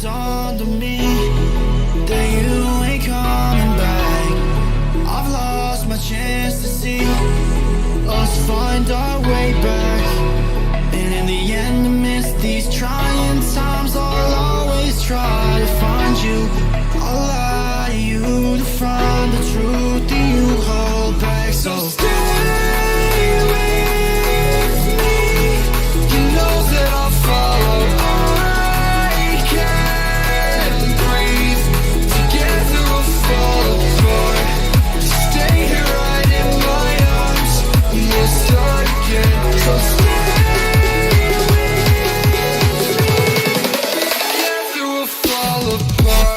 dawned on me that you ain't coming back. I've lost my chance to see us find our way back. And in the end, amidst these trying times, I'll always try to find you. I'll lie to you to find the truth that you hold back. So stay with me. You know that I'll follow. I can't breathe. Together we'll fall apart. Stay here right in my arms, and we'll start again. So stay with me. Together we'll fall apart.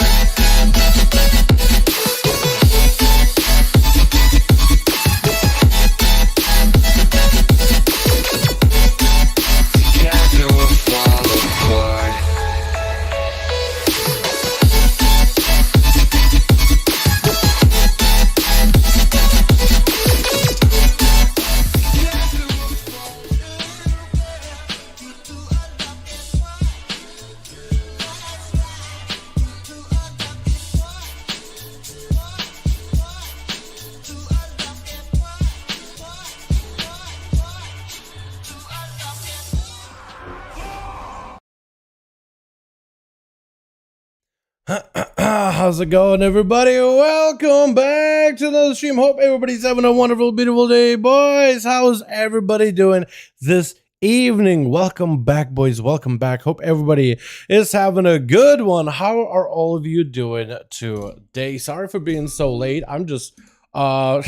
How's it going, everybody? Welcome back to another stream. Hope everybody's having a wonderful, beautiful day, boys. How's everybody doing this evening? Welcome back, boys. Welcome back. Hope everybody is having a good one. How are all of you doing today? Sorry for being so late. I'm just I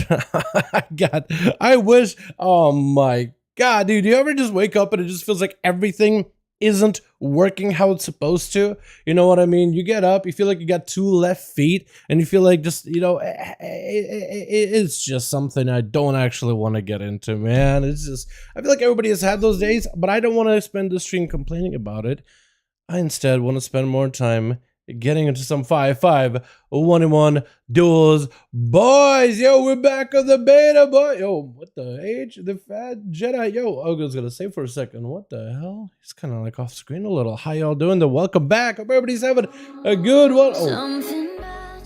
wish, oh my god, dude, do you ever just wake up and it just feels like everything isn't working how it's supposed to? You know what I mean? You get up, you feel like you got two left feet, and you feel like just, you know, it's just something I don't actually want to get into, man. It's just, I feel like everybody has had those days, but I don't want to spend the stream complaining about it. I instead want to spend more time getting into some 5v5 1v1 duels, boys. Yo, we're back on the beta, boy. Yo, what the H, the fat Jedi. Yo, I was gonna say for a second, what the hell? He's kind of like off screen a little. How y'all doing? Welcome back. Hope everybody's having a good one. Oh,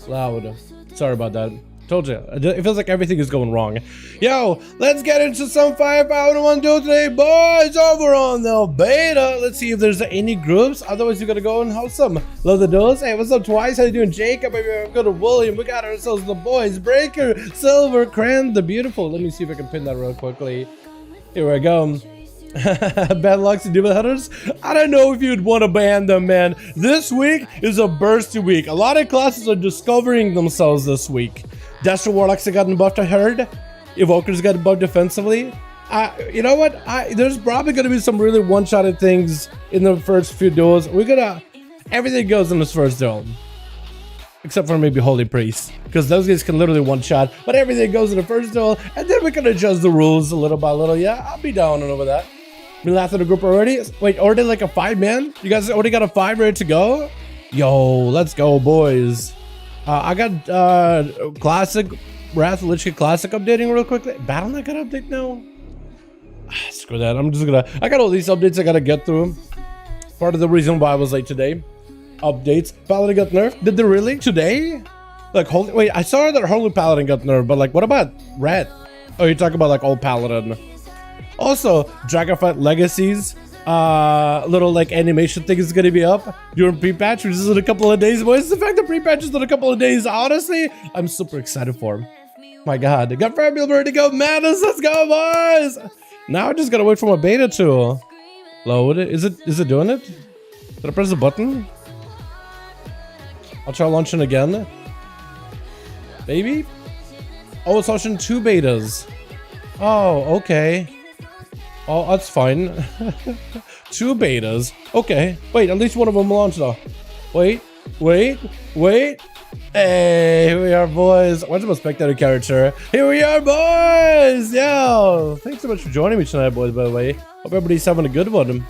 loud. Sorry about that. Told you, it feels like everything is going wrong. Yo, let's get into some 5v5 1v1 duel today, boys, over on the beta. Let's see if there's any groups. Otherwise, you gotta go and host some. Love the duels. Hey, what's up, Twice? How you doing, Jacob? We're good to William. We got ourselves the boys. Breaker, Silver, Cran, the beautiful. Let me see if I can pin that real quickly. Here we go. Bad luck to Duel Hunters. I don't know if you'd want to ban them, man. This week is a bursty week. A lot of classes are discovering themselves this week. Destro Warlocks have gotten buffed, I heard. Evokers got buffed defensively. You know what? There's probably going to be some really one-shotted things in the first few duels. We're gonna... Everything goes in this first duel. Except for maybe Holy Priest. Because those guys can literally one-shot. But everything goes in the first duel. And then we can adjust the rules a little by little. Yeah, I'll be down over that. We laughed at the group already? Wait, already like a 5-man? You guys already got a 5 ready to go? Yo, let's go, boys. I got Classic, Wrath of Lich King Classic updating real quickly. Battle.net got update now? Screw that, I'm just gonna... I got all these updates I gotta get through. Part of the reason why I was late today. Updates. Paladin got nerfed? Did they really? Today? Like, holy... Wait, I saw that Holy Paladin got nerfed, but like, what about Red? Oh, you're talking about like old Paladin. Also, Dragonflight Legacies. Little like animation thing is gonna be up during pre-patch, which is in a couple of days, boys. The fact that pre-patch is in a couple of days, honestly, I'm super excited for him. My god, I got Fabulous ready to go. Madness, let's go, boys. Now I just gotta wait for my beta to load. Is it doing it? Did I press the button? I'll try launching again. Maybe? Oh, it's launching 2 betas. Oh, okay. Oh, that's fine. 2 betas. Okay. Wait, at least one of them launched though. Wait. Hey, here we are, boys. What's my spectator character? Here we are, boys. Yo, thanks so much for joining me tonight, boys, by the way. Hope everybody's having a good one.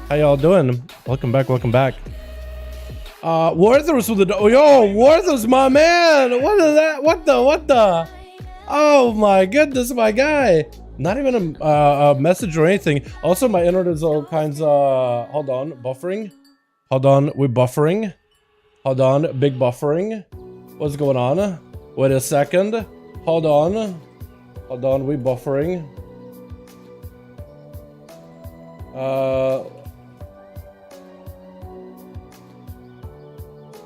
How y'all doing? Welcome back, welcome back. Warthos with the... Oh, yo, Warthos, my man. What is that? What the? Oh my goodness, my guy. Not even a message or anything. Also, my internet is all kinds of... Hold on, buffering. Hold on, we're buffering. Hold on, big buffering. What's going on? Wait a second. Hold on. Hold on, we buffering.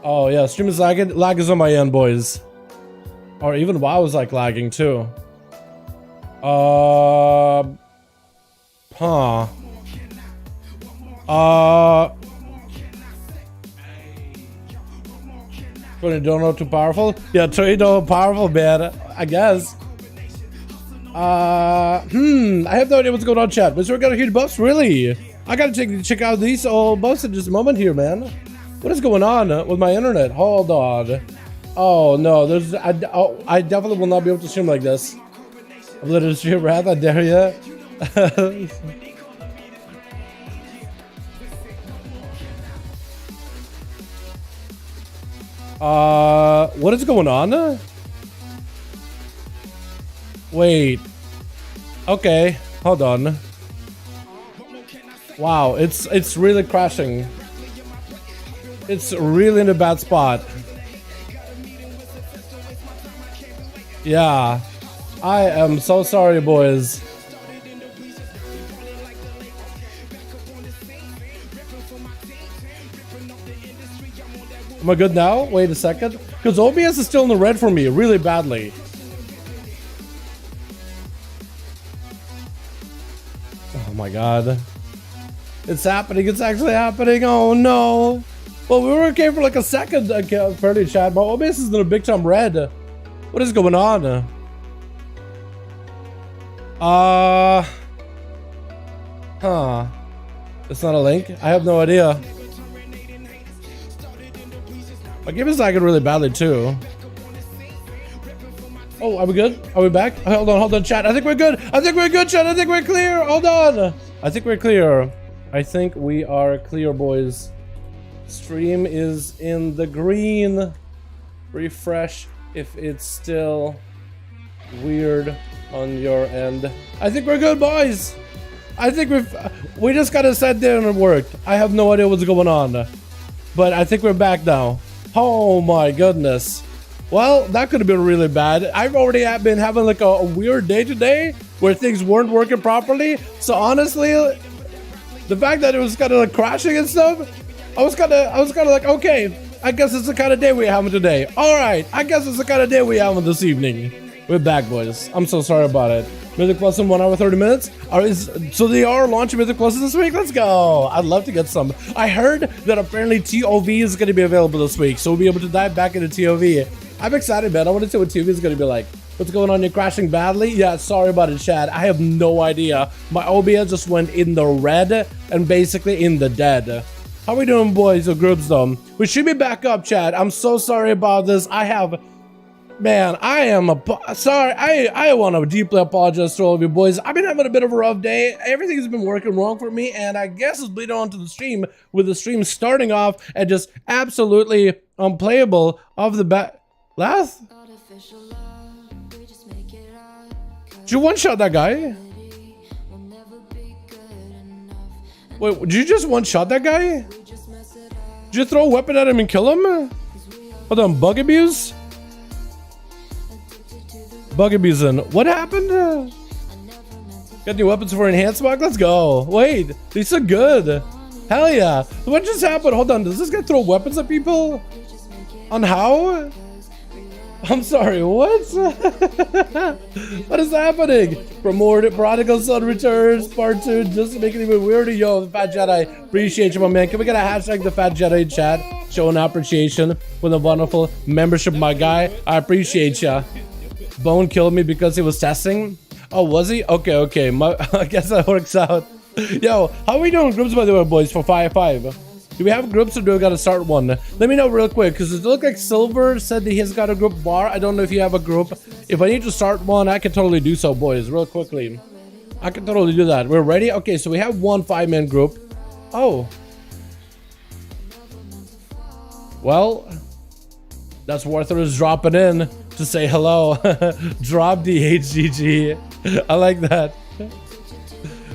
Oh yeah, stream is lagging. Lag is on my end, boys. Or even WoW is like lagging too. Tornado too powerful? Yeah, tornado powerful, man. I guess. I have no idea what's going on, chat. But we got a huge buffs, really. I gotta check out these old buffs in just a moment here, man. What is going on with my internet? Hold on. Oh no, I definitely will not be able to stream like this. I'm literally stream wrath. I dare ya. What is going on? Wait. Okay, hold on. Wow, it's really crashing. It's really in a bad spot. Yeah. I am so sorry, boys. Am I good now? Wait a second. Because OBS is still in the red for me, really badly. Oh my god. It's happening. It's actually happening. Oh no. Well, we were okay for like a second, fairly chat, but OBS is in a big time red. What is going on? Huh. It's not a link? I have no idea. My game is lagging really badly too. Oh, are we good? Are we back? Hold on, chat. I think we're good. I think we're good, chat. I think we're clear. Hold on. I think we're clear. I think we are clear, boys. Stream is in the green. Refresh if it's still weird on your end. I think we're good, boys. I think we just gotta sit there and it worked. I have no idea what's going on, but I think we're back now. Oh my goodness. Well, that could have been really bad. I've already been having like a weird day today where things weren't working properly. So honestly, the fact that it was kind of like crashing and stuff, I was kind of like, okay, I guess it's the kind of day we're having today. All right, I guess it's the kind of day we're having this evening. We're back, boys. I'm so sorry about it. Mythic Plus in 1 hour 30 minutes. So they are launching Mythic Plus this week. Let's go. I'd love to get some. I heard that apparently TOV is going to be available this week, so we'll be able to dive back into TOV. I'm excited, man. I want to see what TOV is going to be like. What's going on? You're crashing badly? Yeah, sorry about it, Chad. I have no idea. My OBS just went in the red and basically in the dead. How are we doing, boys or groups, though? We should be back up, Chad. I'm so sorry about this. Man, I am sorry. I want to deeply apologize to all of you boys. I've been having a bit of a rough day. Everything's been working wrong for me, and I guess it's bleeding onto the stream, with the stream starting off and just absolutely unplayable off the bat. Last? Did you one-shot that guy? Wait, did you just one-shot that guy? Did you throw a weapon at him and kill him? Hold on, bug abuse? Bug abusing. What happened? Got new weapons for enhanced mod? Let's go. Wait, these are good. Hell yeah. What just happened? Hold on, does this guy throw weapons at people? On how? I'm sorry, what? What is happening? Prodigal Son Returns Part 2, just to make it even weirder. Yo, the Fat Jedi, appreciate you, my man. Can we get a hashtag the Fat Jedi in chat? Showing appreciation with a wonderful membership, my guy. I appreciate ya. Bone killed me because he was testing. Oh, was he? Okay. I guess that works out. Yo, how are we doing groups, by the way, boys, for 5v5? Do we have groups or do we gotta start one? Let me know real quick, because it looked like Silver said that he has got a group bar. I don't know if you have a group. If I need to start one, I can totally do so, boys, real quickly. I can totally do that. We're ready? Okay, so we have one 5-man group. Oh. Well, that's Warthur dropping in to say hello. Drop the HGG. I like that.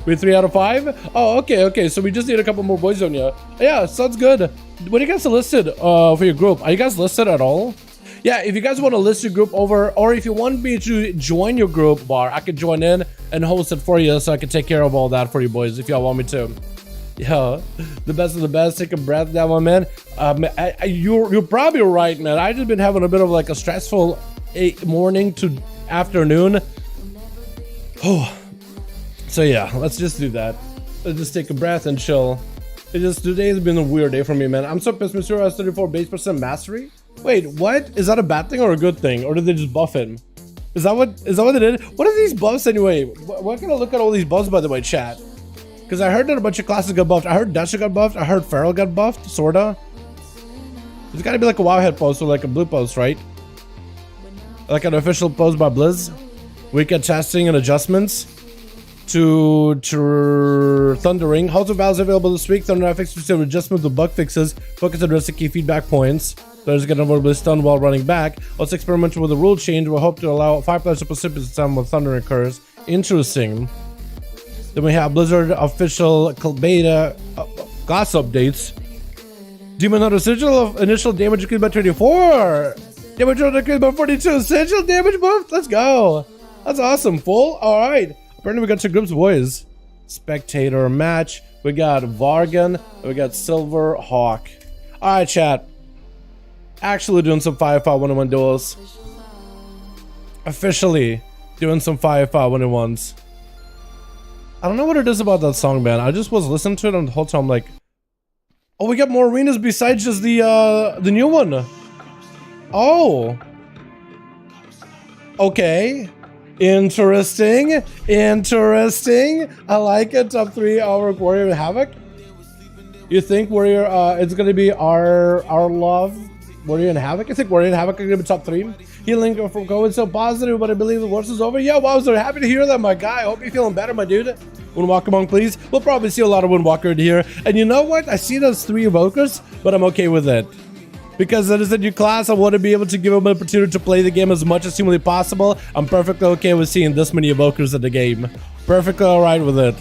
We're 3 out of 5. Oh, okay. So we just need a couple more boys on you. Yeah, sounds good. What do you guys listed for your group? Are you guys listed at all? Yeah, if you guys want to list your group over, or if you want me to join your group, Bar, I can join in and host it for you, so I can take care of all that for you boys if y'all want me to. Yeah, the best of the best. Take a breath, that one, man. You're probably right, man. I just been having a bit of like a stressful morning to afternoon. Oh, so yeah, let's just do that. Let's just take a breath and chill. Today has been a weird day for me, man. I'm so pissed. Mr. has 34 base percent mastery. Wait, what? Is that a bad thing or a good thing? Or did they just buff him? Is that what they did? What are these buffs anyway? Why can I look at all these buffs, by the way, chat? Because I heard that a bunch of classes got buffed. I heard Dasha got buffed. I heard Feral got buffed, sorta. It's gotta be like a WoW head post or like a blue post, right? Like an official post by Blizz. Weekend testing and adjustments to Thundering. House of Valves available this week. Thunder FX received adjustment to bug fixes. Focus on addressing key feedback points. Players get avoidably stunned while running back. Also experimental with the rule change. We'll hope to allow 5 players to precipitate time when thunder occurs. Interesting. Then we have Blizzard official beta class updates. Demon Hunter Sigil initial damage increased by 24. Damage increased by 42. Sigil damage buff. Let's go. That's awesome. Full. All right. Apparently we got two groups, boys. Spectator match. We got Vargan. And we got Silver Hawk. All right, chat. Actually doing some 5v5 1v1 duels. Officially doing some 5v5 1v1s. I don't know what it is about that song, man. I just was listening to it and the whole time I'm like, oh, we got more arenas besides just the new one. Oh. Okay. Interesting. I like it. Top 3 our Warrior and Havoc. You think Warrior it's gonna be our love? Warrior and Havoc? I think Warrior and Havoc are gonna be top 3. Healing from COVID so positive, but I believe the worst is over. Yeah, wow, so happy to hear that, my guy. I hope you're feeling better, my dude. Windwalker Monk, please. We'll probably see a lot of Windwalker in here. And you know what? I see those 3 evokers, but I'm okay with it. Because it is a new class, I want to be able to give them an opportunity to play the game as much as humanly possible. I'm perfectly okay with seeing this many evokers in the game. Perfectly alright with it.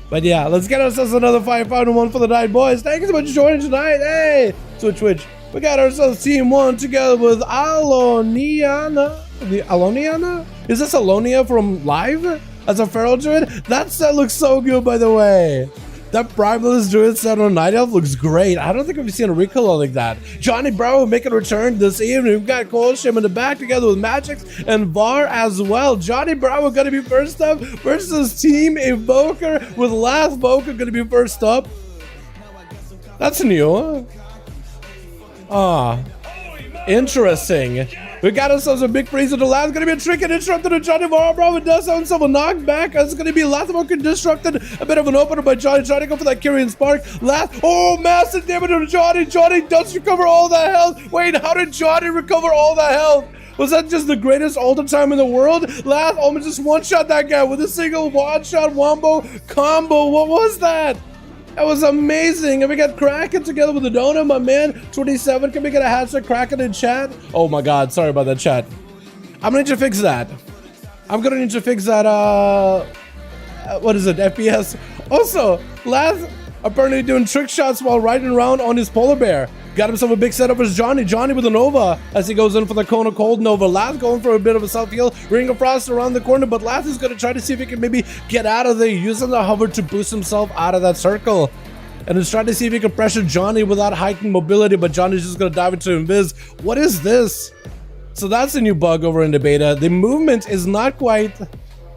But yeah, let's get ourselves another 5v1 for the night, boys. Thank you so much for joining tonight. Hey, Twitch. We got ourselves team 1 together with Aloniana. The Aloniana? Is this Alonia from Live? As a feral druid? That set looks so good, by the way. That Primalist druid set on Night Elf looks great. I don't think we've seen a recolor like that. Johnny Bravo making a return this evening. We've got Colsham in the back together with Magix and Var as well. Johnny Bravo gonna be first up versus Team Evoker with Last Voker gonna be first up. That's new. Interesting. We got ourselves a big freeze to the last. Gonna be a trick and disrupted to Johnny Bravo does have himself a knockback. It's gonna be Last Voker disrupted. A bit of an opener by Johnny trying to go for that Kyrian Spark. Massive damage to Johnny. Johnny does recover all that health. Wait, how did Johnny recover all that health? Was that just the greatest all the time in the world? Last almost just one-shot that guy with a single one-shot wombo combo. What was that? That was amazing. And we got Kraken together with the donut, my man. 27. Can we get a hashtag Kraken in chat? Oh my god, sorry about that, chat. I'm gonna need to fix that. I'm gonna need to fix that, what is it, FPS? Also, Last apparently doing trick shots while riding around on his polar bear. Got himself a big setup as Johnny with a Nova as he goes in for the Kona Cold Nova. Last going for a bit of a self-heal. Ring of Frost around the corner, but Last is going to try to see if he can maybe get out of there, using the hover to boost himself out of that circle. And he's trying to see if he can pressure Johnny without heightened mobility, but Johnny's just going to dive into Invis. What is this? So that's a new bug over in the beta. The movement is not quite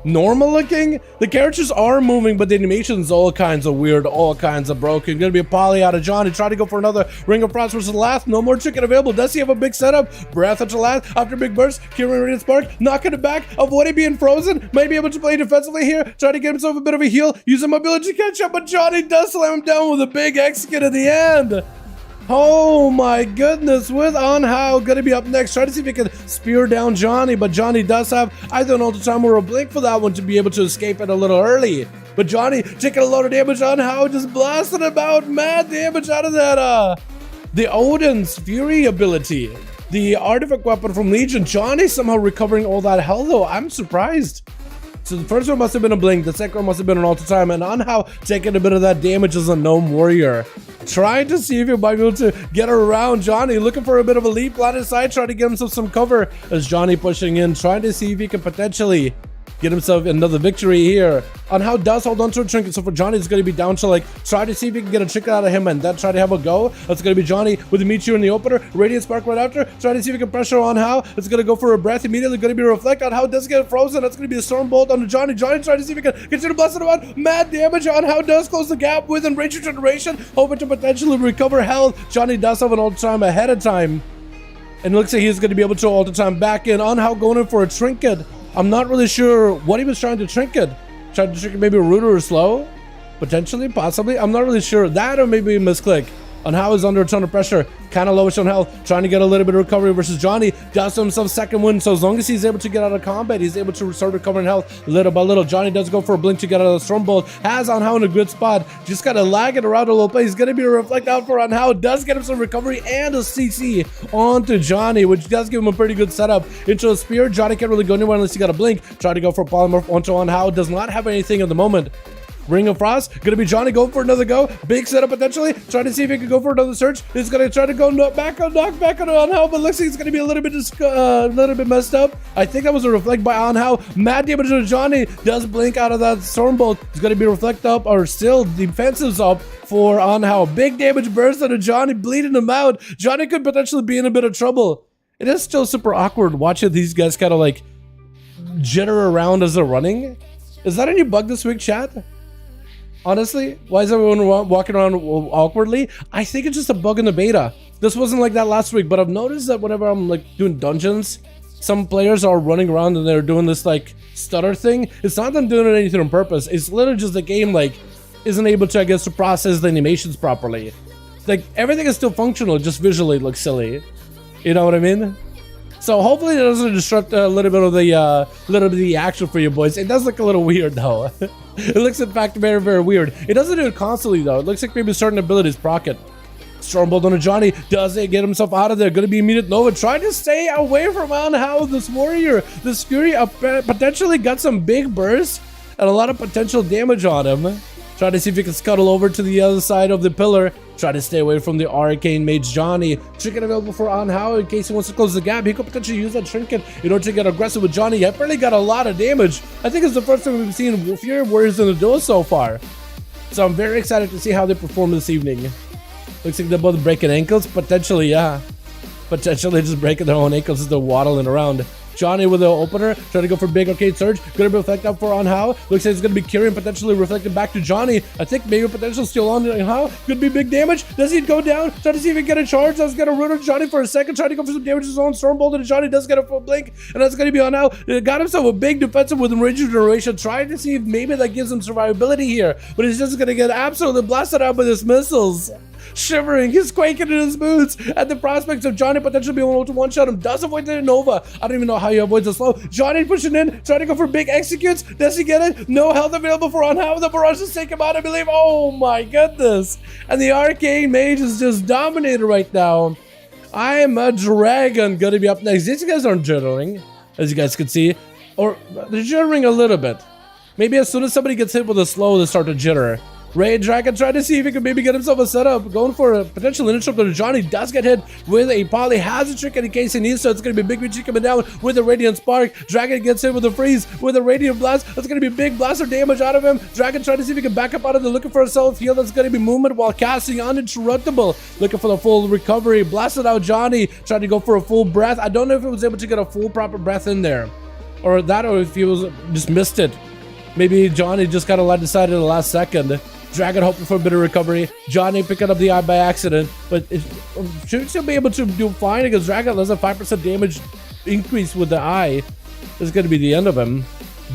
normal looking. The characters are moving, but the animation's all kinds of weird, all kinds of broken. Gonna be a poly out of Johnny. Try to go for another Ring of Frost versus Last. No more chicken available. Does he have a big setup? Breath after Last. After big burst. Kyrian Radiant Spark. Knocking it back. Avoiding being frozen. Might be able to play defensively here. Try to get himself a bit of a heal. Using mobility to catch up, but Johnny does slam him down with a big execute at the end. Oh my goodness, with Anhao gonna be up next. Try to see if he can spear down Johnny, but Johnny does have either an Ultra Time or a Blink for that one to be able to escape it a little early. But Johnny taking a lot of damage. Anhao just blasting about mad damage out of that, the Odin's Fury ability. The artifact weapon from Legion. Johnny somehow recovering all that health though. I'm surprised. So the first one must have been a blink, the second one must have been an alter time, and on how taking a bit of that damage as a gnome warrior. Trying to see if you might be able to get around Johnny, looking for a bit of a leap, line of sight, trying to get himself some cover as Johnny pushing in, trying to see if he can potentially get himself another victory here. On how does hold on to a trinket, so for Johnny it's going to be down to like try to see if he can get a trinket out of him and then try to have a go. That's going to be Johnny with the Meteor in the opener, Radiant Spark right after, try to see if he can pressure on how. It's going to go for a breath, immediately going to be a reflect on how does get frozen. That's going to be a storm bolt on Johnny. Johnny trying to see if he can continue blasting around. Mad damage on how does close the gap with Enraged Regeneration, hoping to potentially recover health. Johnny does have an alter time ahead of time, and it looks like he's going to be able to alter time back in. On how going in for a trinket. I'm not really sure what he was trying to trinket. Trying to trinket maybe a root or a slow? Potentially, possibly. I'm not really sure. That or maybe a misclick. On how he's under a ton of pressure. Kind of lowish on health. Trying to get a little bit of recovery versus Johnny. Does himself second win. So as long as he's able to get out of combat, he's able to start recovering health little by little. Johnny does go for a blink to get out of the storm bolt. Has on how in a good spot. Just got to lag it around a little bit. He's going to be a reflect out for on how. Does get him some recovery and a CC onto Johnny, which does give him a pretty good setup. Into a spear. Johnny can't really go anywhere unless he got a blink. Try to go for a polymorph onto on how. Does not have anything at the moment. Ring of Frost, gonna be Johnny going for another go. Big setup potentially. Trying to see if he can go for another search. He's gonna try to go knock back on how, but looks like it's gonna be a little bit messed up. I think that was a reflect by on how. Mad damage to Johnny. Does blink out of that storm bolt. It's gonna be reflect up or still defensives up for on how. Big damage burst onto Johnny, bleeding him out. Johnny could potentially be in a bit of trouble. It is still super awkward watching these guys kind of like jitter around as they're running. Is that a new bug this week, chat? Honestly, why is everyone walking around awkwardly? I think it's just a bug in the beta. This wasn't like that last week, but I've noticed that whenever I'm like doing dungeons, some players are running around and they're doing this like stutter thing. It's not them doing anything on purpose. It's literally just the game like isn't able to, I guess, to process the animations properly. Like everything is still functional, just visually looks silly. You know what I mean? So hopefully it doesn't disrupt a little bit of the action for you boys. It does look a little weird though. It looks in fact very, very weird. It doesn't do it constantly though. It looks like maybe certain abilities proc it. Stormbolt on a Johnny. Does it get himself out of there? Gonna be immediate Nova. Trying to stay away from on how this warrior. The Scurry potentially got some big bursts and a lot of potential damage on him. Try to see if you can scuttle over to the other side of the pillar. Try to stay away from the Arcane Mage Johnny. Trinket available for on how in case he wants to close the gap. He could potentially use that trinket in order to get aggressive with Johnny. He barely got a lot of damage. I think it's the first time we've seen Fury Warriors in the duel so far. So I'm very excited to see how they perform this evening. Looks like they're both breaking ankles. Potentially, yeah. Potentially just breaking their own ankles as they're waddling around. Johnny with the opener, trying to go for big arcade surge. Gonna be reflect up for on how. Looks like it's gonna be Kyrian potentially reflected back to Johnny. I think maybe potential still on how. Could be big damage. Does he go down? Try to see if he can get a charge. That's gonna root on Johnny for a second. Trying to go for some damage to his own Stormbolt, and Johnny does get a full blink, and that's gonna be on how. Got himself a big defensive with Enraged Regeneration. Trying to see if maybe that gives him survivability here, but he's just gonna get absolutely blasted out with his missiles. Shivering, he's quaking in his boots at the prospects of Johnny potentially being able to one-shot him. Does avoid the Nova. I don't even know how he avoids the slow. Johnny pushing in, trying to go for big executes. Does he get it? No health available for on how. The barrage is take him out, I believe. Oh my goodness. And the Arcane Mage is just dominated right now. I am a dragon gonna be up next. These guys aren't jittering, as you guys can see. Or they're jittering a little bit. Maybe as soon as somebody gets hit with a slow, they start to jitter. Ray Dragon trying to see if he can maybe get himself a setup. Going for a potential interrupt to Johnny. Does get hit with a poly. Has a trick in case he needs, so it's going to be Big Richie coming down with a Radiant Spark. Dragon gets hit with a freeze with a Radiant Blast. That's going to be big blaster damage out of him. Dragon trying to see if he can back up out of there. Looking for a self-heal. That's going to be movement while casting uninterruptible. Looking for the full recovery. Blasted out Johnny. Trying to go for a full breath. I don't know if he was able to get a full proper breath in there. Or if he was just missed it. Maybe Johnny just kind of decided in the last second. Dragon hoping for a bit of recovery. Johnny picking up the eye by accident, but it should still be able to do fine against Dragon. There's a 5% damage increase with the eye. This is going to be the end of him.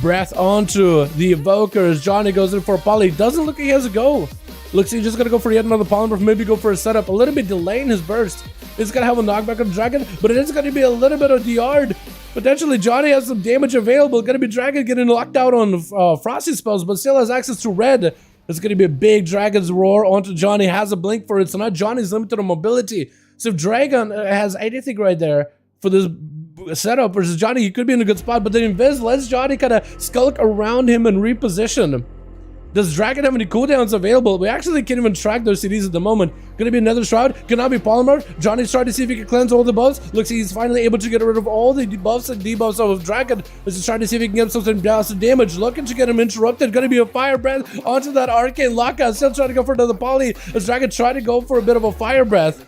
Breath onto the Evokers. Johnny goes in for a poly. Doesn't look like he has a go. Looks like he's just going to go for yet another polymorph. Maybe go for a setup. A little bit delaying his burst. It's going to have a knockback on Dragon, but it is going to be a little bit of DR. Potentially, Johnny has some damage available. Going to be Dragon getting locked out on Frosty spells, but still has access to red. It's going to be a big Dragon's Roar onto Johnny. Has a blink for it. So now Johnny's limited on mobility. So if Dragon has anything right there for this setup versus Johnny. He could be in a good spot, but then Invis lets Johnny kind of skulk around him and reposition. Does Dragon have any cooldowns available? We actually can't even track those CDs at the moment. Gonna be another Shroud. Gonna be Polymer. Johnny's trying to see if he can cleanse all the buffs. Looks like he's finally able to get rid of all the buffs and debuffs of Dragon. This is trying to see if he can get some damage. Looking to get him interrupted. Gonna be a Fire Breath onto that Arcane Lockout. Still trying to go for another Poly. As Dragon trying to go for a bit of a Fire Breath.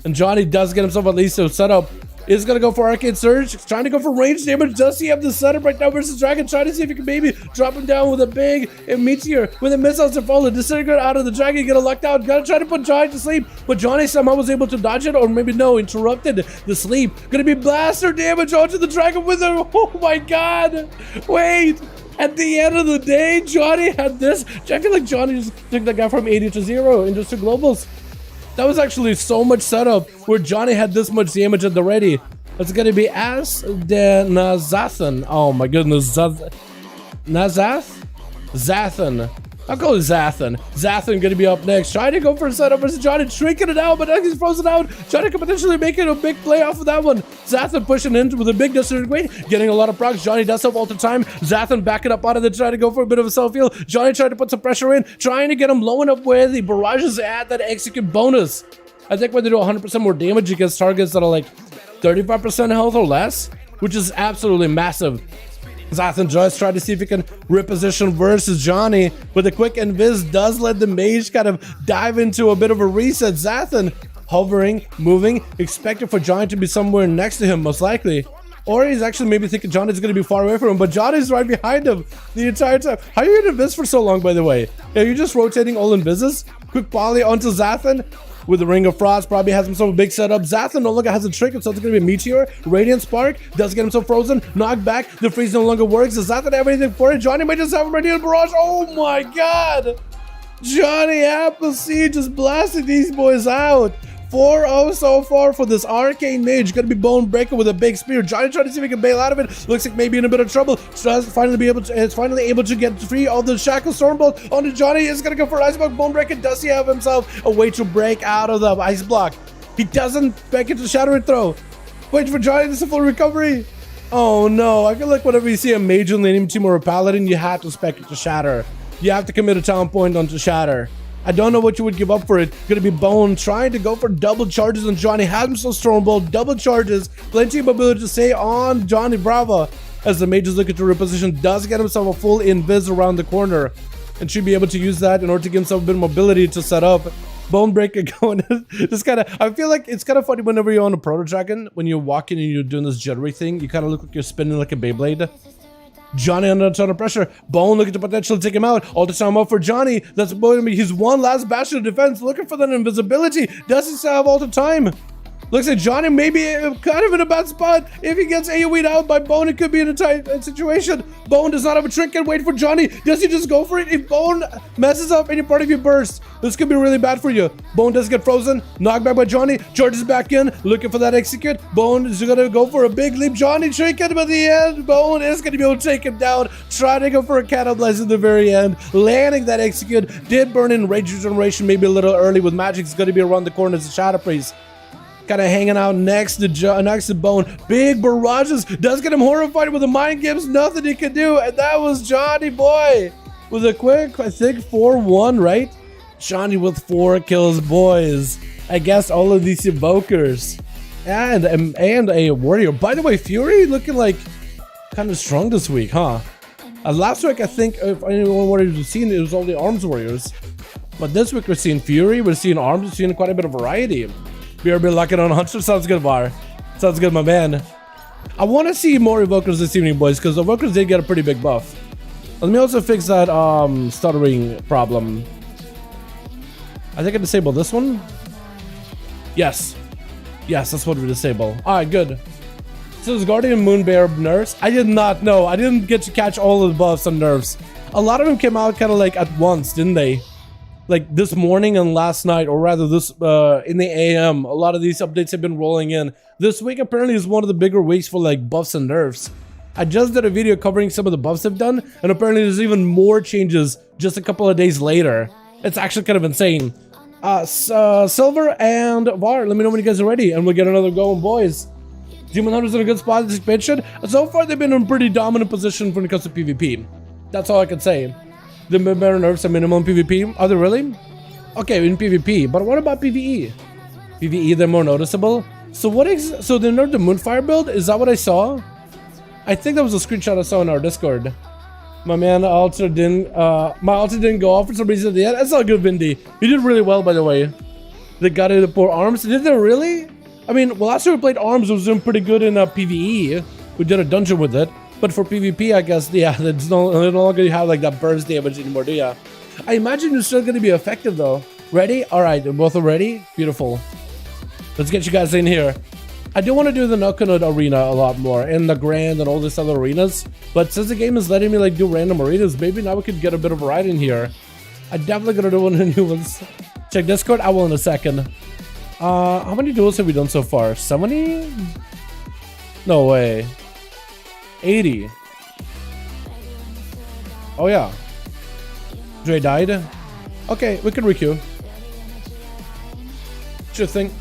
And Johnny does get himself at least a setup. Is gonna go for Arcane Surge, trying to go for range damage. Does he have the setup right now versus Dragon? Trying to see if he can maybe drop him down with a big meteor with the missiles to follow. Disintegrate out of the Dragon, get a locked out. Gotta try to put Johnny to sleep, but Johnny somehow was able to dodge it, or maybe no, interrupted the sleep. Gonna be blaster damage onto the Dragon with a, oh my god, wait. At the end of the day, Johnny had this. I feel like Johnny just took the guy from 80 to 0 into 2 globals. That was actually so much setup where Johnny had this much damage at the ready. It's gonna be As de Nazathan. Oh my goodness, Nazath? Zathan. I'll call it Zathan. Zathan gonna be up next. Trying to go for a setup versus Johnny, shrinking it out, but he's frozen out. Johnny could potentially make it a big play off of that one. Zathan pushing in with a big disintegrate, getting a lot of procs. Johnny does have all the time. Zathan backing up out of the trying to go for a bit of a self-heal. Johnny trying to put some pressure in, trying to get him low enough where the barrages add that execute bonus. I think when they do 100% more damage against targets that are like 35% health or less, which is absolutely massive. Zathan just tried to see if he can reposition versus Johnny, but the quick invis does let the Mage kind of dive into a bit of a reset. Zathan hovering, moving, expected for Johnny to be somewhere next to him, most likely. Or he's actually maybe thinking Johnny's going to be far away from him, but Johnny's right behind him the entire time. How are you in invis for so long, by the way? Are you just rotating all invises? Quick poly onto Zathan. With the Ring of Frost, probably has himself a big setup. Zathan no longer has a trick, so it's going to be a Meteor. Radiant Spark does get himself frozen. Knocked back. The freeze no longer works. Does Zathan have anything for it? Johnny might just have a Radiant Barrage. Oh my god! Johnny Appleseed just blasted these boys out. 4-0 so far for this Arcane Mage. Gonna be Bone Breaker with a big spear. Johnny trying to see if he can bail out of it. Looks like maybe in a bit of trouble. Is finally able to get free of the Shackle Stormbolt onto Johnny. Is gonna go for Ice Block. Bone Breaker. Does he have himself a way to break out of the Ice Block? He doesn't back into Shattering Throw. Wait for Johnny. This is a full recovery. Oh no. I feel like whenever you see a Mage in the enemy team or a Paladin, you have to spec it to Shatter. You have to commit a talent point onto Shatter. I don't know what you would give up for it. Gonna be Bone trying to go for double charges on Johnny. Has himself Stormbolt, double charges. Plenty of ability to stay on Johnny Bravo. As the Mage is looking to reposition, does get himself a full invis around the corner. And should be able to use that in order to give himself a bit of mobility to set up. Bone Breaker going. Just kind of, I feel like it's kind of funny whenever you're on a Proto Dragon, when you're walking and you're doing this jittery thing, you kind of look like you're spinning like a Beyblade. Johnny under a ton of pressure. Bone looking to potentially take him out. All the time up for Johnny. That's going to be his one last bastion of defense. Looking for that invisibility. Does he still have all the time? Looks like Johnny may be kind of in a bad spot. If he gets AoE'd out by Bone, it could be in a tight situation. Bone does not have a trinket. Wait for Johnny. Does he just go for it? If Bone messes up any part of your burst, this could be really bad for you. Bone does get frozen. Knocked back by Johnny. Charges back in. Looking for that execute. Bone is going to go for a big leap. Johnny trinket, but at the end, Bone is going to be able to take him down. Trying to go for a cannibalize at the very end. Landing that execute. Did burn in Rage Regeneration maybe a little early with magic. It's going to be around the corner as a Shadow Priest. Kind of hanging out next to Bone. Big barrages. Does get him horrified with the mind games. Nothing he can do. And that was Johnny boy. With a quick, I think 4-1, right? Johnny with 4 kills, boys. I guess all of these evokers. And a warrior. By the way, Fury looking like kind of strong this week, huh? Last week, I think, if anyone wanted to see it, was all the arms warriors. But this week, we're seeing Fury. We're seeing arms. We're seeing quite a bit of variety. BRB locking on Hunter. Sounds good, Var. Sounds good, my man. I want to see more evokers this evening, boys, because evokers did get a pretty big buff. Let me also fix that stuttering problem. I think I disabled this one. Yes. Yes, that's what we disable. Alright, good. So is Guardian Moonbear nerfs? I did not know. I didn't get to catch all of the buffs and nerfs. A lot of them came out kind of like at once, didn't they? Like this morning and last night, or rather this in the AM. A lot of these updates have been rolling in. This week apparently is one of the bigger weeks for like buffs and nerfs. I just did a video covering some of the buffs they've done, and apparently there's even more changes just a couple of days later. It's actually kind of insane. Silver and Var, let me know when you guys are ready, and we'll get another going, boys. Demon Hunter's in a good spot this expansion. So far, they've been in a pretty dominant position when it comes to PvP. That's all I can say. The better nerfs are minimum PvP. Are they really? Okay, in PvP. But what about PvE? PvE, they're more noticeable. So what is... So they nerfed the Moonfire build? Is that what I saw? I think that was a screenshot I saw in our Discord. My man, altar didn't... my altar didn't go off for some reason at the end. That's not good, Vindy. You did really well, by the way. They got it for arms. Did they really? I mean, well, last time we played arms, it was doing pretty good in PvE. We did a dungeon with it. But for PvP, I guess, yeah, it's no longer have like that burst damage anymore, do ya? I imagine it's still going to be effective, though. Ready? All right, we're both ready? Beautiful. Let's get you guys in here. I do want to do the Nukanut arena a lot more, and the Grand and all these other arenas. But since the game is letting me like do random arenas, maybe now we could get a bit of a ride in here. I'm definitely going to do one of the new ones. Check Discord, I will in a second. How many duels have we done so far? 70? No way. 80. Oh yeah. Dre died. Okay, we can requeue. Sure thing.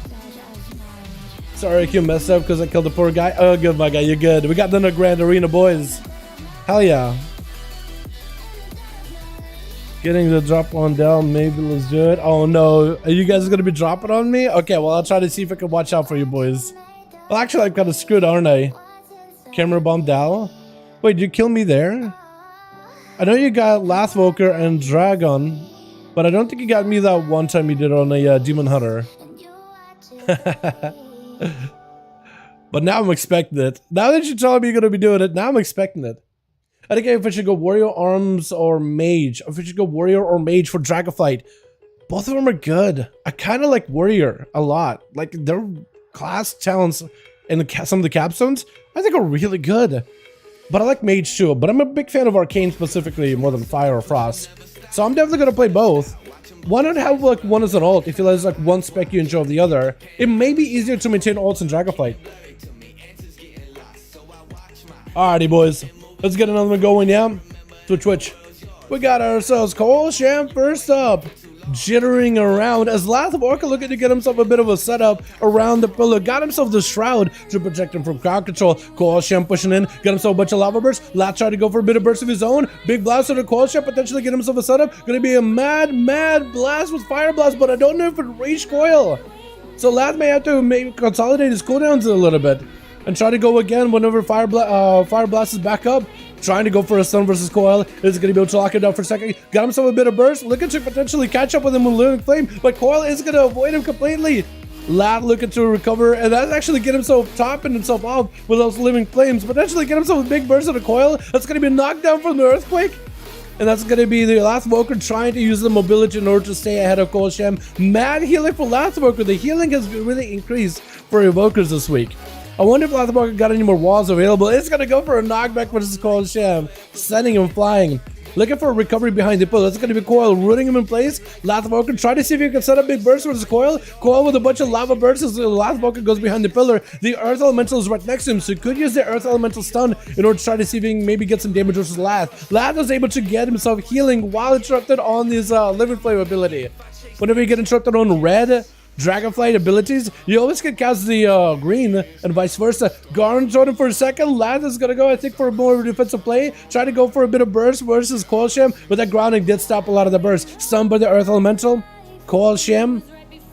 Sorry, I messed up because I killed the poor guy. Oh, good, my guy, you're good. We got done a Grand Arena, boys. Hell yeah. Getting the drop on down, maybe let's do it. Oh no, are you guys gonna be dropping on me? Okay, well I'll try to see if I can watch out for you boys. Well, actually I'm kind of screwed, aren't I? Camera bomb Dal. Wait, did you kill me there? I know you got Lathwoker and Dragon, but I don't think you got me that one time you did on a Demon Hunter. But now I'm expecting it. Now that you're telling me you're gonna be doing it, now I'm expecting it. I think if I should go Warrior Arms or Mage, or if I should go Warrior or Mage for Dragonflight. Both of them are good. I kind of like Warrior a lot. Like their class talents and some of the capstones, I think are really good. But I like Mage too. But I'm a big fan of Arcane specifically more than Fire or Frost. So I'm definitely gonna play both. Why not have like one as an ult if you there's like one spec you enjoy of the other? It may be easier to maintain ults in Dragonflight. Alrighty, boys. Let's get another one going, yeah? Twitch. We got ourselves Colsham first up. Jittering around as Lathworker looking to get himself a bit of a setup around the pillar. Got himself the Shroud to protect him from crowd control. Colsham pushing in. Got himself a bunch of lava bursts. Lath tried to go for a bit of burst of his own. Big blast to the Colsham. Potentially get himself a setup. Gonna be a mad blast with Fire Blast, but I don't know if it reached Coil. So Lath may have to maybe consolidate his cooldowns a little bit. And try to go again whenever Fire Blast is back up. Trying to go for a stun versus Coil. Is going to be able to lock it down for a second. Got himself a bit of burst. Looking to potentially catch up with him with Living Flame. But Coil is going to avoid him completely. Lath looking to recover. And that's actually get himself topping himself off with those Living Flames. Potentially get himself a big burst of the Coil. That's going to be knocked down from the Earthquake. And that's going to be the Lathwoker trying to use the mobility in order to stay ahead of Colsham. Mad healing for Lathwoker. The healing has really increased for Evokers this week. I wonder if Lathwoker got any more walls available. It's going to go for a knockback versus Colsham, sending him flying. Looking for a recovery behind the pillar. That's going to be Coil rooting him in place. Lathwoker try to see if he can set up big burst versus Coil. Coil with a bunch of lava bursts as Lathwoker goes behind the pillar. The Earth Elemental is right next to him, so he could use the Earth Elemental stun in order to try to see if he can maybe get some damage versus Lath. Lath was able to get himself healing while interrupted on his Living Flame ability. Whenever you get interrupted on red Dragonflight abilities, you always can cast the green and vice versa. Garn showed him for a second. Lath is gonna go, I think, for a more defensive play. Try to go for a bit of burst versus Colsham, but that grounding did stop a lot of the burst. Stunned by the Earth Elemental. Colsham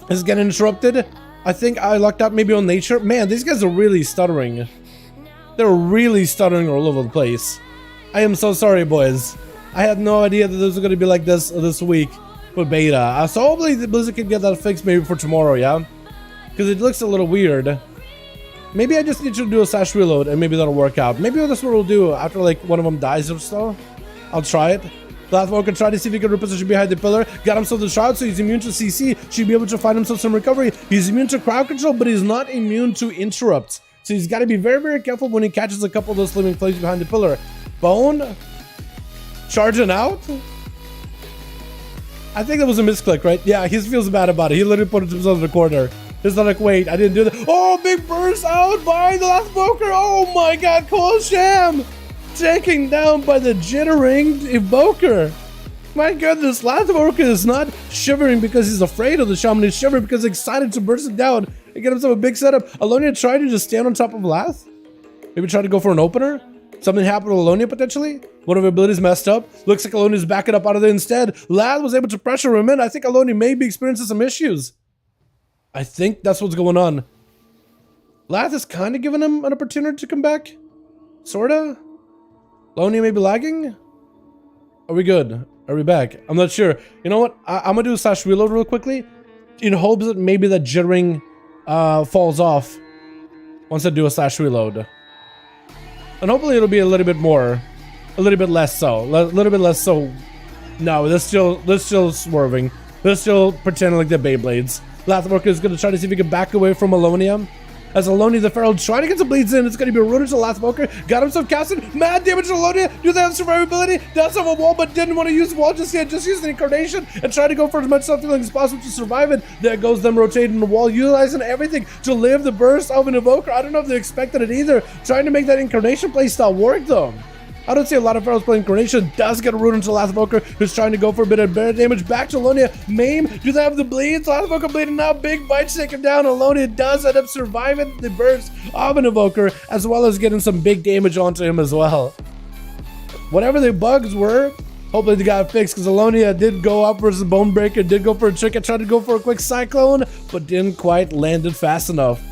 is getting interrupted. I think I lucked out maybe on nature. Man, these guys are really stuttering. They're really stuttering all over the place. I am so sorry, boys. I had no idea that this was gonna be like this week. With beta. So hopefully the Blizzard can get that fixed maybe for tomorrow, yeah? Because it looks a little weird. Maybe I just need to do a slash reload and maybe that'll work out. Maybe that's what we'll do after like one of them dies or so. I'll try it. Lathwoker try to see if he can reposition behind the pillar. Got himself the Shroud, so he's immune to CC. Should be able to find himself some recovery. He's immune to crowd control, but he's not immune to interrupts. So he's got to be very, very careful when he catches a couple of those Living Flames behind the pillar. Bone charging out. I think that was a misclick, right? Yeah, he feels bad about it. He literally put himself in the corner. He's not like, wait, I didn't do that. Oh, big burst out by the Lathwoker. Oh my god, Colsham taken down by the jittering Evoker. My goodness, Lathwoker is not shivering because he's afraid of the Shaman. He's shivering because he's excited to burst it down and get himself a big setup. Alonia tried to just stand on top of Lath. Maybe try to go for an opener. Something happened with Alonia potentially. One of her abilities messed up. Looks like Alonia's backing up out of there instead. Lath was able to pressure him in. I think Alonia may be experiencing some issues. I think that's what's going on. Lath is kind of giving him an opportunity to come back. Sorta. Alonia may be lagging. Are we good? Are we back? I'm not sure. You know what? I'm gonna do a slash reload real quickly in hopes that maybe that jittering falls off once I do a slash reload. And hopefully it'll be a little bit more, a little bit less so. A little bit less so. No, they're still swerving. They're still pretending like they're Beyblades. Lathworker is gonna try to see if he can back away from Alonia. As Alonia the Feral trying to get some bleeds in, it's going to be a Ruder to Lathwalker. Got himself casted. Mad damage to Alonia. Do they have survivability? Does have a wall, but didn't want to use the wall just yet. Just use the incarnation and try to go for as much self-healing as possible to survive it. There goes them rotating the wall, utilizing everything to live the burst of an evoker. I don't know if they expected it either. Trying to make that incarnation playstyle work though. I don't see a lot of Ferals playing Incarnation. Does get a root into Lathwalker, who's trying to go for a bit of better damage. Back to Alonia. Maim. Do they have the bleeds? Lathwalker bleeding now. Big bites taken down. Alonia does end up surviving the burst of an Evoker, as well as getting some big damage onto him as well. Whatever the bugs were, hopefully they got fixed, because Alonia did go up versus Bonebreaker, did go for a trick, and tried to go for a quick Cyclone, but didn't quite land it fast enough.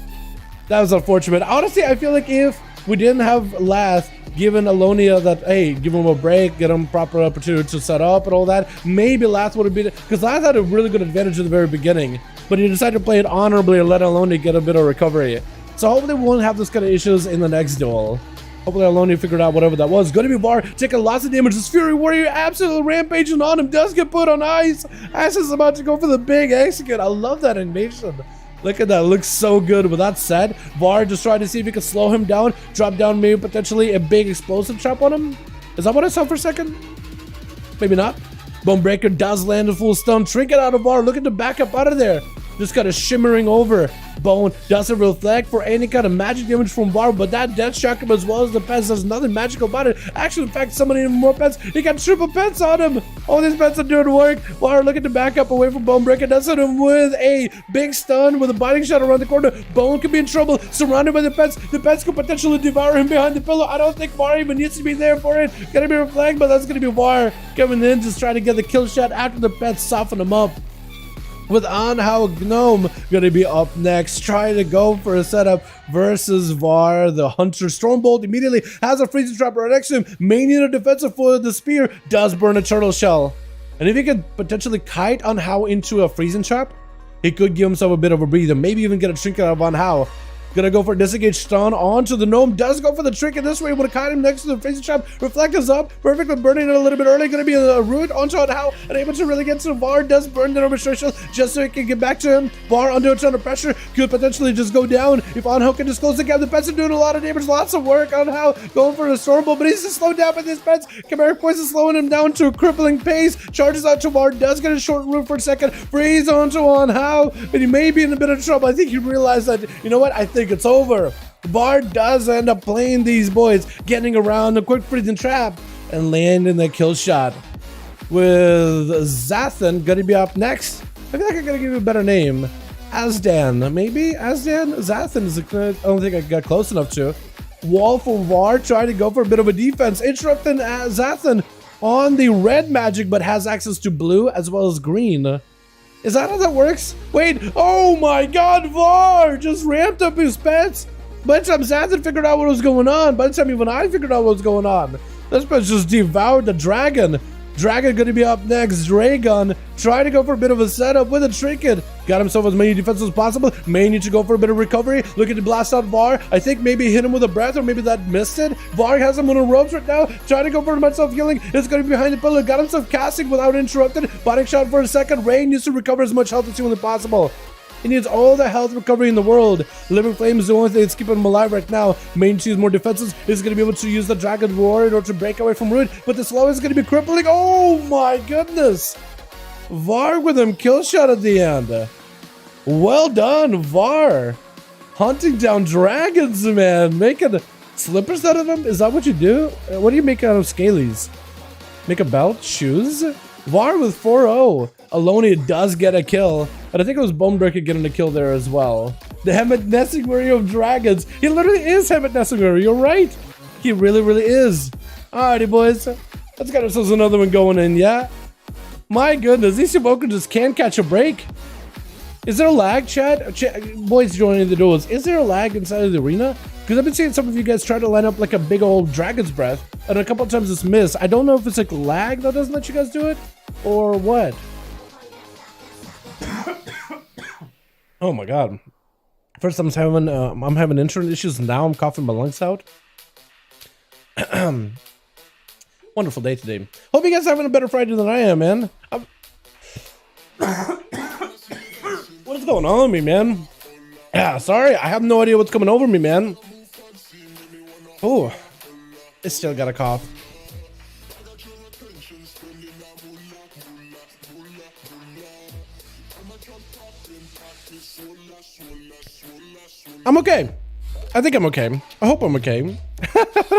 That was unfortunate. Honestly, I feel like if we didn't have Lath, given Alonia that, hey, give him a break, get him proper opportunity to set up and all that, maybe Lath would have been, because Lath had a really good advantage at the very beginning, but he decided to play it honorably and let Alonia get a bit of recovery. So hopefully we won't have this kind of issues in the next duel. Hopefully Alonia figured out whatever that was. Going to be Var taking lots of damage. This Fury Warrior absolutely rampaging on him. Does get put on ice. ASUS is about to go for the big execute. I love that animation. Look at that, looks so good. With that said, Var just trying to see if he can slow him down, drop down maybe potentially a big explosive trap on him. Is that what I saw for a second? Maybe not. Bonebreaker does land a full stun. Trinket out of Var, looking to back up out of there. Just kind of shimmering over. Bone doesn't reflect for any kind of magic damage from Var, but that death shock him as well as the pets. There's nothing magical about it. Actually, in fact, summoning more pets. He got triple pets on him. All these pets are doing work. Var looking to back up away from Bonebreaker. Does hit him with a big stun with a biting shot around the corner. Bone could be in trouble. Surrounded by the pets. The pets could potentially devour him behind the pillow. I don't think Var even needs to be there for it. Gonna be reflagged, but that's gonna be Var coming in, just trying to get the kill shot after the pets soften him up. With Anhao Gnome gonna be up next, trying to go for a setup versus Var. The Hunter Stormbolt immediately has a freezing trap right next to him. May need a defensive for the spear, does burn a turtle shell. And if he could potentially kite Anhao into a freezing trap, he could give himself a bit of a breather, maybe even get a trinket out of Anhao. Gonna go for a disengage stun onto the gnome. Does go for the trick in this way. Would have caught him next to the freezing trap. Reflect is up. Perfectly burning it a little bit early. Gonna be a root onto Anhao. And able to really get to Var. Does burn the registration just so he can get back to him. Var under a ton of pressure. Could potentially just go down. If Anhao can just close the gap. The pets are doing a lot of damage. Lots of work. Anhao going for a stormbolt. But he's just slowed down by these pets. Chimeric Poison slowing him down to a crippling pace. Charges out to Var. Does get a short root for a second. Freeze onto Anhao. But he may be in a bit of trouble. I think he realized that, you know what? I think it's over. Var does end up playing these boys, getting around the quick freezing trap and landing the kill shot. With Zathan gonna be up next. I feel like I gotta give you a better name. Azdan, maybe? Azdan? Zathan is I don't think I got close enough to. Wall for Var, trying to go for a bit of a defense. Interrupting Zathan on the red magic, but has access to blue as well as green. Is that how that works? Wait, oh my god, Var just ramped up his pets. By the time Zathan figured out what was going on, by the time even I figured out what was going on, this pet just devoured the dragon. Dragon gonna be up next. Dragon trying to go for a bit of a setup with a trinket. Got himself as many defenses as possible. May need to go for a bit of recovery. Looking to blast out Var. I think maybe hit him with a breath, or maybe that missed it. Var has him on the ropes right now. Trying to go for myself healing. It's gonna be behind the pillar. Got himself casting without interrupted. Body shot for a second. Ray needs to recover as much health as humanly possible. He needs all the health recovery in the world. Living Flame is the only thing that's keeping him alive right now. Main choose more defenses. Is going to be able to use the Dragon Roar in order to break away from Root. But the slow is going to be crippling. Oh my goodness. Var with him kill shot at the end. Well done, Var. Hunting down dragons, man. Making slippers out of them. Is that what you do? What do you make out of scalies? Make a belt? Shoes? Var with 4-0. Alonia does get a kill. And I think it was Bonebreaker getting a kill there as well. The Hemet Nessigmurray of dragons. He literally is Hemet Nessigmurray. You're right. He really, really is. Alrighty, boys. Let's get ourselves another one going in, yeah? My goodness, these Suboku just can't catch a break. Is there a lag, chat? Boys joining the duels. Is there a lag inside of the arena? Because I've been seeing some of you guys try to line up like a big old dragon's breath, and a couple of times it's missed. I don't know if it's like lag that doesn't let you guys do it, or what. Oh my god. First I'm having internet issues, now I'm coughing my lungs out. Wonderful day today. Hope you guys are having a better Friday than I am, man. What is going on with me, man? Yeah, sorry, I have no idea what's coming over me, man. Oh, I still got a cough. I'm okay. I think I'm okay. I hope I'm okay.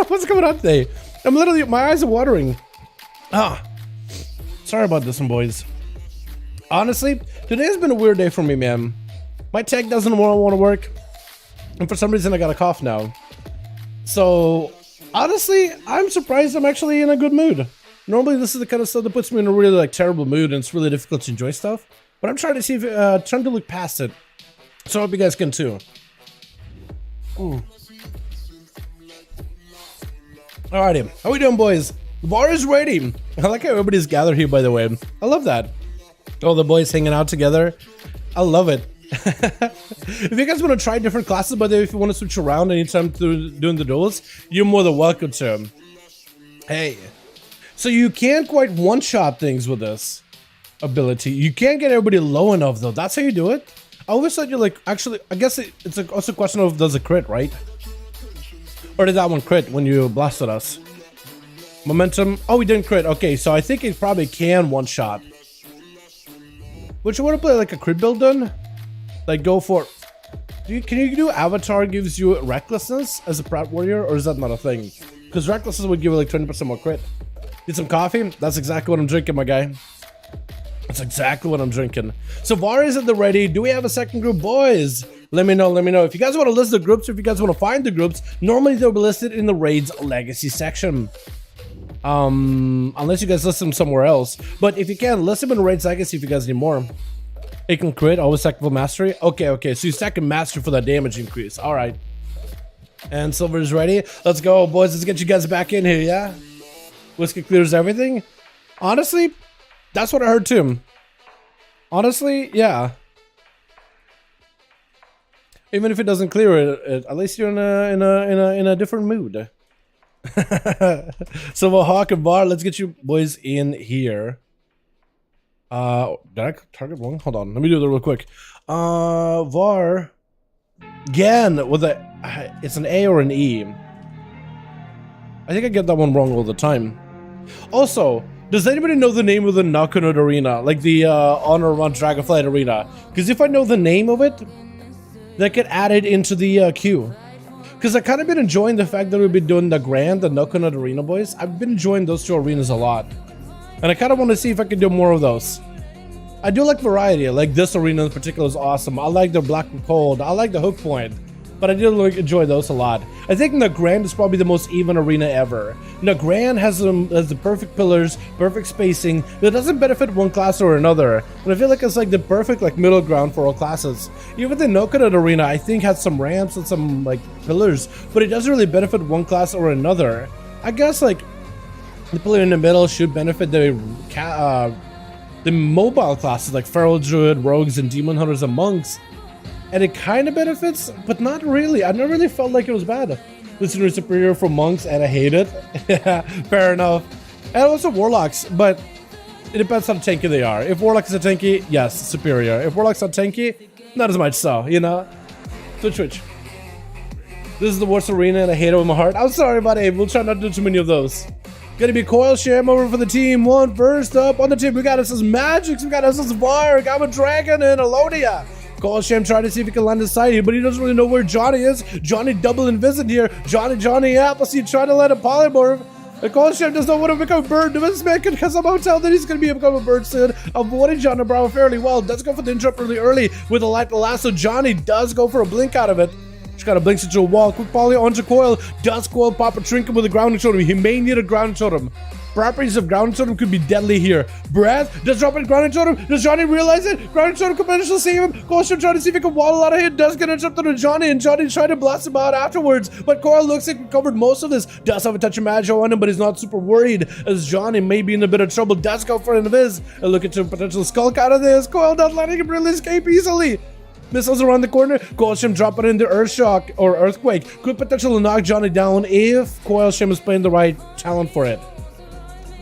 What's going on today? I'm literally, my eyes are watering. Sorry about this one, boys. Honestly, today's been a weird day for me, man. My tech doesn't want to work, and for some reason I got a cough now. So, honestly, I'm surprised I'm actually in a good mood. Normally, this is the kind of stuff that puts me in a really like terrible mood, and it's really difficult to enjoy stuff. But I'm trying to see if trying to look past it. So I hope you guys can too. Ooh. Alrighty, how we doing, boys? The bar is ready. I like how everybody's gathered here, by the way. I love that. All the boys hanging out together. I love it. If you guys want to try different classes, by the way, if you want to switch around anytime through doing the duels, you're more than welcome to. Hey, so you can't quite one-shot things with this ability. You can't get everybody low enough, though. That's how you do it. I always thought you like, actually, I guess it's also a question of does it crit, right? Or did that one crit when you blasted us? Momentum. Oh, we didn't crit. Okay, so I think it probably can one-shot. Would you want to play like a crit build then? Like go for... Can you do Avatar gives you recklessness as a Prat Warrior, or is that not a thing? Because recklessness would give you like 20% more crit. Need some coffee? That's exactly what I'm drinking, my guy. That's exactly what I'm drinking. So VAR is at the ready. Do we have a second group, boys? Let me know, let me know. If you guys want to list the groups, if you guys want to find the groups, normally they'll be listed in the Raids Legacy section. Unless you guys list them somewhere else. But if you can, list them in Raids Legacy if you guys need more. It can crit, always second mastery. Okay, so you second mastery for that damage increase. Alright. And Silver is ready. Let's go, boys. Let's get you guys back in here, yeah? Whiskey clears everything. Honestly, that's what I heard too. Honestly, yeah. Even if it doesn't clear it, at least you're in a different mood. So Hawk and Bar, let's get you boys in here. Did I target wrong? Hold on, let me do that real quick. Var again with a it's an A or an E. I think I get that one wrong all the time. Also, does anybody know the name of the Knockout Arena? Like the Honor Run Dragonflight Arena? Because if I know the name of it, that get added into the queue. Because I kind of been enjoying the fact that we've been doing the Grand, the Knockout Arena, boys. I've been enjoying those two arenas a lot. And I kind of want to see if I can do more of those. I do like variety. Like this arena in particular is awesome. I like the Black and Cold. I like the Hook Point. But I do enjoy those a lot. I think the Grand is probably the most even arena ever. The Grand has the perfect pillars, perfect spacing. It doesn't benefit one class or another. And I feel like it's like the perfect like middle ground for all classes. Even the Knockout Arena, I think, has some ramps and some like pillars, but it doesn't really benefit one class or another. I guess like the player in the middle should benefit the mobile classes like Feral Druid, Rogues, and Demon Hunters and Monks. And it kind of benefits, but not really. I never really felt like it was bad. Listener superior for Monks, and I hate it. Yeah, fair enough. And also Warlocks, but it depends how tanky they are. If Warlock is a tanky, yes, superior. If Warlock's not tanky, not as much so, you know? Switch. This is the worst arena, and I hate it with my heart. I'm sorry about it. We'll try not to do too many of those. Gonna be Coil Sham over for the team. One first up on the team. We got us as Magic, we got us as Fire, got a Dragon, and Alodia. Coil Sham trying to see if he can land his side here, but he doesn't really know where Johnny is. Johnny double invisit here. Johnny Appleseed trying to let a polymorph. The Corsair does not want to become a bird. This man can somehow tell that he's going to become a bird soon. Avoiding Johnny Bravo fairly well. Does go for the interrupt really early with a light lasso. Johnny does go for a blink out of it. Just kind of blinks into a wall. Quick poly onto Coil. Does Coil pop a trinket with a grounding totem? He may need a grounding totem. Properties of grounding totem could be deadly here. Breath does drop in grounding totem. Does Johnny realize it? Grounding totem could potentially save him. Corsair trying to see if he can wall out of hit. Does get interrupted on Johnny, and Johnny trying to blast him out afterwards. But Coil looks like he covered most of this. Does have a touch of Mage on him, but he's not super worried as Johnny may be in a bit of trouble. Does go for an invis and look into a potential skulk out of this. Coil not letting him really escape easily. Missiles around the corner. Coilsham dropping into Earth Shock or Earthquake. Could potentially knock Johnny down if Coilsham is playing the right talent for it.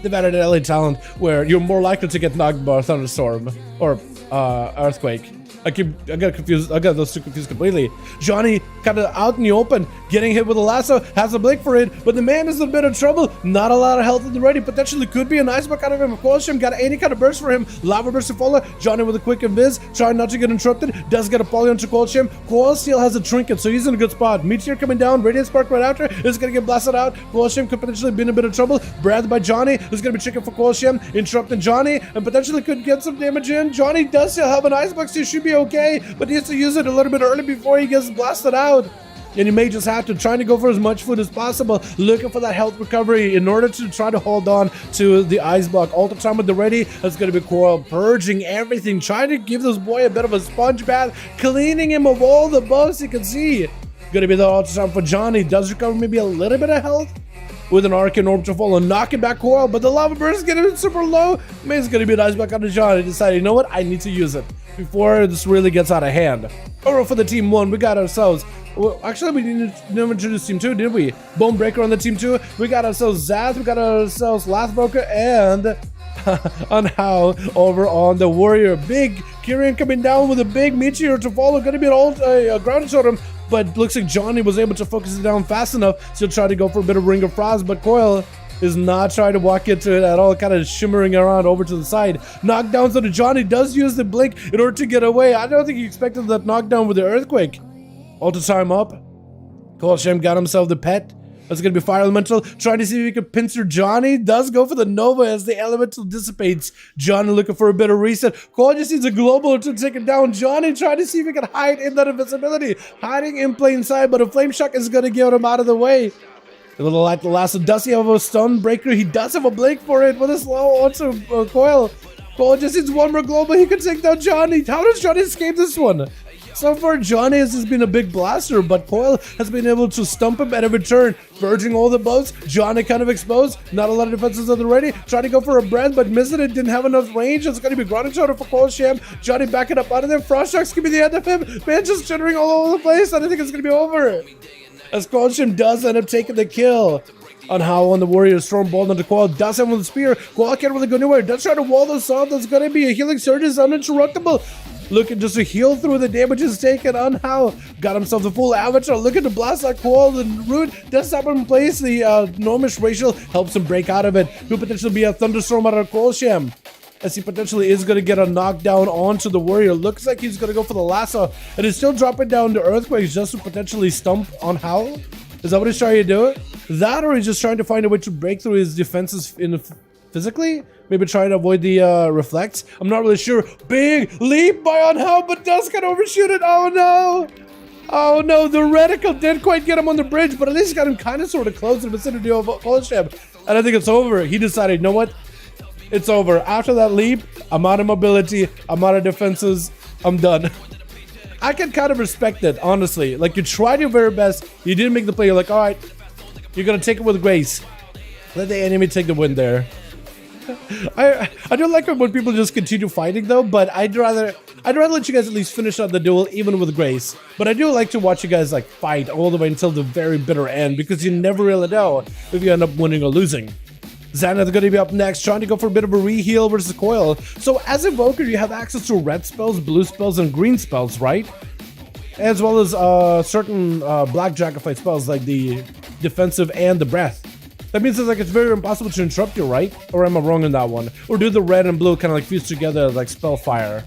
They've added an LA talent where you're more likely to get knocked by a thunderstorm or earthquake. I got confused. I got those two confused completely. Johnny kind of out in the open, getting hit with a lasso, has a blink for it, but the man is in a bit of trouble. Not a lot of health in the ready. Potentially could be a nice buck out of him. Of course, him got any kind of burst for him. Lava burst to follow. Johnny with a quick invis, trying not to get interrupted. Does get a poly onto Coilsham. Coil still has a trinket, so he's in a good spot. Meteor coming down. Radiant Spark right after is gonna get blasted out. Coilsham could potentially be in a bit of trouble. Breathed by Johnny is gonna be chicken for Coilsham, interrupting Johnny, and potentially could get some damage in. Johnny does still have an icebox, so he should be okay, but he has to use it a little bit early before he gets blasted out. And you may just have to try to go for as much food as possible, looking for that health recovery in order to try to hold on to the ice block. All the time with the ready, that's going to be Coil purging everything, trying to give this boy a bit of a sponge bath, cleaning him of all the buffs he can see. Going to be the all time for Johnny. Does recover maybe a little bit of health with an Arcane Orb to follow, knocking back Coil, but the lava burst is getting super low. Maybe it's going to be an ice block on the Johnny. Decided, you know what, I need to use it before this really gets out of hand. Over for the team 1, we got ourselves, well, actually we didn't introduce team 2, did we? Bone Breaker on the team 2, we got ourselves Zath, we got ourselves Lathbroker, and on how over on the Warrior. Big Kyrian coming down with a big meteor to follow, gonna be a ground totem, but looks like Johnny was able to focus it down fast enough to try to go for a bit of Ring of Frost, but Coil is not trying to walk into it at all, kind of shimmering around over to the side. Knockdown, so the Johnny does use the blink in order to get away. I don't think he expected that knockdown with the earthquake. Ultra time up. Coilsham got himself the pet. That's going to be Fire Elemental, trying to see if he can pincer Johnny. Does go for the Nova as the Elemental dissipates. Johnny looking for a bit of reset. Coil just needs a global to take it down. Johnny trying to see if he can hide in that invisibility. Hiding in plain sight, but a Flame Shock is going to get him out of the way. A little like the last one. Does he have a stun breaker? He does have a blink for it with a slow onto Coil. Coil just needs one more global. He can take down Johnny. How does Johnny escape this one? So far, Johnny has just been a big blaster, but Coil has been able to stump him at every turn, purging all the buffs. Johnny kind of exposed. Not a lot of defenses on the ready. Trying to go for a breath, but missing it. Didn't have enough range. It's going to be grounding shoulder for Coilsham. Johnny backing up out of there. Frost Sharks can be the end of him. Man just jittering all over the place. I don't think it's going to be over. As Coilsham does end up taking the kill on how on the Warrior Storm Bolt onto Coil. Does have with the spear. Coil can't really go anywhere. Does try to wall this off. That's going to be a healing surge. Is uninterruptible. Looking just to heal through the damages taken on how. Got himself the full avatar. Looking to blast that Coil. The root does stop him in place. The enormous racial helps him break out of it. Could potentially be a thunderstorm out of Coilsham, as he potentially is going to get a knockdown onto the Warrior. Looks like he's going to go for the lasso, and he's still dropping down the Earthquakes just to potentially stump on Howl. Is that what he's trying to do? That, or he's just trying to find a way to break through his defenses physically? Maybe trying to avoid the reflects? I'm not really sure. Big leap by Unhow, but does kind of overshoot it. Oh no! Oh no, the reticle didn't quite get him on the bridge, but at least got him kind of sort of close in the vicinity of Coilsham. And I think it's over. He decided, you know what? It's over. After that leap, I'm out of mobility, I'm out of defenses, I'm done. I can kind of respect it, honestly. Like, you tried your very best, you didn't make the play, you're like, alright, you're gonna take it with grace. Let the enemy take the win there. I don't like it when people just continue fighting though, but I'd rather let you guys at least finish out the duel even with grace. But I do like to watch you guys like fight all the way until the very bitter end, because you never really know if you end up winning or losing. Xanath is going to be up next, trying to go for a bit of a re-heal versus Coil. So as Invoker, you have access to red spells, blue spells, and green spells, right? As well as certain black Dragonflight spells like the defensive and the breath. That means it's very impossible to interrupt you, right? Or am I wrong on that one? Or do the red and blue kind of like fuse together like spell fire?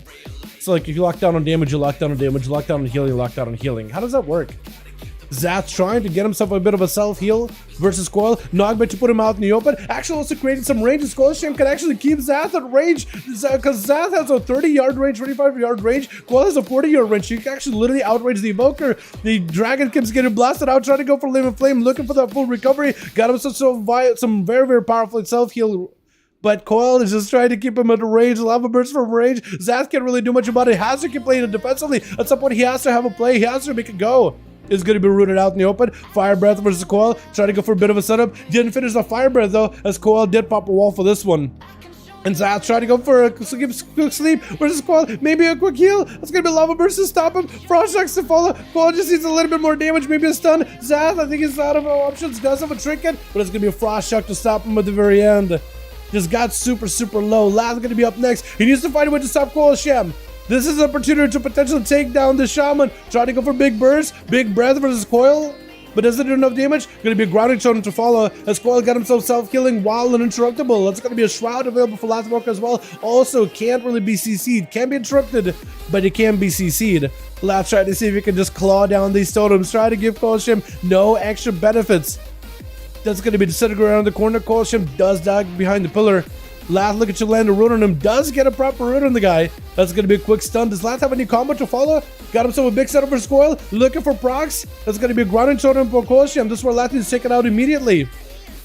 So like if you lock down on damage, you lock down on damage, you lock down on healing, you lock down on healing. How does that work? Zath trying to get himself a bit of a self-heal versus Coil. Knockback to put him out in the open. Actually also created some range. Coilsham can actually keep Zath at range because Zath has a 30-yard range, 25-yard range. Coil has a 40-yard range. You can actually literally outrange the Evoker. The Dragon keeps getting blasted out, trying to go for Living Flame, looking for that full recovery. Got him some very, very powerful self-heal. But Coil is just trying to keep him at range. Lava Burst from range. Zath can't really do much about it. Has to keep playing it defensively. At some point, he has to have a play. He has to make it go. Is going to be rooted out in the open. Fire Breath versus Coil. Trying to go for a bit of a setup. Didn't finish the Fire Breath though, as Coil did pop a wall for this one. And Zath trying to go for a quick sleep versus Coil. Maybe a quick heal. That's going to be Lava Burst to stop him. Frost Shocks to follow. Coil just needs a little bit more damage. Maybe a stun. Zath, I think he's out of options. Does have a trinket, but it's going to be a Frost Shock to stop him at the very end. Just got super, super low. Lad's going to be up next. He needs to find a way to stop Coilsham. This is an opportunity to potentially take down the Shaman. Trying to go for big burst, big breath versus Coil, but doesn't do enough damage. Going to be a grounding totem to follow as Coil got himself self-killing while uninterruptible. That's going to be a shroud available for Last Walker as well. Also, can't really be CC'd. Can be interrupted, but it can be CC'd. Last trying to see if he can just claw down these totems. Try to give Coilsham no extra benefits. That's going to be disintegrated around the corner. Coilsham does die behind the pillar. Last look at you land a root on him. Does get a proper root on the guy. That's going to be a quick stun. Does Last have any combo to follow? Got himself a big setup for Coil. Looking for procs. That's going to be a grounding totem for Coilsham. This is where Last needs to take it out immediately.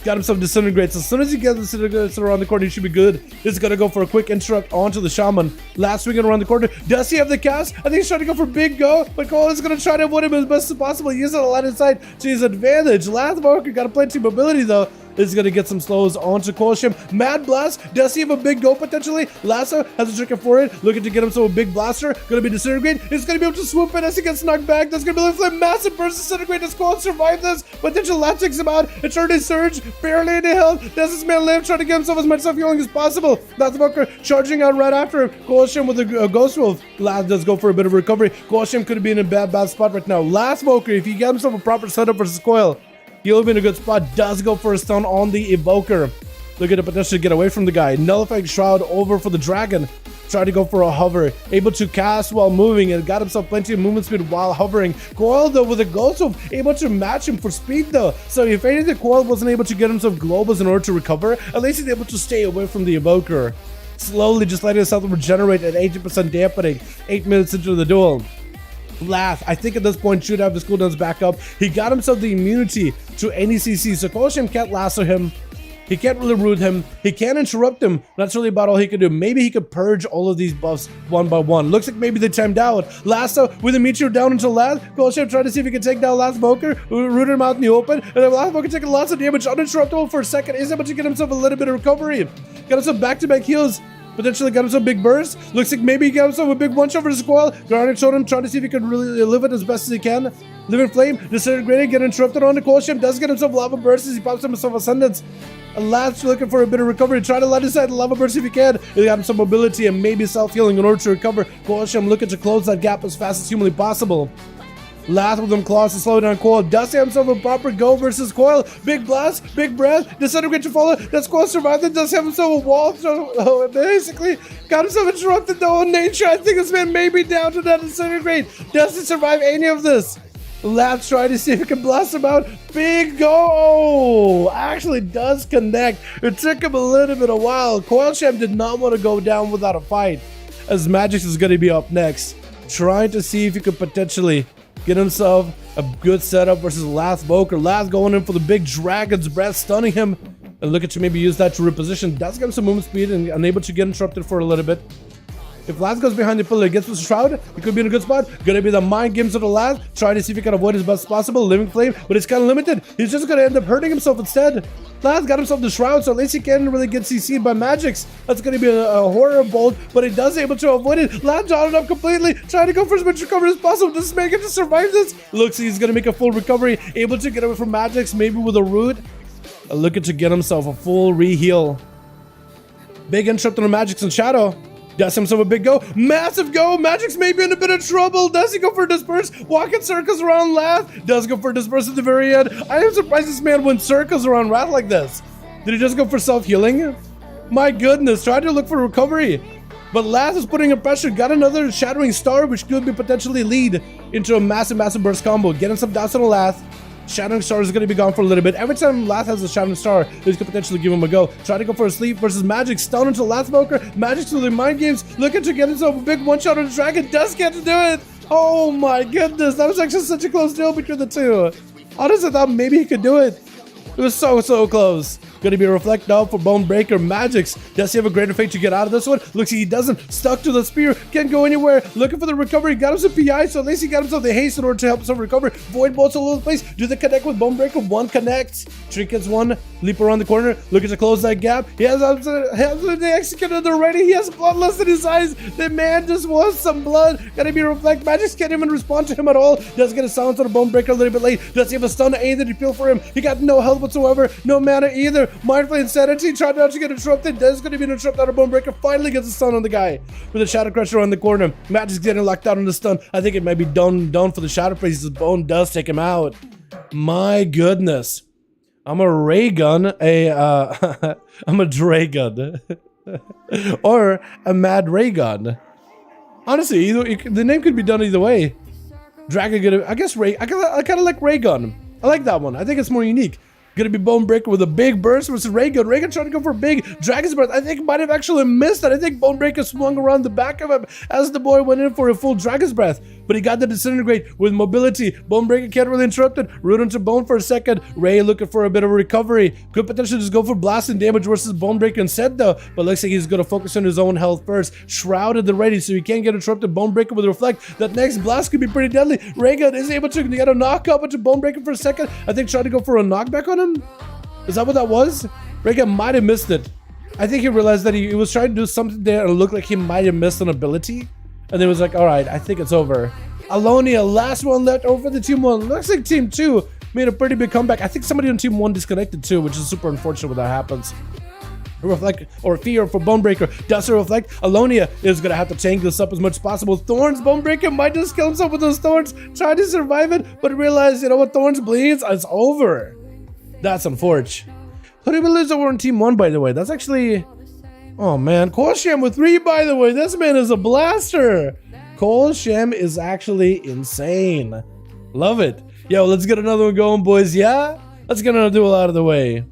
Got himself disintegrates. As soon as he gets disintegrates around the corner, he should be good. This is going to go for a quick interrupt onto the Shaman. Last swinging around the corner. Does he have the cast? I think he's trying to go for big go, but Coil is going to try to avoid him as best as possible. Using a lot inside to his advantage. Last Walker got a plenty of mobility though. Is going to get some slows onto Coilsham. Mad Blast. Does he have a big go potentially? Lasso has a trick for it. Looking to get himself a big blaster. Going to be disintegrated. He's going to be able to swoop in as he gets knocked back. That's going to be like a massive burst disintegrate. Does Coil survive this? Potential last takes him out. It's already surge. Barely any health. Does this man live? Trying to get himself as much self-healing as possible. Last Walker charging out right after him. Coilsham with a Ghost Wolf. Last does go for a bit of recovery. Coilsham could be in a bad spot right now. Last Walker, if he gets himself a proper setup versus Coil, he'll be in a good spot. Does go for a stun on the Evoker. Looking to potentially get away from the guy. Nullifying Shroud over for the Dragon. Try to go for a hover. Able to cast while moving and got himself plenty of movement speed while hovering. Coil though with a Ghost Wolf able to match him for speed though. So if anything, Coil wasn't able to get himself globals in order to recover, at least he's able to stay away from the Evoker. Slowly just letting himself regenerate at 80% dampening. 8 minutes into the duel. Laugh. I think at this point should have his cooldowns back up. He got himself the immunity to any CC, so Coilsham can't lasso him. He can't really root him. He can't interrupt him. That's really about all he could do. Maybe he could purge all of these buffs one by one. Looks like maybe they timed out. Lasso with a meteor down into Last. Coilsham trying to see if he can take down Last Smoker. Root him out in the open. And then Last Smoker taking lots of damage. Uninterruptible for a second. He's able to get himself a little bit of recovery. Got himself back-to-back heals. Potentially got himself a big burst. Looks like maybe he got himself a big one-shot for his Coil. Garnet showed him, trying to see if he could really live it as best as he can. Living Flame, disintegrating, get interrupted on the Coilsham. Does get himself Lava Burst as he pops himself Ascendance. And Last looking for a bit of recovery. Try to let inside the Lava Burst if he can. He got him some mobility and maybe self-healing in order to recover. Coilsham looking to close that gap as fast as humanly possible. Last with them claws to slow down Coil. Does have himself a proper go versus Coil. Big blast, big breath, disintegrate to follow. Does Coil survive? Then does have himself a wall. So basically got himself interrupted though in nature. I think this man may be down to that disintegrate. Does he survive any of this? Last trying to see if he can blast him out. Big go! Actually does connect. It took him a little bit of a while. Coilsham did not want to go down without a fight, as Magix is going to be up next. Trying to see if he could potentially get himself a good setup versus Last Boker. Last going in for the big Dragon's Breath, stunning him. And looking to maybe use that to reposition. Does get him some movement speed and unable to get interrupted for a little bit. If Last goes behind the pillar, gets with Shroud, he could be in a good spot. Gonna be the mind games of the Last, trying to see if he can avoid as best as possible. Living Flame, but it's kind of limited. He's just gonna end up hurting himself instead. Last got himself the Shroud, so at least he can't really get CC'd by Magix. That's gonna be a horror bolt, but he does able to avoid it. Last jotted up completely, trying to go for as much recovery as possible. Does this man get to survive this? Looks like he's gonna make a full recovery, able to get away from Magix, maybe with a root. Looking to get himself a full re-heal. Big interrupt on Magix and Shadow. Does himself a big go. Massive go. Magix may be in a bit of trouble. Does he go for Disperse? Walking circles around Lath. Does go for Disperse at the very end. I am surprised this man went circles around Wrath like this. Did he just go for self-healing? My goodness. Tried to look for recovery. But Lath is putting in pressure, got another Shattering Star, which could be potentially lead into a massive burst combo. Getting some doubts on Lath. Shattering Star is going to be gone for a little bit. Every time Lath has a Shattering Star, this could potentially give him a go. Try to go for a sleep versus Magic. Stun into Lath Smoker. Magic through the mind games. Looking to get himself a big one-shot on the Dragon. Does get to do it. Oh my goodness. That was actually such a close deal between the two. Honestly, I thought maybe he could do it. It was so close. Gonna be a reflect now for Bonebreaker. Magix. Does he have a greater fate to get out of this one? Looks like he doesn't. Stuck to the spear. Can't go anywhere. Looking for the recovery. Got himself PI, so at least he got himself the haste in order to help himself recover. Void bolts all over the place. Do they connect with Bonebreaker? One connects. Trinkets one. Leap around the corner. Looking to close that gap. He has absolutely executed already. He has bloodlust in his eyes. The man just wants some blood. Gotta be reflect. Magix can't even respond to him at all. Does get a silence on the Bonebreaker a little bit late. Does he have a stun either to peel for him? He got no health whatsoever. No mana either. Mindful Insanity tried not to get interrupted. There's going to be an interrupt out of Bonebreaker. Finally gets a stun on the guy with a Shadow Crusher on the corner. Matt is getting locked out on the stun. I think it might be done for the Shadow Priest. His bone does take him out. My goodness. I'm a ray gun. I'm a Dray gun. Or a mad ray gun. Honestly, the name could be done either way. Dragon, I guess Ray. I kind of like ray gun. I like that one. I think it's more unique. Gonna be Bonebreaker with a big burst versus Raygun. Raygun trying to go for a big Dragon's Breath. I think might have actually missed that. I think Bonebreaker swung around the back of him as the boy went in for a full Dragon's Breath. But he got the Disintegrate with mobility. Bonebreaker can't really interrupt it. Root into Bone for a second. Ray looking for a bit of a recovery. Could potentially just go for blasting damage versus Bonebreaker instead though. But looks like he's gonna focus on his own health first. Shrouded the ready so he can't get interrupted. Bonebreaker with Reflect. That next blast could be pretty deadly. Raygun is able to get a knockup into Bonebreaker for a second. I think trying to go for a knockback on him. Is that what that was? Raygun might have missed it. I think he realized that he was trying to do something there and it looked like he might have missed an ability. And then was like, alright, I think it's over. Alonia, last one left over the team 1. Looks like team 2 made a pretty big comeback. I think somebody on team 1 disconnected too, which is super unfortunate when that happens. Reflect or Fear for Bonebreaker. Does it reflect? Alonia is gonna have to tank this up as much as possible. Thorns, Bonebreaker might just kill himself with those thorns. Try to survive it, but realize, you know what, Thorns bleeds, it's over. That's unfortunate. Who did we lose over on team 1, by the way? That's actually... Oh man, Corsair with 3, by the way. This man is a blaster. Corsair is actually insane. Love it. Yo, let's get another one going, boys. Yeah? Let's get another duel out of the way.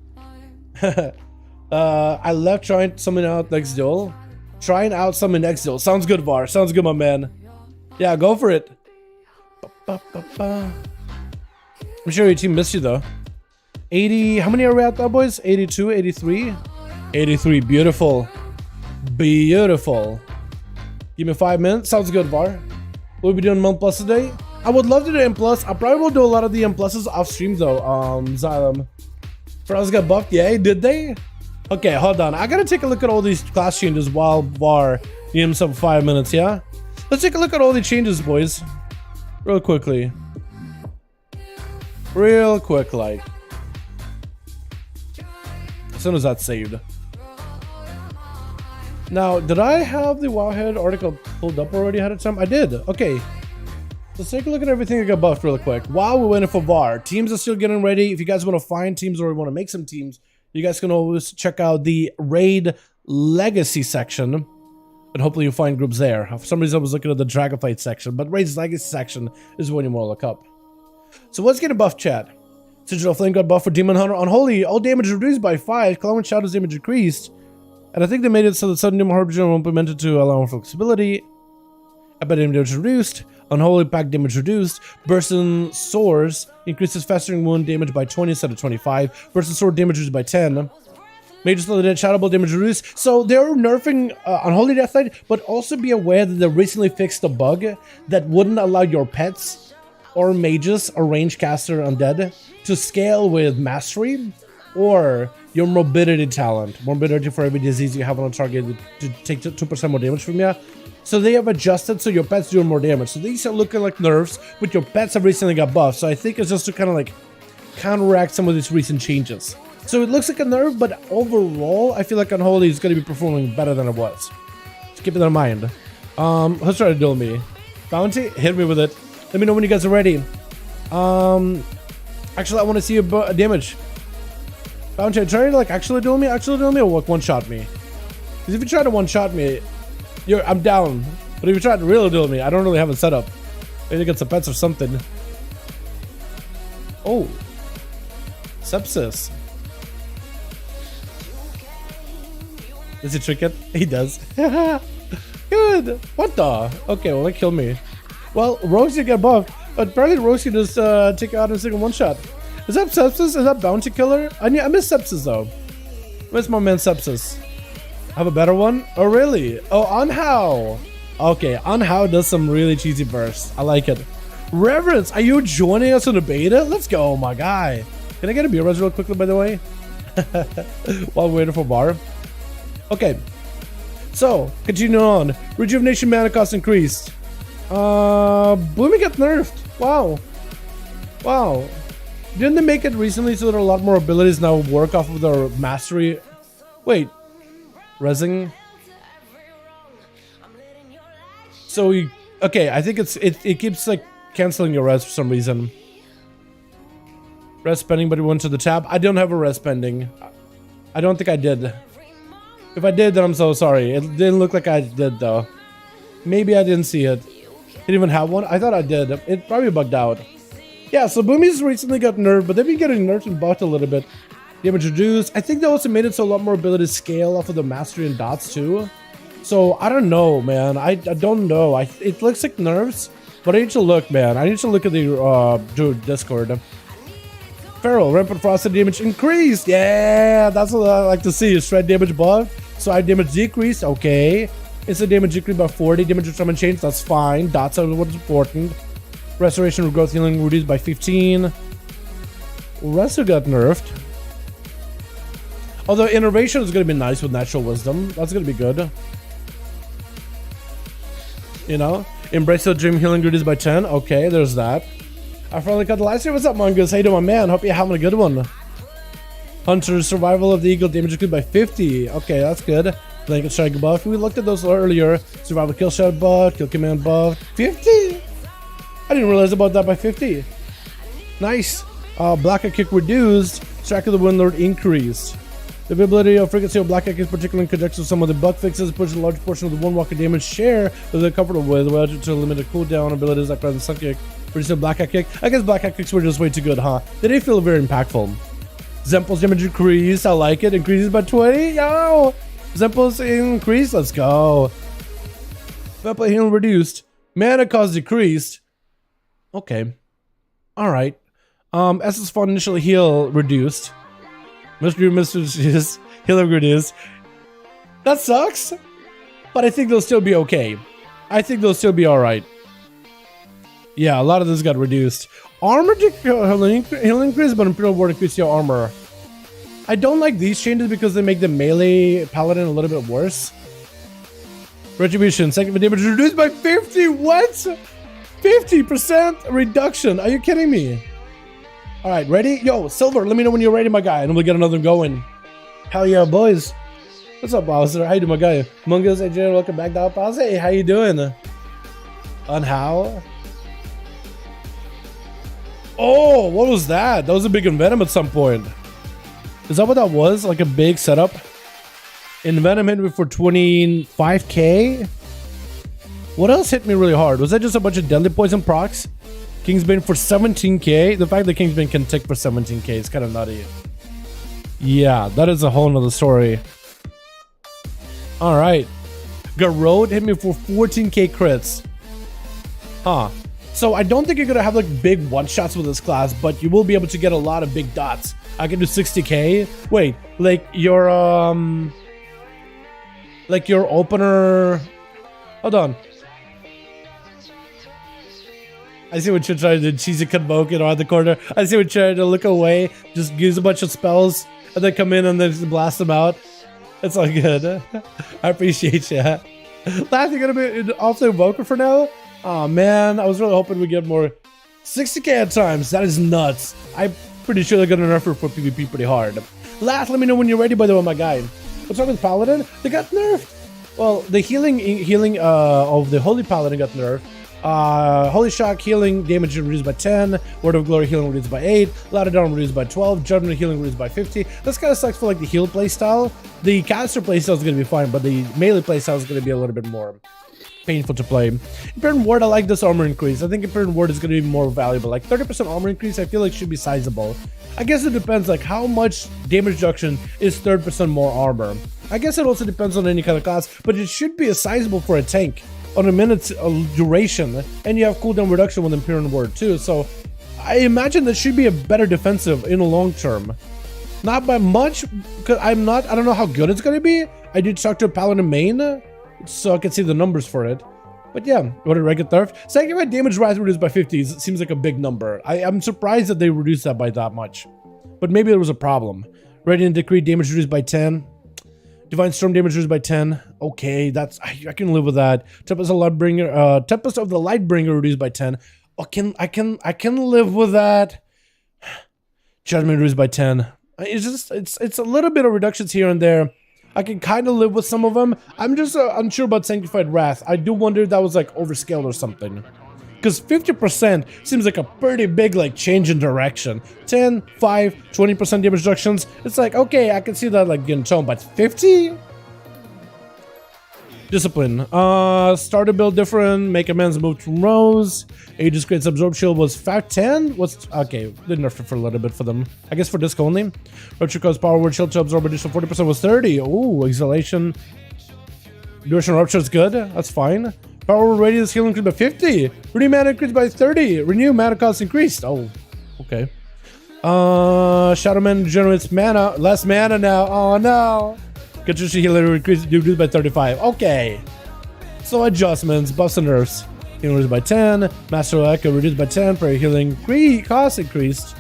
I left trying something out next duel. Trying out something next duel. Sounds good, Var. Sounds good, my man. Yeah, go for it. I'm sure your team missed you, though. 80, how many are we at now, boys? 82, 83? 83, beautiful. Beautiful. Give me 5 minutes. Sounds good, Var. We'll be doing M Plus today. I would love to do M Plus. I probably will do a lot of the M Pluses off stream, though. Xylem. Frowns got buffed, yay, did they? Okay, hold on. I gotta take a look at all these class changes while Var gives himself 5 minutes, yeah? Let's take a look at all the changes, boys. Real quickly. Real quick, like. As soon as that's saved. Now, did I have the Wowhead article pulled up already ahead of time? I did. Okay. Let's take a look at everything that got buffed really quick. While we're waiting for VAR, teams are still getting ready. If you guys want to find teams or want to make some teams, you guys can always check out the Raid Legacy section. And hopefully you'll find groups there. For some reason I was looking at the Dragonflight section, but Raid's Legacy section is when you want to look up. So what's getting buffed, chat? Digital Flame got buffed for Demon Hunter. Unholy, all damage reduced by 5. Clown Shadow's damage decreased. And I think they made it so that sudden Demon Harbinger will implement it to allow for flexibility. Epic damage reduced. Unholy Pack damage reduced. Bursting Swords increases festering wound damage by 20 instead of 25. Bursting Sword damage reduced by 10. Major Slow Dead Shadow Ball damage reduced. So they're nerfing Unholy Deathlight, but also be aware that they recently fixed a bug that wouldn't allow your pets or mages or range caster undead to scale with mastery or your morbidity talent. Morbidity for every disease you have on a target to take 2% more damage from you. So they have adjusted so your pets do more damage. So these are looking like nerfs, but your pets have recently got buffed. So I think it's just to kind of like counteract some of these recent changes. So it looks like a nerf, but overall, I feel like Unholy is going to be performing better than it was. Just keep it in mind. Let's try to duel me. Bounty, hit me with it. Let me know when you guys are ready. Actually, I want to see a damage. Bounty, try to like actually duel me or one-shot me. Because if you try to one-shot me, I'm down. But if you try to really duel me, I don't really have a setup. Maybe get some pets or something. Oh. Sepsis. Does he trick it? He does. Good. What the? Okay, well, that killed me. Well, Rosie got buffed, but apparently Rosie just take out a single one shot. Is that Sepsis? Is that Bounty Killer? I miss Sepsis though. Where's my man Sepsis? Have a better one? Oh really? Oh, Anhao. Okay, Anhao does some really cheesy bursts. I like it. Reverence, are you joining us in the beta? Let's go, my guy. Can I get a beer res real quickly, by the way? While we're waiting for bar. Okay. So, continue on. Rejuvenation mana cost increased. Blooming got nerfed. Wow. Wow. Didn't they make it recently so that a lot more abilities now work off of their mastery? Wait. Resing? So, okay, I think it keeps like canceling your res for some reason. Res spending, but it went to the tab. I don't have a res spending. I don't think I did. If I did, then I'm so sorry. It didn't look like I did though. Maybe I didn't see it. Didn't even have one. I thought I did. It probably bugged out. Yeah, so Boomies recently got nerfed, but they've been getting nerfed and buffed a little bit. Damage reduced. I think they also made it so a lot more abilities scale off of the mastery and dots too. So I don't know, man. I don't know. It looks like nerfs, but I need to look, man. I need to look at the Discord. Feral, rampant frosted damage increased. Yeah, that's what I like to see. Shred damage buff. Side damage decreased. Okay. Instant damage decreased by 40. Damage reduction change. That's fine. Dots are what's important. Restoration of growth healing reduced by 15. Resto got nerfed. Although innovation is going to be nice with natural wisdom. That's going to be good. You know? Embrace the dream healing reduced by 10. Okay, there's that. I finally cut the live stream. What's up, Mongoose? How you doing, man? Hope you're having a good one. Hunter, survival of the eagle, damage increased by 50. Okay, that's good. Blanket strike buff. We looked at those earlier. Survival kill shot buff, kill command buff. 50? I didn't realize about that by 50. Nice. Black eye kick reduced. Strike of the Windlord increased. The ability of frequency of black eye kick, particularly in conjunction with some of the bug fixes, pushes a large portion of the one walker damage share that they're comfortable with, relative to limited cooldown abilities like present sun kick. Reduce black eye kick. I guess black eye kicks were just way too good, huh? They didn't feel very impactful. Zempel's damage increased. I like it. Increases by 20. Yo! Zempel's increased. Let's go. Vampire healing reduced. Mana cost decreased. Okay. Alright. SS font initial heal reduced. Mr. Healing reduced. That sucks. But I think they'll still be okay. I think they'll still be alright. Yeah, a lot of this got reduced. Armor healing increase, but Imperial Ward increased your armor. I don't like these changes because they make the melee paladin a little bit worse. Retribution, second damage reduced by 50. What? 50% reduction. Are you kidding me? All right, ready? Yo, Silver, let me know when you're ready, my guy, and we'll get another going. Hell yeah, boys. What's up, Bowser? How you doing, my guy? Mungus, AJ, welcome back down, Bowser. Hey, how you doing? On how? Oh, what was that? That was a big Envenom at some point. Is that what that was? Like a big setup? Envenom hit me for 25k? What else hit me really hard? Was that just a bunch of deadly poison procs? Kingsbane for 17k? The fact that Kingsbane can tick for 17k is kind of nutty. Yeah, that is a whole nother story. Alright. Garrod hit me for 14k crits. Huh. So I don't think you're gonna have like big one-shots with this class, but you will be able to get a lot of big dots. I can do 60k. Wait, like your opener. Hold on. I see what you're trying to do. Cheesy Convoke it around the corner. I see what you're trying to look away. Just use a bunch of spells and then come in and then just blast them out. It's all good. I appreciate you. Last, you're gonna be off the Invoker for now? Oh man, I was really hoping we get more 60k at times. That is nuts. I'm pretty sure they're gonna nerf her for PvP pretty hard. Last, let me know when you're ready, by the way, my guy. What's wrong with Paladin? They got nerfed. Well, the healing of the Holy Paladin got nerfed. Holy Shock healing damage reduced by 10, Word of Glory healing reduced by 8, Ladder Down reduced by 12, Judgment healing reduced by 50. This kind of sucks for like the heal playstyle. The caster playstyle is going to be fine, but the melee playstyle is going to be a little bit more painful to play. Imperial Ward, I like this armor increase. I think Imperial Ward is going to be more valuable. Like 30% armor increase, I feel like should be sizable. I guess it depends like how much damage reduction is 30% more armor. I guess it also depends on any kind of class, but it should be a sizable for a tank on a minute's duration, and you have cooldown reduction with Imperial Ward too. So I imagine that should be a better defensive in the long term. Not by much, because I don't know how good it's going to be. I did talk to a Paladin main, so I can see the numbers for it. But yeah, what did Regular Theft? Sanctified damage rise reduced by 50. It seems like a big number. I'm surprised that they reduced that by that much. But maybe there was a problem. Radiant Decree damage reduced by 10. Divine Storm damage reduced by 10. Okay, I can live with that. Tempest of the Lightbringer reduced by 10. Oh, I can live with that. Judgment reduced by 10. It's a little bit of reductions here and there. I can kind of live with some of them. I'm just unsure about Sanctified Wrath. I do wonder if that was like overscaled or something. Because 50% seems like a pretty big like change in direction. 10, 5, 20% damage reductions. It's like, okay, I can see that like getting toned, but 50? Discipline. Starter build different. Make amends moved from Rose. Aegis Creates Absorb Shield was 510. Okay, they nerfed it for a little bit for them. I guess for disc only. Rupture Power Word Shield to absorb additional 40% was 30. Ooh, Exhalation. Duration Rupture is good. That's fine. Power Word Radius healing increased by 50. Renew mana increased by 30. Renew mana cost increased. Oh, okay. Shadowman generates mana. Less mana now. Oh no. Katrusha healing reduced by 35. Okay. So adjustments, buffs and nerfs. Healing reduced by 10. Master Echo reduced by 10. Prayer healing cost increased.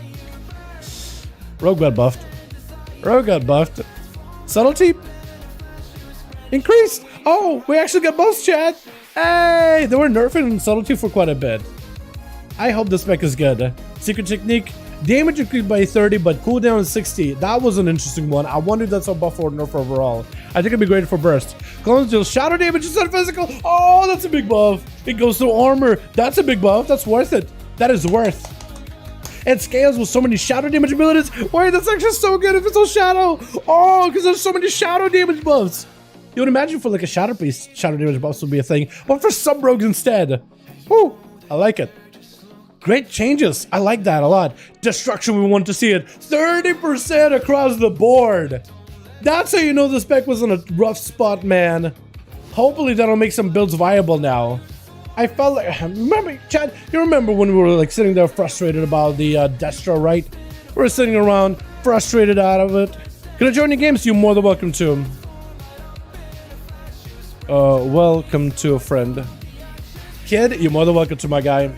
Rogue got buffed. Rogue got buffed. Subtlety increased. Oh, we actually got buffs, chat. Hey, they were nerfing subtlety for quite a bit. I hope this spec is good. Secret Technique. Damage increased by 30, but cooldown is 60. That was an interesting one. I wonder if that's a buff or nerf overall. I think it'd be great for burst. Clones deal shadow damage instead of physical. Oh, that's a big buff. It goes through armor. That's a big buff. That's worth it. That is worth. It scales with so many shadow damage abilities. Wait, that's actually so good if it's all shadow. Oh, because there's so many shadow damage buffs. You would imagine for like a shadow piece, shadow damage buffs would be a thing, but for sub rogues instead. Woo, I like it. Great changes. I like that a lot. Destruction, we want to see it. 30% across the board. That's how you know the spec was in a rough spot, man. Hopefully that'll make some builds viable now. I felt like, remember, Chad, you remember when we were like sitting there frustrated about the Destro, right? We were sitting around frustrated out of it. Can I join the games? You're more than welcome to. Welcome to a friend. Kid, you're more than welcome to, my guy.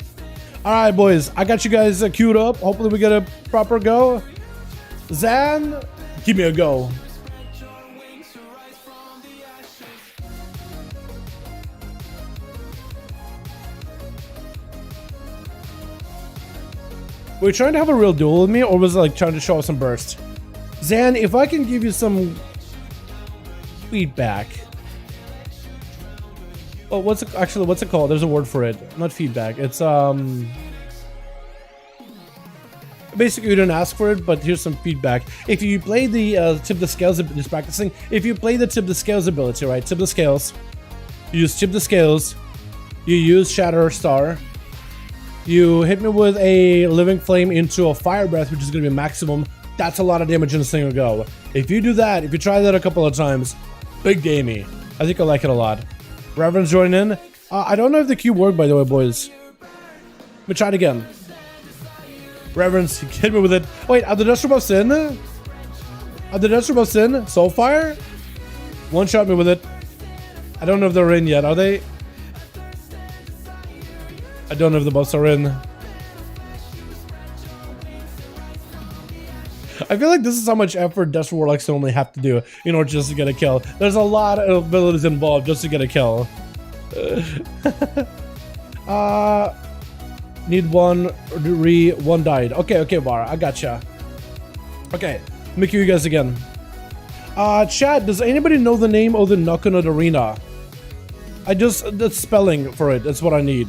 Alright, boys, I got you guys queued up. Hopefully we get a proper go. Zan, give me a go. Were you trying to have a real duel with me, or was it like trying to show us some burst? Zan, if I can give you some feedback. Oh, what's it called? There's a word for it. Not feedback. It's basically you didn't ask for it, but here's some feedback. If you play the tip the scales, just practicing. If you play the tip the scales ability, right? Tip the scales. You use tip the scales. You use Shatter Star. You hit me with a Living Flame into a Fire Breath, which is going to be maximum. That's a lot of damage in a single go. If you do that, if you try that a couple of times, big gamey. I think I like it a lot. Reverence join in. I don't know if the Q worked, by the way, boys. Let me try it again. Reverence, hit me with it. Wait, are the Destro buffs in? Are the Destro buffs in? Soulfire? One shot me with it. I don't know if they're in yet, are they? I don't know if the buffs are in. I feel like this is how much effort Destro Warlocks only have to do in order just to get a kill. There's a lot of abilities involved just to get a kill. Need one, one died. Okay, Var, I gotcha. Okay, let me cue you guys again. Chat, does anybody know the name of the Knockout Arena? The spelling for it, that's what I need.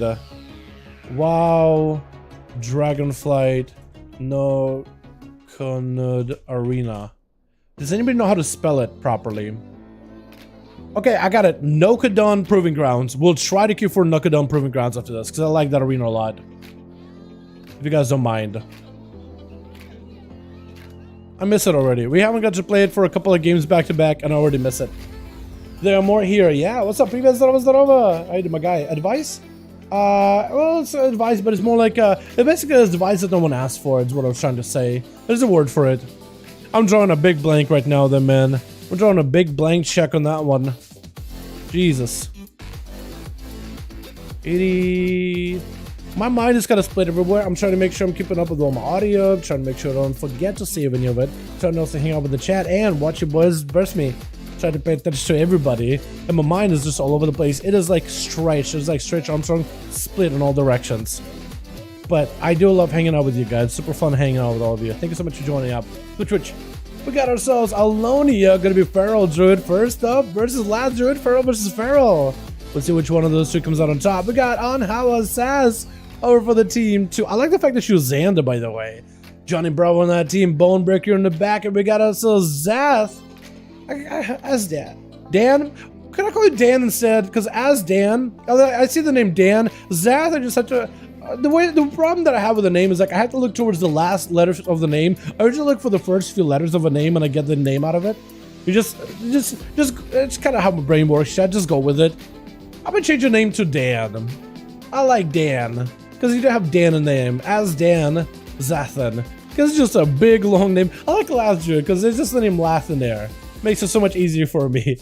WoW, Dragonflight, no Connud Arena. Does anybody know how to spell it properly? Okay, I got it. Nokadon Proving Grounds. We'll try to queue for Nokadon Proving Grounds after this, because I like that arena a lot. If you guys don't mind. I miss it already. We haven't got to play it for a couple of games back to back, and I already miss it. There are more here. Yeah, what's up? Привет, здорово, здорово. Hey, my guy. Advice? Well, it's advice, but it's more like, it basically is advice that no one asked for, is what I was trying to say. There's a word for it. I'm drawing a big blank right now, then, man. We're drawing a big blank check on that one. Jesus. 80... My mind is kind of split everywhere. I'm trying to make sure I'm keeping up with all my audio. I'm trying to make sure I don't forget to save any of it. I'm trying to also hang out with the chat and watch you boys burst me. Trying to pay attention to everybody. And my mind is just all over the place. It is like stretched. It's like Stretch Armstrong split in all directions. But I do love hanging out with you guys. Super fun hanging out with all of you. Thank you so much for joining up. Twitch. We got ourselves Alonia, gonna be Feral Druid first up versus Last Druid, Feral versus Feral. Let's see which one of those two comes out on top. We got Anhala Sass over for the team too. I like the fact that she was Xander, by the way. Johnny Bravo on that team, Bonebreaker in the back, and we got ourselves Zath. As Dan? Can I call you Dan instead? Because as Dan, I see the name Dan. Zath, I just have to. The problem that I have with the name is like I have to look towards the last letters of the name. I usually look for the first few letters of a name and I get the name out of it. It's kind of how my brain works. I just go with it. I'm gonna change your name to Dan. I like Dan because you don't have Dan in the name. As Dan Zathan, because it's just a big long name. I like Lathdruid because there's just the name Lath in there. Makes it so much easier for me.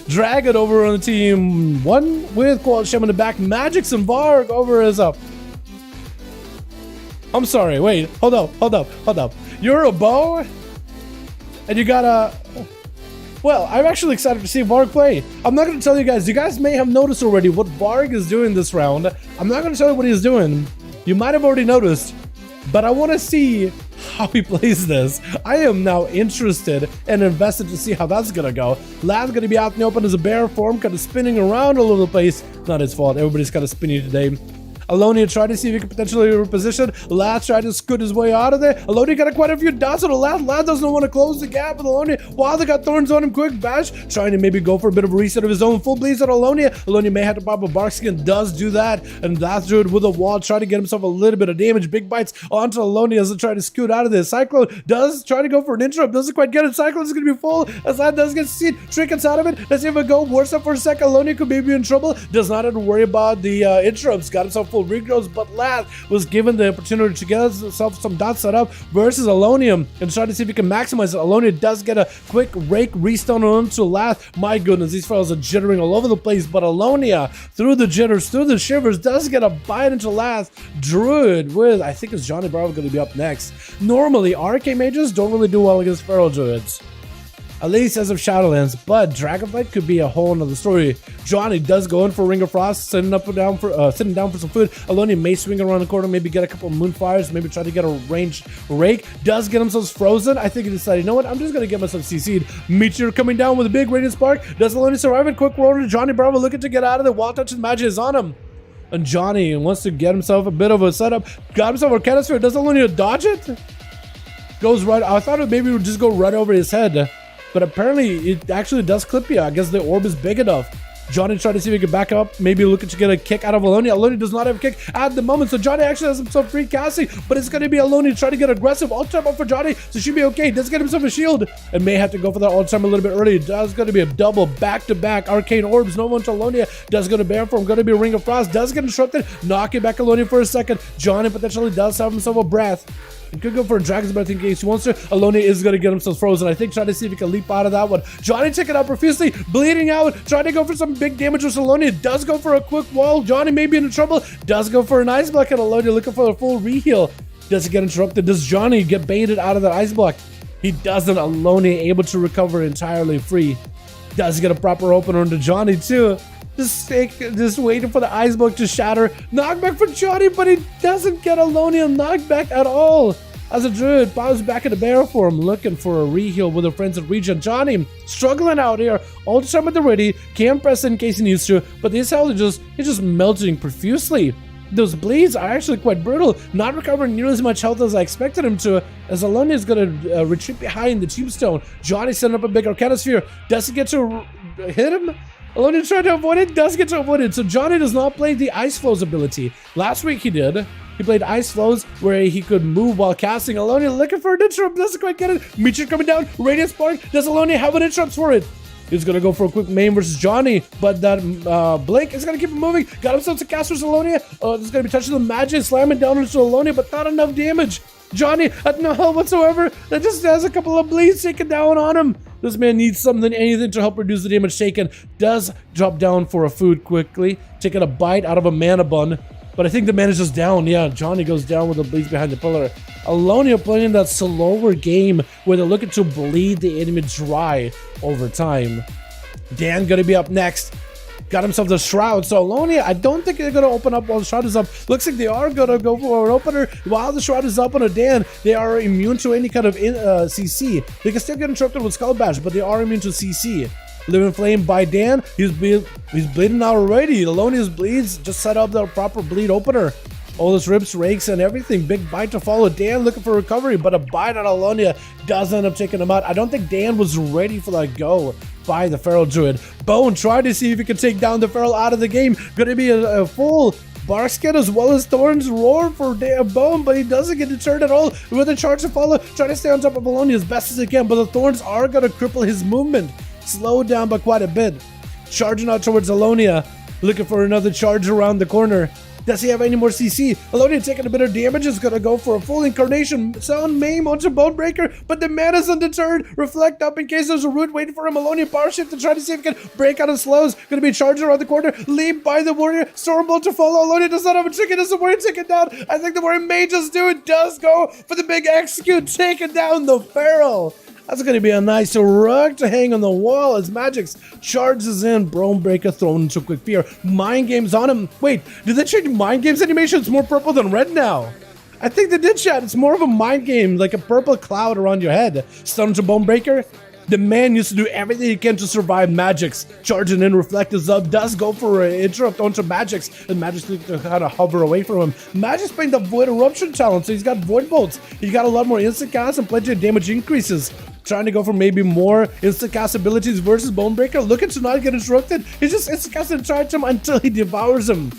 Drag it over on the team one with Quad Shem in the back. Magix and Varg over is up. I'm sorry, wait, hold up. You're a bow? And you got a... Well, I'm actually excited to see Varg play. I'm not going to tell you guys. You guys may have noticed already what Varg is doing this round. I'm not going to tell you what he's doing. You might have already noticed. But I want to see how he plays this. I am now interested and invested to see how that's gonna go. Lad's gonna be out in the open as a bear form, kind of spinning around all over the place. Not his fault, everybody's kind of spinning today. Alonia tried to see if he could potentially reposition. Lad tried to scoot his way out of there. Alonia got quite a few dots on the Lad. Lad doesn't want to close the gap with Alonia. While they got thorns on him, quick bash. Trying to maybe go for a bit of a reset of his own. Full bleeds on Alonia. Alonia may have to pop a bark skin. Does do that. And Last Druid with a wall, trying to get himself a little bit of damage. Big bites onto Alonia as they try to scoot out of this. Cyclone does try to go for an interrupt. Doesn't quite get it. Cyclone is going to be full. As Lad does get seen. Trinkets out of it. Let's see if it go. Worse up for a second. Alonia could be in trouble. Does not have to worry about the interrupts. Got himself full regrowths, but Lad was given the opportunity to get himself some dots set up versus Alonium and try to see if he can maximize it. Alonia does get a quick rake restone onto Lad. My goodness, these fellas are jittering all over the place, but Alonia, through the jitters, through the shivers, does get a bite into Lad. Druid with, I think it's Johnny Bravo going to be up next. Normally, Arcane Mages don't really do well against Feral Druids. At least as of Shadowlands, but Dragonflight could be a whole nother story. Johnny does go in for Ring of Frost, sitting down for some food. Alonia may swing around the corner, maybe get a couple of Moonfires, maybe try to get a ranged rake. Does get himself frozen. I think he decided, you know what, I'm just gonna get myself CC'd. Meteor coming down with a big Radiant Spark. Does Alonia survive it? Quick roll to Johnny Bravo looking to get out of the Wall Touch and Magic is on him. And Johnny wants to get himself a bit of a setup. Got himself a Canisphere. Does Alonia dodge it? Goes right. I thought it maybe would just go right over his head. But apparently, it actually does clip you. I guess the orb is big enough. Johnny tried to see if he could back up, maybe looking to get a kick out of Alonia. Alonia does not have a kick at the moment, so Johnny actually has himself free casting, but it's going to be Alonia trying to get aggressive. Ult-time up for Johnny, so she'll be okay. Does get himself a shield, and may have to go for that ult-time a little bit early. Does going to be a double back-to-back Arcane Orbs. No one to Alonia. Does go to Bear Form, going to be a Ring of Frost. Does get disrupted, knocking back Alonia for a second. Johnny potentially does have himself a breath. He could go for a Dragon's Breath in case he wants to. Alonia is going to get himself frozen. I think trying to see if he can leap out of that one. Johnny taking out profusely, bleeding out, trying to go for some big damage with Alonia. Does go for a quick wall. Johnny may be in trouble. Does go for an Ice Block and Alonia looking for a full reheal. Does he get interrupted? Does Johnny get baited out of that Ice Block? He doesn't. Alonia able to recover entirely free. Does get a proper opener into Johnny too. Just waiting for the Ice Block to shatter. Knockback for Johnny, but he doesn't get Alonia knockback at all. As a Druid bows back into bear form, looking for a reheal with her friends at Region. Johnny struggling out here. All the time at the ready. Can't press in case he needs to, but this hell is just melting profusely. Those bleeds are actually quite brutal, not recovering nearly as much health as I expected him to, as Alonia is going to retreat behind the tombstone. Johnny setting up a big Arcana Sphere. Does he get to hit him? Alonia trying to avoid it, does get to avoid it. So Johnny does not play the Ice Flows ability. Last week he did. He played Ice Flows where he could move while casting. Alonia looking for an interrupt, doesn't quite get it. Meteor coming down, Radiant Spark. Does Alonia have an interrupt for it? He's gonna go for a quick main versus Johnny, but that Blink is gonna keep him moving. Got himself to cast versus Alonia. This is gonna be touching the magic, slamming down into Alonia, but not enough damage. Johnny at no health whatsoever. That just has a couple of bleeds taken down on him. This man needs something, anything to help reduce the damage taken. Does drop down for a food quickly, taking a bite out of a mana bun. But I think the man is just down. Yeah, Johnny goes down with the bleeds behind the pillar. Alonia playing that slower game where they're looking to bleed the enemy dry over time. Dan gonna be up next. Got himself the Shroud. So Alonia, I don't think they're gonna open up while the Shroud is up. Looks like they are gonna go for an opener. While the Shroud is up on a Dan, they are immune to any kind of CC. They can still get interrupted with Skull Bash, but they are immune to CC. Living Flame by Dan. He's bleeding out already. Alonia's bleeds just set up the proper bleed opener. All those rips, rakes, and everything. Big bite to follow. Dan looking for recovery, but a bite on Alonia does end up taking him out. I don't think Dan was ready for that go by the Feral Druid. Bone tried to see if he could take down the Feral out of the game. Gonna be a full Barkskin as well as Thorn's Roar for Bone, but he doesn't get deterred at all with a charge to follow. Trying to stay on top of Alonia as best as he can, but the Thorns are gonna cripple his movement. Slowed down by quite a bit. Charging out towards Alonia. Looking for another charge around the corner. Does he have any more CC? Alonia taking a bit of damage. Is gonna go for a full incarnation. Sound maim onto Bonebreaker, but the man is undeterred. Reflect up in case there's a root waiting for him. Alonia power shift to try to see if he can break out of slows. Gonna be charged around the corner. Leap by the warrior. Stormbolt to follow. Alonia does not have a trick. Does the warrior take it down? I think the warrior Mage just do it. Does go for the big execute. Taking down the Feral. That's going to be a nice rug to hang on the wall as Magix charges in. Bonebreaker thrown into quick fear. Mind Games on him. Wait, did they change Mind Games animation? It's more purple than red now. I think they did, chat. It's more of a mind game, like a purple cloud around your head. Stun to Bonebreaker. The man used to do everything he can to survive Magix. Charging in, Reflect is up, does go for an interrupt onto Magix, and Magix needs to kind of hover away from him. Magix playing the Void Eruption talent, so he's got Void Bolts. He's got a lot more instant cast and plenty of damage increases. Trying to go for maybe more instant cast abilities versus Bonebreaker. Looking to not get interrupted. He's just instant casting and charge him until he devours him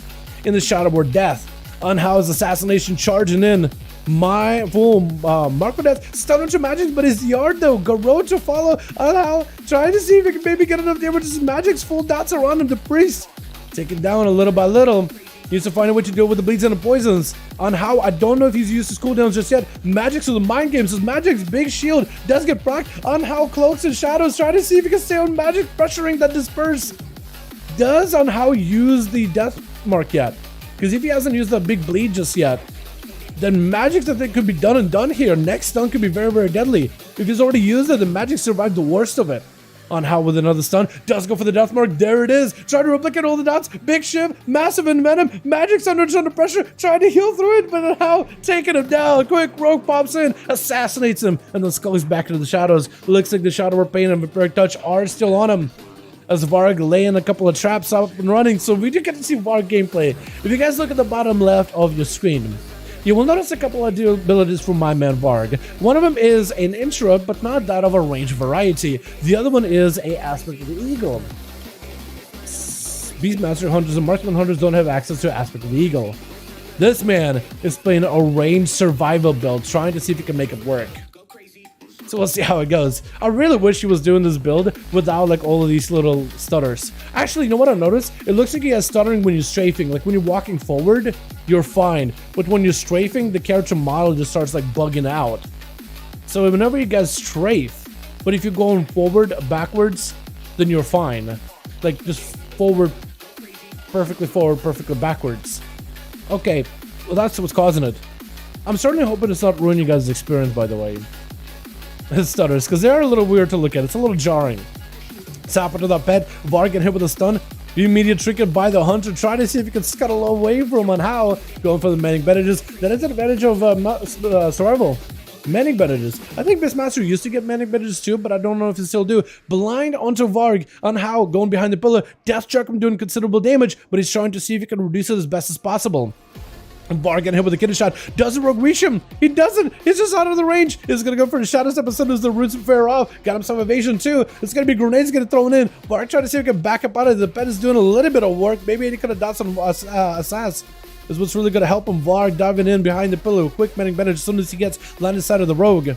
in the Shadow War Death. Unhoused Assassination charging in. My full Mark of Death. Stun into Magix, but his yard though. Garrote to follow. Unhoused. Trying to see if he can maybe get enough damage. This Magix full dots around him. The Priest taken down a little by little. Needs to find a way to deal with the bleeds and the poisons. On how, I don't know if he's used his cooldowns just yet. Magix with the Mind Games. His Magix big shield does get procced. On how Cloaks and Shadows. Trying to see if he can stay on Magix, pressuring that Disperse. Does on how use the Death Mark yet? Because if he hasn't used that big bleed just yet, then Magix I think could be done and done here. Next stun could be very, very deadly. If he's already used it, then Magix survived the worst of it. On how with another stun, does go for the Death Mark. There it is. Trying to replicate all the dots. Big shift, massive in venom. Magix under pressure, trying to heal through it, but how taking him down. Quick rogue pops in, assassinates him, and then scullies back into the shadows. Looks like the Shadow War Pain and Vampiric Touch are still on him. As Varg laying a couple of traps up and running, so we do get to see Varg gameplay. If you guys look at the bottom left of your screen, you will notice a couple of abilities from my man Varg. One of them is an interrupt, but not that of a range variety. The other one is a aspect of the eagle. Beastmaster hunters and marksman hunters don't have access to aspect of the eagle. This man is playing a range survival build, trying to see if he can make it work. So we'll see how it goes. I really wish he was doing this build without like all of these little stutters. Actually, you know what I noticed? It looks like he has stuttering when you're strafing. Like when you're walking forward, you're fine. But when you're strafing, the character model just starts like bugging out. So whenever you guys strafe, but if you're going forward, backwards, then you're fine. Like just forward, perfectly backwards. Okay, well that's what's causing it. I'm certainly hoping it's not ruining you guys' experience, by the way. His stutters, because they are a little weird to look at. It's a little jarring. Tap into that pet. Varg get hit with a stun. Immediate triggered by the hunter. Try to see if he can scuttle away from him on how. Going for the medic bandages. That is an advantage of survival. Manning bandages. I think Beastmaster used to get manning bandages too, but I don't know if he still do. Blind onto Varg on how going behind the pillar. Deathstruck him doing considerable damage, but he's trying to see if he can reduce it as best as possible. And Varg getting hit with a kidney shot. Doesn't Rogue reach him? He doesn't. He's just out of the range. He's going to go for a shadow step as soon as the roots fair off. Got him some evasion too. It's going to be grenades getting thrown in. Varg trying to see if he can back up out of it. The pet is doing a little bit of work. Maybe he could have done some assassin. Is what's really going to help him. Varg diving in behind the pillar. Quick manning bandage as soon as he gets landed side of the rogue.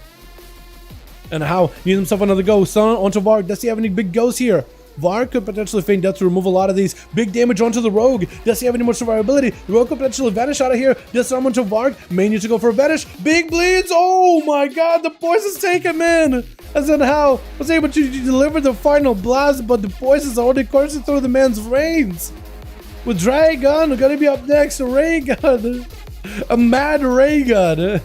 And how? Needs himself another go. Son onto Varg. Does he have any big goes here? Varg could potentially feign death to remove a lot of these. Big damage onto the rogue. Does he have any more survivability? The rogue could potentially vanish out of here. Disarm onto Varg. May need to go for a vanish. Big bleeds. Oh my god, the poison's taken him in. As in how was able to deliver the final blast, but the poison's already coursing through the man's veins. With Dragon, we're gonna be up next. Ray gun. A mad ray gun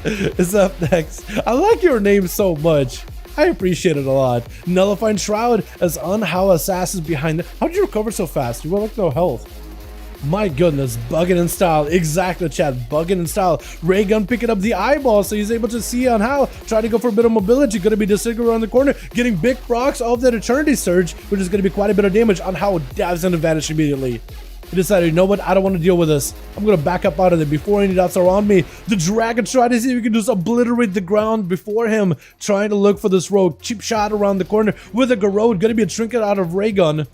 is up next. I like your name so much. I appreciate it a lot. Nullifying Shroud as on how assassins behind it. How'd you recover so fast? You were like no health. My goodness, bugging in style. Exactly, chat. Bugging in style. Ray gun picking up the eyeball, so he's able to see on how. Trying to go for a bit of mobility. Going to be disintegrated around the corner. Getting big procs of that Eternity Surge, which is going to be quite a bit of damage on how Dav's going to vanish immediately. He decided, you know what? I don't want to deal with this. I'm going to back up out of there before any dots are on me. The dragon tried to see if he can just obliterate the ground before him. Trying to look for this rogue. Cheap shot around the corner with a Garrode. Going to be a trinket out of ray gun.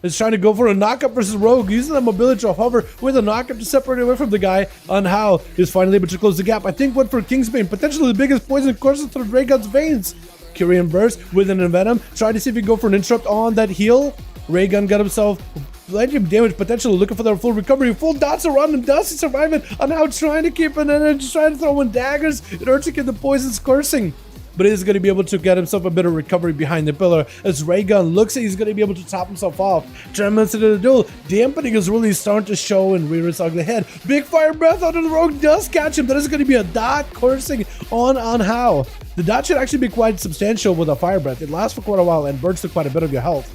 Is trying to go for a knockup versus Rogue, using the mobility to hover with a knockup to separate away from the guy on how he's finally able to close the gap. I think went for Kingsbane, potentially the biggest poison coursing through Ray Gun's veins. Kyrian burst with an Envenom, trying to see if he can go for an interrupt on that heal. Ray Gun got himself plenty of damage, potentially looking for their full recovery. Full dots around him, does he survive it? On how trying to keep an energy, trying to throw in daggers in order to get the poisons coursing. But he's going to be able to get himself a bit of recovery behind the pillar as Raygun looks like he's going to be able to top himself off. 10 minutes into the duel, dampening is really starting to show and rear its ugly head. Big fire breath out of the rogue does catch him. That is going to be a dot coursing on how. The dot should actually be quite substantial with a fire breath. It lasts for quite a while and burns to quite a bit of your health.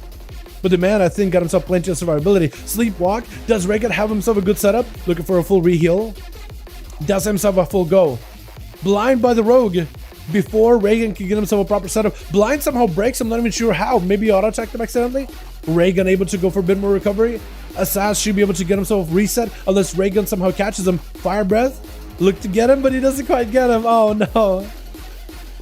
But the man, I think, got himself plenty of survivability. Sleepwalk. Does Raygun have himself a good setup? Looking for a full re-heal. Does himself a full go. Blind by the rogue. Before Reagan can get himself a proper setup. Blind somehow breaks, I'm not even sure how. Maybe auto-attacked him accidentally. Reagan able to go for a bit more recovery. Assassin should be able to get himself reset unless Reagan somehow catches him. Fire breath. Look to get him, but he doesn't quite get him. Oh no.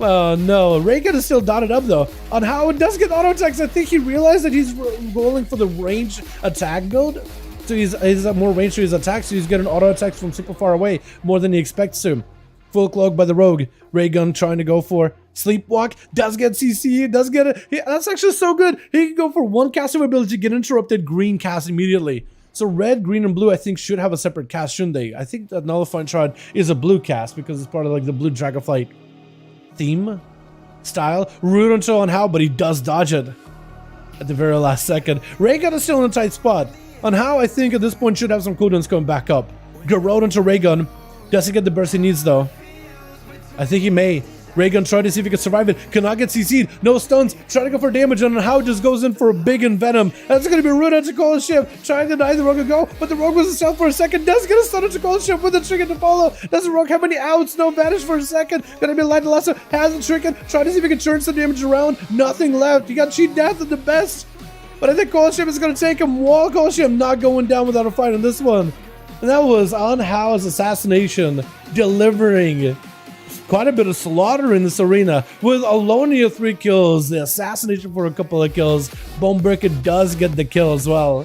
Oh no. Reagan is still dotted up though. On how it does get auto-attacks, I think he realized that he's rolling for the range attack build. So he's more range to his attacks, so he's getting auto-attacks from super far away, more than he expects to. Full cloak by the rogue. Raygun trying to go for Sleepwalk. Does get CC. Does get it. That's actually so good. He can go for one casting ability, get interrupted, green cast immediately. So red, green, and blue I think should have a separate cast, shouldn't they? I think that Nullifying Shroud is a blue cast because it's part of like the blue Dragonflight theme style. Rude until on how, but he does dodge it at the very last second. Raygun is still in a tight spot. On how I think at this point should have some cooldowns coming back up. Garrode into Raygun. Does he get the burst he needs though? I think he may. Raygun tried to see if he can survive it. Cannot get CC'd. No stuns. Trying to go for damage and how just goes in for a big Envenom. That's going to be rude on Takola Ship. Trying to deny the rogue a go, but the rogue was a stealth for a second. Does get a stun on Takola Ship with a trinket to follow. Does the rogue have any outs? No vanish for a second. Gonna be light lesser. Has a trinket. Trying to see if he can turn some damage around. Nothing left. He got cheat death at the best. But I think Cola Ship is going to take him. Wall Cola Ship not going down without a fight on this one. And that was on How's assassination, delivering quite a bit of slaughter in this arena with Alonia 3 kills, the assassination for a couple of kills. Bonebreaker does get the kill as well.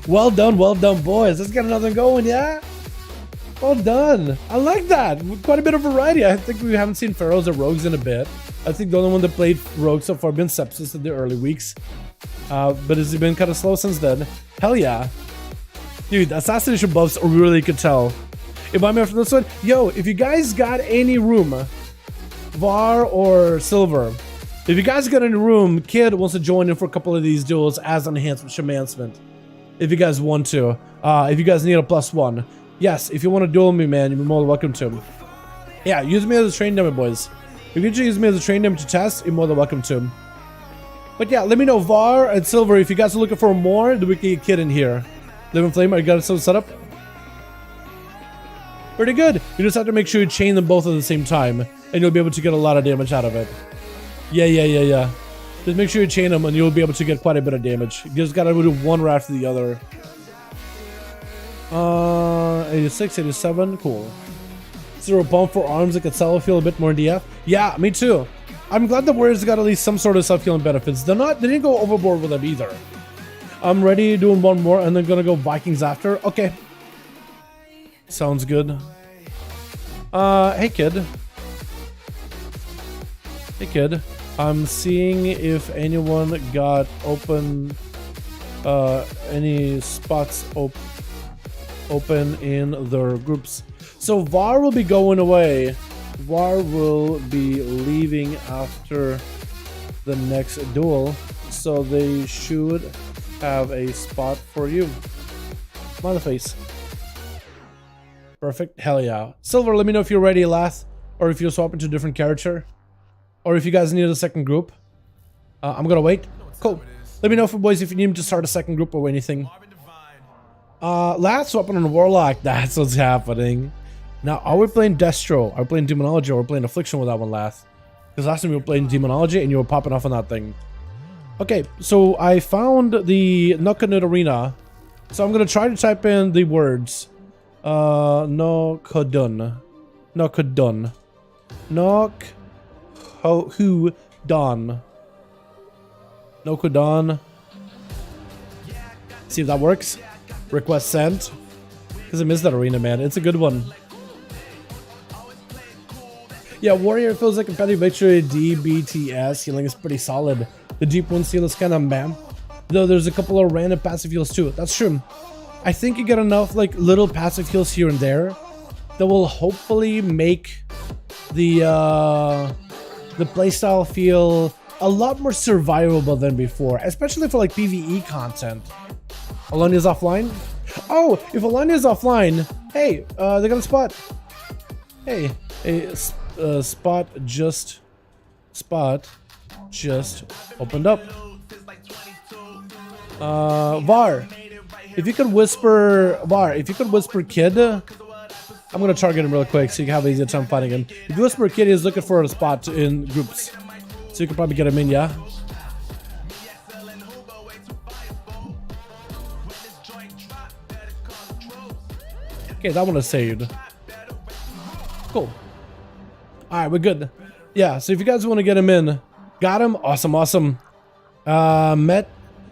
Well done, boys. Let's get another going, yeah? Well done. I like that. Quite a bit of variety. I think we haven't seen Pharaohs or Rogues in a bit. I think the only one that played Rogue so far has been Sepsis in the early weeks. But has he been kind of slow since then? Hell yeah. Dude, assassination buffs really could tell. If I'm after this one, yo, if you guys got any room, VAR or Silver, if you guys got any room, Kid wants to join in for a couple of these duels as an enhancement. If you guys want to. If you guys need a +1. Yes, if you want to duel me, man, you're more than welcome to. Yeah, use me as a train dummy, boys. If you use me as a train dummy to test, you're more than welcome to. But yeah, let me know, VAR and Silver, if you guys are looking for more, then we can get Kid in here. Living Flame, I got it so set up. pretty good. You just have to make sure you chain them both at the same time, and you'll be able to get a lot of damage out of it. Yeah. Just make sure you chain them, and you'll be able to get quite a bit of damage. You just gotta do one right after the other. 86, 87, cool. 0 bump for arms that can self-heal a bit more in DF. Yeah, me too. I'm glad the warriors got at least some sort of self-healing benefits. They didn't go overboard with them either. I'm ready doing one more and then gonna go Vikings after. Okay. Sounds good. Hey kid. Hey kid. I'm seeing if anyone got open any spots open in their groups. So VAR will be going away. VAR will be leaving after the next duel, so they should have a spot for you. Smiley face. Perfect. Hell yeah. Silver, let me know if you're ready, Lath, or if you're swapping to a different character, or if you guys need a second group. I'm gonna wait. Cool. Let me know, for boys, if you need me to start a second group or anything. Lath swapping on Warlock. That's what's happening. Now, are we playing Destro? Are we playing Demonology, or are we playing Affliction with that one, Lath? Because last time you were playing Demonology and you were popping off on that thing. Okay, so I found the Nokkanut Arena. So I'm going to try to type in the words. Nokkodun. Nokkodun. Nokkodun. Nokkodun. See if that works. Request sent. Because I missed that arena, man. It's a good one. Yeah, Warrior feels like competitive victory. DBTS healing is pretty solid. The deep one seal is kind of meh. Though there's a couple of random passive heals too. That's true. I think you get enough like little passive heals here and there that will hopefully make the playstyle feel a lot more survivable than before, especially for like PvE content. Alania's offline? Oh, if Alania's offline, hey, they got a spot. Hey, spot just opened up. VAR, if you could whisper, kid, I'm gonna target him real quick so you can have an easier time finding him. If you whisper kid, he's looking for a spot in groups, so you can probably get him in, yeah. Okay, that one is saved. Cool. Alright, we're good. Yeah, so if you guys want to get him in, got him. Awesome. Met,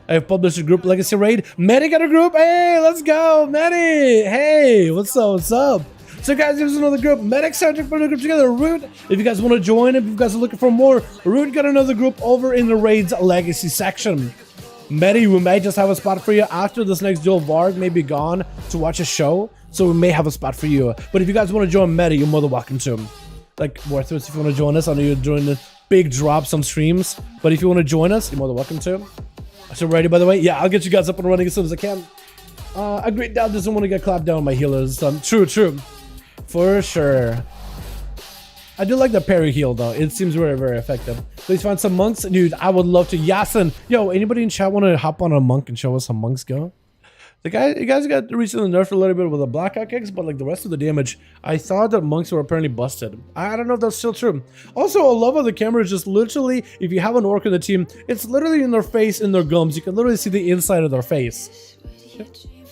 I've published a group legacy raid. Medi got a group. Hey, let's go, Medi. Hey, what's up? So guys, here's another group. Medic searching for a group together. Root, if you guys want to join, if you guys are looking for more, Root got another group over in the raids legacy section. Medi, we may just have a spot for you after this next duel. Varg may be gone to watch a show, so we may have a spot for you. But if you guys want to join Medi, you're more than welcome to. Like, Warcraft, if you want to join us, I know you're doing the big drops on streams, but if you want to join us, you're more than welcome to. So ready, by the way? Yeah, I'll get you guys up and running as soon as I can. A great dad doesn't want to get clapped down by healers. True. For sure. I do like the parry heal, though. It seems very, very effective. Please find some monks. Dude, I would love to. Yasin. Yo, anybody in chat want to hop on a monk and show us how monks go? You guys got recently nerfed a little bit with the blackout kicks, but like the rest of the damage, I thought that monks were apparently busted. I don't know if that's still true. Also, I love how the camera is just literally, if you have an orc in the team, it's literally in their face, in their gums. You can literally see the inside of their face.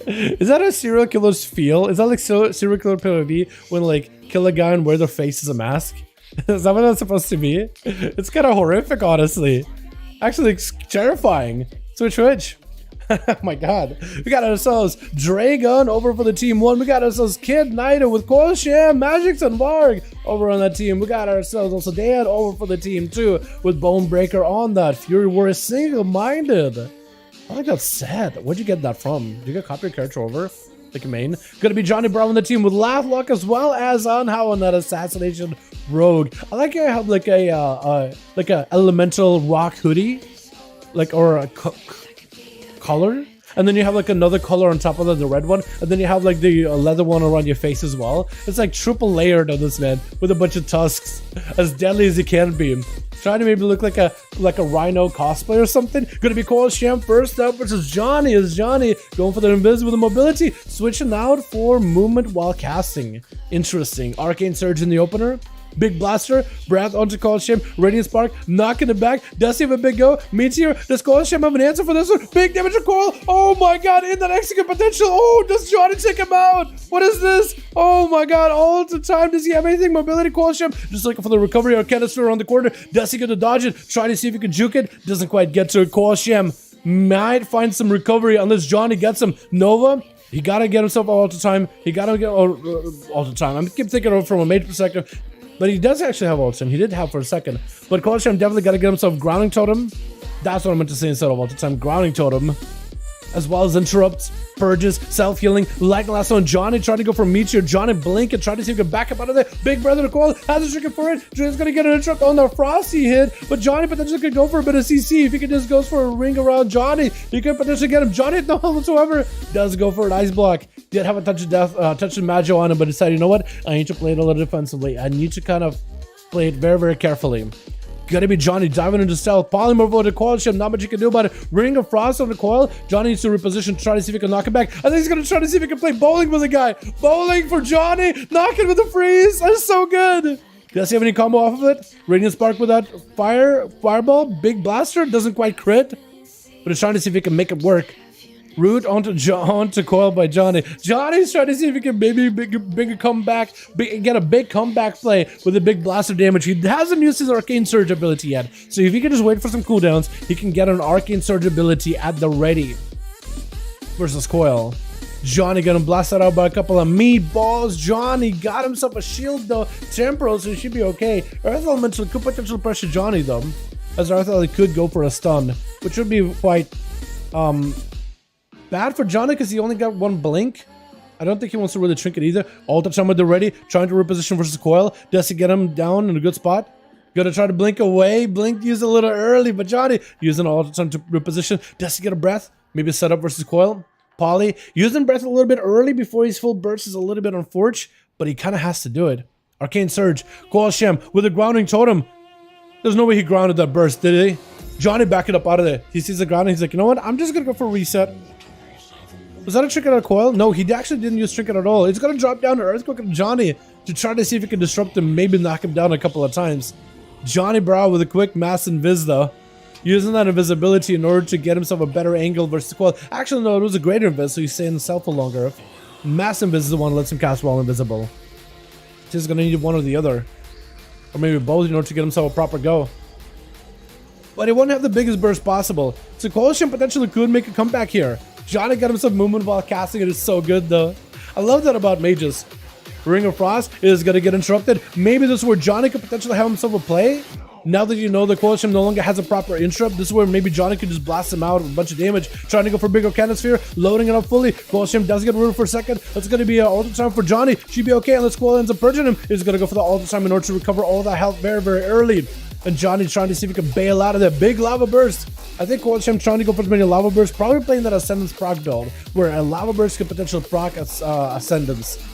Is that a serial killer's feel? Is that like serial killer PvP when like kill a guy and wear their face as a mask? Is that what that's supposed to be? It's kind of horrific, honestly. Actually, it's terrifying. Switch. Oh my god. We got ourselves Dragon over for the team 1. We got ourselves Kid Nida with Corsair, Magix, and Varg over on that team. We got ourselves also Dan over for the team 2 with Bonebreaker on that. Fury Warrior single-minded. I think that's sad. Where'd you get that from? Did you get copy your character over? Like a main. Gonna be Johnny Brown on the team with Laugh Luck as well as Anhao on that assassination rogue. I like how I have like a elemental rock hoodie, like, or a color, and then you have like another color on top of that, the red one, and then you have like the leather one around your face as well. It's like triple layered on this man with a bunch of tusks, as deadly as it can be. Trying to maybe look like a Rhino cosplay or something. Gonna be Corsair first up versus Johnny. Is Johnny going for the invis with the mobility? Switching out for movement while casting. Interesting. Arcane Surge in the opener. Big blaster, breath onto Corsair, radiant spark, knocking it back. Does he have a big go? Meteor, does Corsair have an answer for this one? Big damage recoil. Oh my god, in that execute potential. Oh, does Johnny take him out? What is this? Oh my god, all the time. Does he have anything? Mobility, Corsair, just looking for the recovery or canister around the corner. Does he get to dodge it? Trying to see if he can juke it. Doesn't quite get to it. Corsair might find some recovery unless Johnny gets him. Nova, he gotta get himself all the time. He gotta get all the time. I keep thinking of it from a Mage perspective. But he does actually have ultimate. He did have for a second. But Corsair definitely got to get himself grounding totem. That's what I meant to say instead of ultimate time. Grounding totem. As well as interrupts, purges, self-healing. Like the last one, Johnny trying to go for Meteor. Johnny blink and try to see if he can back up out of there. Big brother recoil. Has a trigger for it. Johnny's going to get an interrupt on the Frosty hit. But Johnny potentially could go for a bit of CC. If he could just go for a ring around Johnny, he could potentially get him. Johnny no help whatsoever. Does go for an ice block. Did have a touch of death, touch of Mage on him, but decided, you know what? I need to play it a little defensively. I need to kind of play it very, very carefully. Gonna be Johnny diving into stealth. Polymorph over the coil ship. Not much you can do about it. Ring of Frost on the coil. Johnny needs to reposition to try to see if he can knock him back. I think he's gonna try to see if he can play bowling with the guy. Bowling for Johnny. Knocking with the freeze. That's so good. Does he have any combo off of it? Radiant Spark with that fireball. Big blaster. Doesn't quite crit. But he's trying to see if he can make it work. Root onto coil by Johnny. Johnny's trying to see if he can maybe bring a comeback, get a big comeback play with a big blaster damage. He hasn't used his Arcane Surge ability yet. So if he can just wait for some cooldowns, he can get an Arcane Surge ability at the ready. Versus Coil. Johnny getting blasted out by a couple of meatballs. Johnny got himself a shield though. Temporal, so he should be okay. Earth Elemental could potentially pressure Johnny though. As Earth Elemental could go for a stun. Which would be quite bad for Johnny because he only got one blink. I don't think he wants to really trinket either. All the time with the ready, trying to reposition versus Coil. Does he get him down in a good spot? Gonna try to blink away. Blink used a little early, but Johnny using all the time to reposition. Does he get a breath? Maybe set up versus Coil. Poly using breath a little bit early before his full burst is a little bit unfortunate, but he kind of has to do it. Arcane Surge. Coil Shem with a grounding totem. There's no way he grounded that burst, did he? Johnny back it up out of there. He sees the grounding. He's like, you know what? I'm just gonna go for a reset. Was that a trinket on Coil? No, he actually didn't use trinket at all. He's gonna drop down to Earthquake and Johnny to try to see if he can disrupt him, maybe knock him down a couple of times. Johnny Brow with a quick mass invis though. Using that invisibility in order to get himself a better angle versus Coil. Actually, no, it was a greater invis, so he's staying himself for longer. Mass invis is the one that lets him cast while invisible. He's gonna need one or the other. Or maybe both in order to get himself a proper go. But he won't have the biggest burst possible. So Coalition potentially could make a comeback here. Johnny got himself movement while casting. It is so good though. I love that about mages. Ring of Frost is going to get interrupted. Maybe this is where Johnny could potentially have himself a play. Now that you know the Coalition no longer has a proper interrupt, this is where maybe Johnny could just blast him out with a bunch of damage. Trying to go for bigger cannon sphere, loading it up fully. Coalition does get rooted for a second. That's going to be an ultimate time for Johnny. She'd be okay unless Coil ends up purging him. He's going to go for the ultimate time in order to recover all that health very, very early. And Johnny's trying to see if he can bail out of that big lava burst. I think Coalition trying to go for as many lava bursts, probably playing that Ascendance proc build, where a lava burst could potentially proc Ascendance.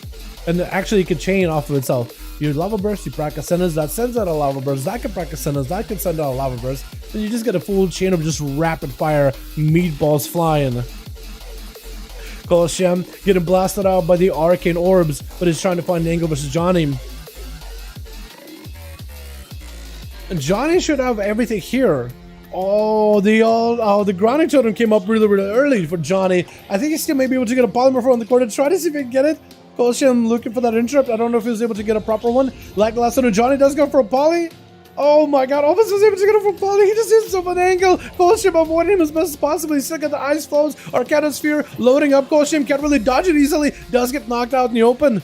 And actually, it could chain off of itself. You lava burst, you proc Ascendance, that sends out a lava burst, that can proc Ascendance, that can send out a lava burst. Then you just get a full chain of just rapid fire meatballs flying. Coalition getting blasted out by the Arcane Orbs, but he's trying to find the angle versus Johnny. And Johnny should have everything here. Oh, the grounding totem came up really, really early for Johnny. I think he still may be able to get a polymorph on the corner. Try to see if he can get it. Coalition looking for that interrupt. I don't know if he was able to get a proper one. Like the last one, Johnny does go for a poly. Oh my god, almost was able to get it for a poly. He just used himself an angle. Coalition avoiding him as best as possible. He's still got the ice flows. Arcana Sphere loading up. Coalition can't really dodge it easily. Does get knocked out in the open.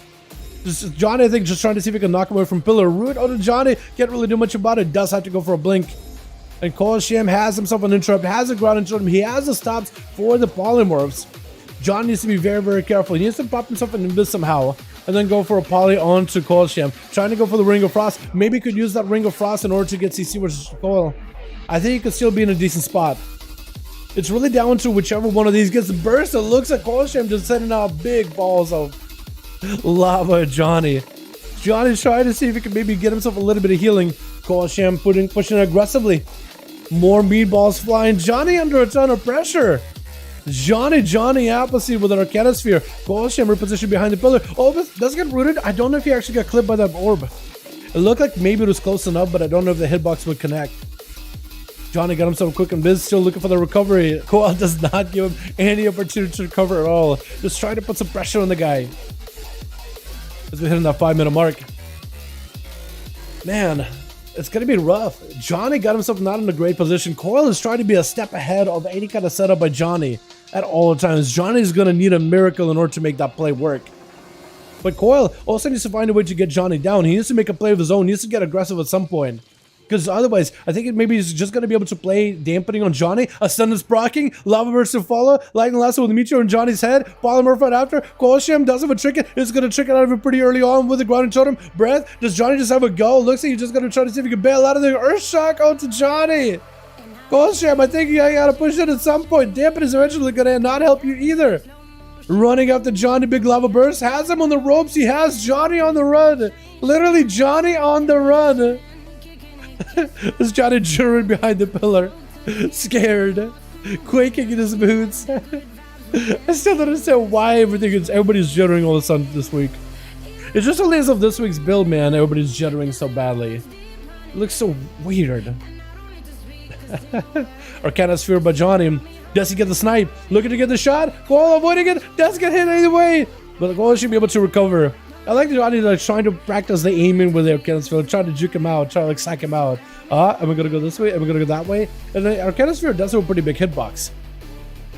Johnny, I think, just trying to see if he can knock him away from Pillar. Root out of Johnny. Can't really do much about it. Does have to go for a blink. And Coalition has himself an interrupt. Has a ground interrupt. He has the stops for the polymorphs. John needs to be very, very careful. He needs to pop himself an invis somehow. And then go for a poly onto Coalition. Trying to go for the Ring of Frost. Maybe he could use that Ring of Frost in order to get CC versus Coil. I think he could still be in a decent spot. It's really down to whichever one of these gets the burst. It looks like Coalition just sending out big balls of lava at Johnny. Johnny's trying to see if he can maybe get himself a little bit of healing. Corsair pushing aggressively. More meatballs flying. Johnny under a ton of pressure. Johnny Appleseed with an Arcanosphere. Corsair repositioned behind the pillar. Oh, this does get rooted. I don't know if he actually got clipped by that orb. It looked like maybe it was close enough, but I don't know if the hitbox would connect. Johnny got himself quick and Biz still looking for the recovery. Coal does not give him any opportunity to recover at all. Just trying to put some pressure on the guy. As we're hitting that 5-minute mark. Man, it's going to be rough. Johnny got himself not in a great position. Coil is trying to be a step ahead of any kind of setup by Johnny at all times. Johnny's going to need a miracle in order to make that play work. But Coil also needs to find a way to get Johnny down. He needs to make a play of his own. He needs to get aggressive at some point. Because otherwise, I think maybe he's just going to be able to play dampening on Johnny. A stun is procking. Lava burst to follow. Lightning lasso with the meteor in Johnny's head. Polymer right after. Colsham does have a trick it. It's going to trick it out of it pretty early on with the grounding totem. Breath. Does Johnny just have a go? Looks like he's just going to try to see if he can bail out of the earth shock onto Johnny. Colsham, I think you got to push it at some point. Dampen is eventually going to not help you either. Running after Johnny, big lava burst. Has him on the ropes. He has Johnny on the run. Literally Johnny on the run. There's Johnny jittering behind the pillar, scared, quaking in his boots. I still don't understand why everybody's jittering all of a sudden this week. It's just only as of this week's build, man. Everybody's jittering so badly. It looks so weird. Arcanosphere by Johnny. Does he get the snipe? Looking to get the shot. Goal avoiding it. Doesn't get hit either way. But the goal should be able to recover. I like the Johnny like trying to practice the aiming with their Arcanosphere, trying to juke him out, trying to like psych him out. Am I gonna go this way? Am I gonna go that way? And the Arcanosphere does have a pretty big hitbox.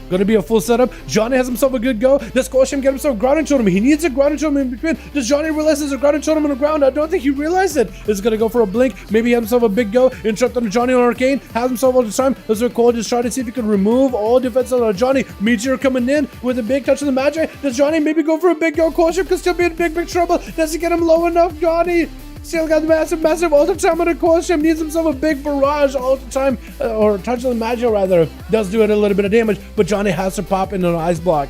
Gonna be a full setup. Johnny has himself a good go. Does Corsair get himself a grounding totem? He needs a grounding totem in between. Does Johnny realize there's a grounding totem on the ground? I don't think he realized it. Is gonna go for a blink. Maybe he has himself a big go. Interrupt on Johnny on Arcane. Has himself all the time. Let's record. Just try to see if he can remove all defense on Johnny. Meteor coming in with a big touch of the magic. Does Johnny maybe go for a big go? Corsair could still be in big trouble. Does he get him low enough? Johnny still got massive all the time on the Corsair. Needs himself a big barrage all the time, or touch of the magic rather. Does do it a little bit of damage, but Johnny has to pop into an ice block.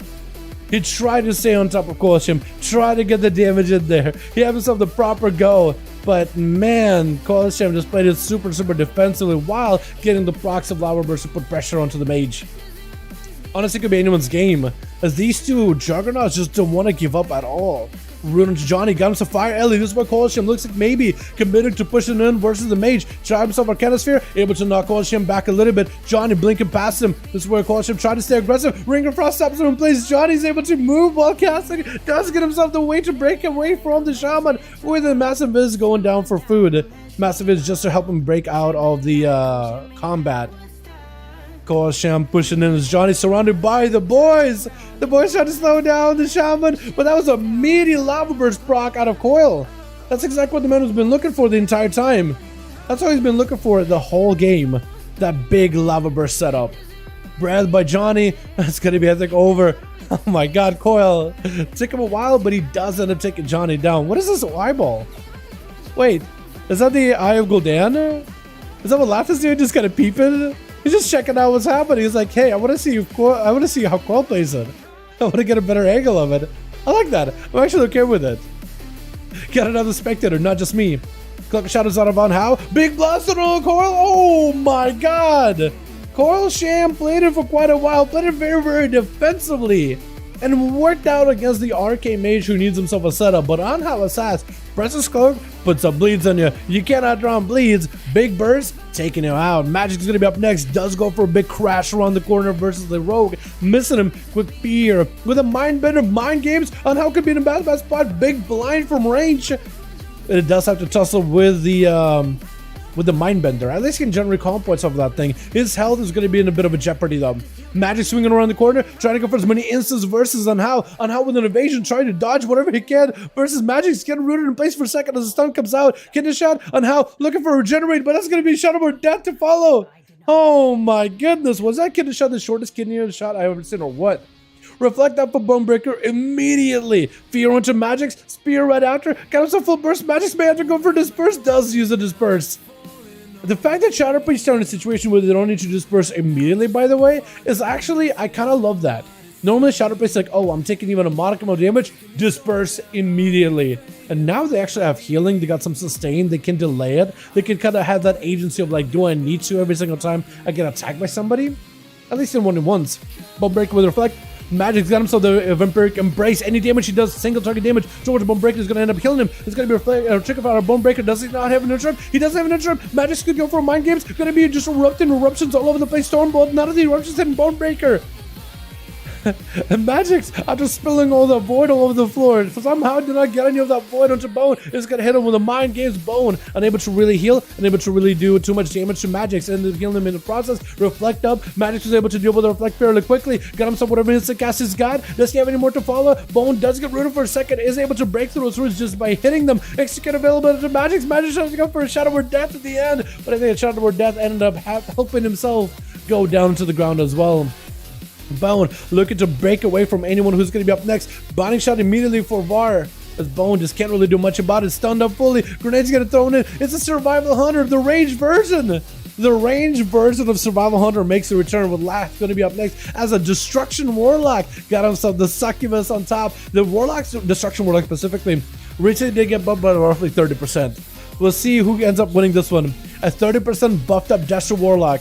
He tried to stay on top of Corsair, try to get the damage in there. He had himself the proper go, but man, Corsair just played it super defensively while getting the procs of Lava Burst to put pressure onto the Mage. Honestly, it could be anyone's game, as these two juggernauts just don't want to give up at all. Rune to Johnny, got him some fire Ellie. This is what Colsham looks like maybe committed to pushing in versus the Mage. Tried himself Arcanosphere, able to knock Colsham back a little bit. Johnny blinking past him. This is where Colsham tried to stay aggressive. Ring of Frost stops him in place. Johnny's able to move while casting. Does get himself the way to break away from the Shaman with a Massive Viz going down for food. Massive Viz just to help him break out of the combat. Corsair pushing in as Johnny surrounded by the boys. The boys trying to slow down the Shaman, but that was a meaty lava burst proc out of Coil. That's exactly what the man has been looking for the entire time. That's all he's been looking for the whole game. That big lava burst setup. Breath by Johnny. That's gonna be, I think, over. Oh my god, Coil. Took him a while, but he does end up taking Johnny down. What is this eyeball? Wait, is that the Eye of Gul'dan? Is that what Lathis doing? Just kind of peeping? He's just checking out what's happening. He's like, hey, I want to see how Coil plays it. I want to get a better angle of it. I like that. I'm actually okay with it. Got another spectator, not just me. Clock shadows out of on how. Big blast on Coil. Oh my god. Coil Sham played it for quite a while. Played it very defensively. And worked out against the Arcane Mage who needs himself a setup. But on how Assassin presses cloak, puts some bleeds on you. You cannot draw on bleeds. Big burst, taking him out. Magic's gonna be up next. Does go for a big crash around the corner versus the Rogue. Missing him with fear. With a mind bender, mind games on how could be in a bad spot. Big blind from range. And it does have to tussle with the Mindbender. At least he can generate comp points off of that thing. His health is going to be in a bit of a jeopardy though. Magic swinging around the corner, trying to go for as many instants versus on how with an evasion, trying to dodge whatever he can versus Magic's getting rooted in place for a second as the stun comes out. Kidney shot on how, looking for a regenerate, but that's going to be Shadowboard death to follow. Oh my goodness, was that kidney shot the shortest kidney shot I've ever seen or what? Reflect up for Bonebreaker immediately. Fear onto Magic's, spear right after, got himself full burst. Magic's may have to go for disperse, does use a disperse. The fact that Shatterpoint's down in a situation where they don't need to disperse immediately, by the way, is actually, I kind of love that. Normally Shadow Priest like, oh, I'm taking even a modicum of damage, disperse immediately. And now they actually have healing, they got some sustain, they can delay it. They can kind of have that agency of like, do I need to every single time I get attacked by somebody? At least in 1v1s. Bone Breaker with Reflect. Magic's got himself the Vampiric Embrace. Any damage he does, single target damage towards Bone Breaker is going to end up killing him. It's going to be a trick about our Bone Breaker. Does he not have an interrupt? He doesn't have an interrupt. Magic's going to go for mind games. Going to be just eruptions all over the place. Stormbolt. None of the eruptions hitting Bone Breaker. And Magic's, after spilling all the void all over the floor, somehow did not get any of that void onto Bone. It's gonna hit him with a mind games. Bone, unable to really heal, unable to really do too much damage to Magic's, and healing him in the process. Reflect up. Magic's was able to deal with the Reflect fairly quickly. Got himself whatever instant cast he's got. Does he have any more to follow? Bone does get rooted for a second, is able to break through those roots just by hitting them. Execute availability to Magic's. Magic tries to go for a Shadow Word Death at the end, but I think a Shadow Word Death ended up helping himself go down to the ground as well. Bone looking to break away from anyone who's going to be up next. Binding shot immediately for Var, as Bone just can't really do much about it. Stunned up fully. Grenades get thrown in. It's a Survival Hunter, the ranged version. The ranged version of Survival Hunter makes a return, with Lath going to be up next as a Destruction Warlock. Got himself the Succubus on top. The Warlock's, Destruction Warlock specifically, recently did get buffed by roughly 30%. We'll see who ends up winning this one. A 30% buffed up Jester Warlock,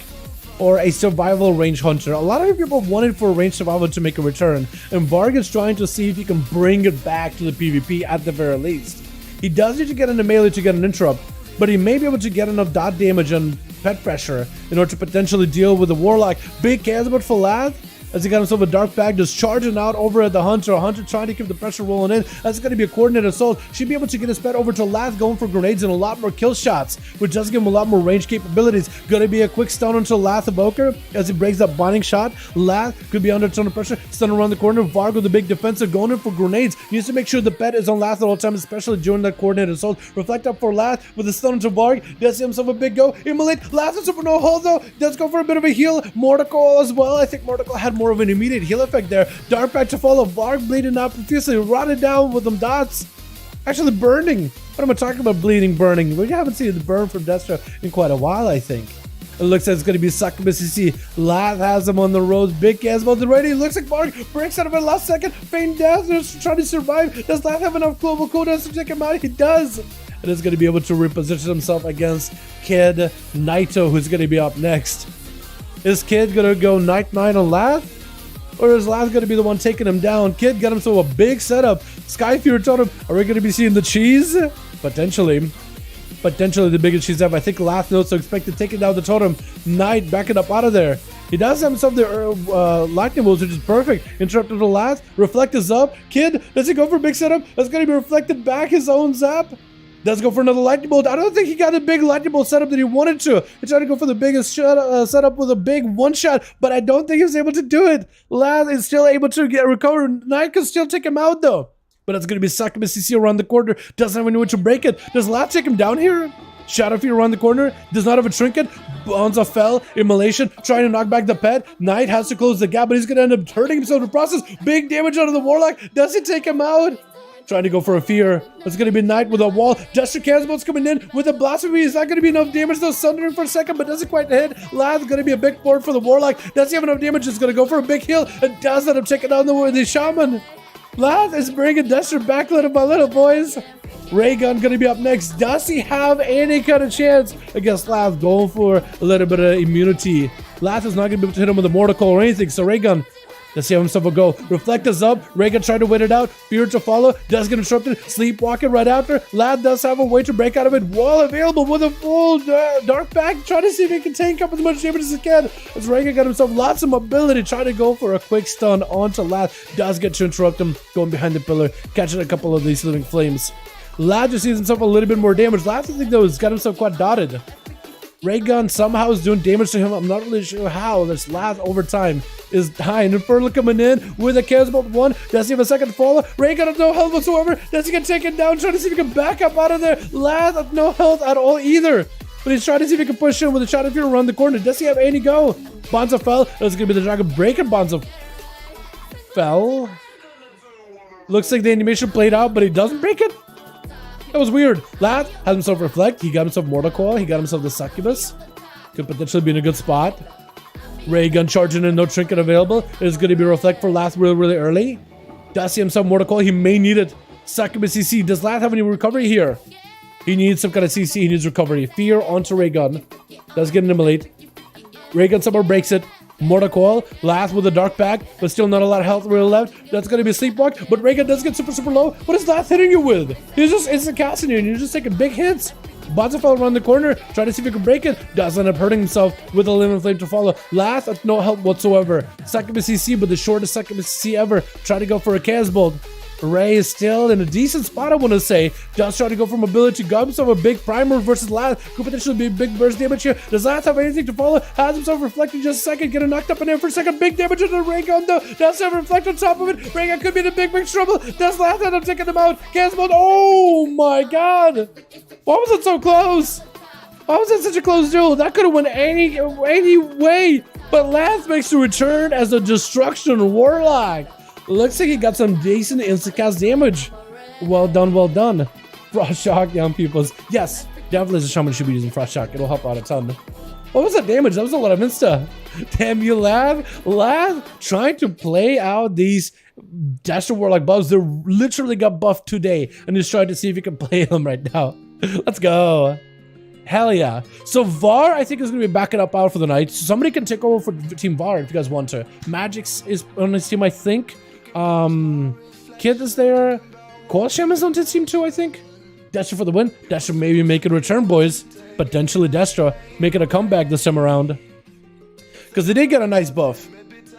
or a survival range hunter. A lot of people wanted for a range survival to make a return, and Varg is trying to see if he can bring it back to the PvP at the very least. He does need to get into melee to get an interrupt, but he may be able to get enough dot damage and pet pressure in order to potentially deal with the Warlock. Big cares about Falad, as he got himself a dark bag, just charging out over at the Hunter. Hunter trying to keep the pressure rolling in. That's going to be a coordinated assault. Should be able to get his pet over to Lath, going for grenades and a lot more kill shots, which does give him a lot more range capabilities. Going to be a quick stun onto Lath Evoker as he breaks that binding shot. Lath could be under a ton of pressure. Stun around the corner. Varg with the big defensive, going in for grenades. Needs to make sure the pet is on Lath at all times, especially during that coordinated assault. Reflect up for Lath with a stun onto Varg. Does himself a big go. Immolate. Lath is super no hold though. Does go for a bit of a heal. Mortical as well. I think Mortical had more of an immediate heal effect there. Dark back to follow. Varg bleeding out profusely, rotted down with them dots. Actually burning. What am I talking about? Bleeding, burning. We haven't seen the burn from Destra in quite a while, I think. It looks like it's going to be Succubus. You see, Lath has him on the roads. Big Casbolt ready. Looks like Varg breaks out of it last second. Feign death. Just trying to survive. Does Lath have enough global cooldowns to take him out? He does. And is going to be able to reposition himself against Kid Naito, who's going to be up next. Is Kid going to go Night-Night on Lath? Or is Lath going to be the one taking him down? Kid got himself a big setup. Skyfear Totem. Are we going to be seeing the cheese? Potentially. Potentially the biggest cheese ever. I think Lath knows to expect to take it down the totem. Knight backing up out of there. He does have himself the lightning bolts, which is perfect. Interrupted to Lath. Reflect is up. Kid, does he go for a big setup? That's going to be reflected back. His own zap. Does go for another lightning bolt. I don't think he got the big lightning bolt setup that he wanted to. He tried to go for the biggest setup with a big one shot, but I don't think he was able to do it. Lath is still able to recover. Knight can still take him out though. But it's going to be Succubus CC around the corner. Doesn't have anyone to break it. Does Lath take him down here? Shadow Fear around the corner. Does not have a trinket. Bonza fell. Immolation. Trying to knock back the pet. Knight has to close the gap, but he's going to end up hurting himself in the process. Big damage out of the Warlock. Does he take him out? Trying to go for a fear. It's going to be Knight with a wall. Jester Casbo's coming in with a blasphemy. Is not going to be enough damage though. Sundering for a second, but doesn't quite hit. Lath going to be a big board for the Warlock. Does he have enough damage? It's going to go for a big heal. And does end up taking down the Shaman. Lath is bringing Dester back little by little, boys. Raygun going to be up next. Does he have any kind of chance against Lath? Going for a little bit of immunity. Lath is not going to be able to hit him with a mortal call or anything. So Raygun, let's see how himself will go. Reflect is up. Raygun trying to wait it out. Fear to follow. Does get interrupted. Sleepwalking right after. Lath does have a way to break out of it. Wall available with a full dark back. Trying to see if he can tank up as much damage as he can. As Raygun got himself lots of mobility. Trying to go for a quick stun onto Lath. Does get to interrupt him. Going behind the pillar. Catching a couple of these living flames. Lath just sees himself a little bit more damage. Lath, I think, though, has got himself quite dotted. Raygun somehow is doing damage to him. I'm not really sure how. This Lath over time is dying. Infernal coming in with a Casbolt 1. Does he have a second follow? Raygun has no health whatsoever. Does he get taken down? Trying to see if he can back up out of there. Lath has no health at all either. But he's trying to see if he can push in with a shot of fear around the corner. Does he have any go? Bonza fell. That's going to be the Dragon breaking. Bonza fell. Looks like the animation played out, but he doesn't break it. That was weird. Lath has himself Reflect. He got himself Mortal Coil. He got himself the Succubus. Could potentially be in a good spot. Ray gun charging in, no trinket available. It's going to be reflect for Lath really early. Does see himself more to call. He may need it. Second CC. Does Lath have any recovery here? He needs some kind of CC. He needs recovery. Fear onto Ray gun. Does get an immolate. Ray gun somehow breaks it. Mortal Coil, Lath with a dark bag, but still not a lot of health really left. That's gonna be a sleepwalk, but Raygun does get super low. What is Lath hitting you with? He's just instant casting you and you're just taking big hits. Bonzafell around the corner, try to see if he can break it. Does end up hurting himself with a Limit Flame to follow. Lath with no help whatsoever. Second CC, but the shortest second CC ever. Try to go for a Chaos Bolt. Ray is still in a decent spot, I want to say. Does try to go for mobility, got himself a big primer versus Lath. Could potentially be big burst damage here. Does Lath have anything to follow? Has himself reflecting just a second, getting knocked up in there for a second. Big damage on the Ray gun though. Does have reflect on top of it. Ray gun could be in a big trouble. Does Lath end up taking him out? Cancel. Oh my god! Why was it so close? Why was it such a close duel? That could have went any way. But Lath makes a return as a Destruction Warlock. Looks like he got some decent instant cast damage. Well done, well done. Frost Shock, young peoples. Yes, definitely as a shaman should be using Frost Shock. It'll help out a ton. What was that damage? That was a lot of insta. Damn you, Lath. Lath trying to play out these Destro Warlock buffs. They literally got buffed today. And he's trying to see if he can play them right now. Let's go. Hell yeah. So VAR, I think, is going to be backing up out for the night. So somebody can take over for Team VAR if you guys want to. Magic's is on his team, I think. Kid is there. Corsair is on his team too, I think. Destro for the win. Destro maybe making a return, boys. Potentially Destro making a comeback this time around. Because they did get a nice buff.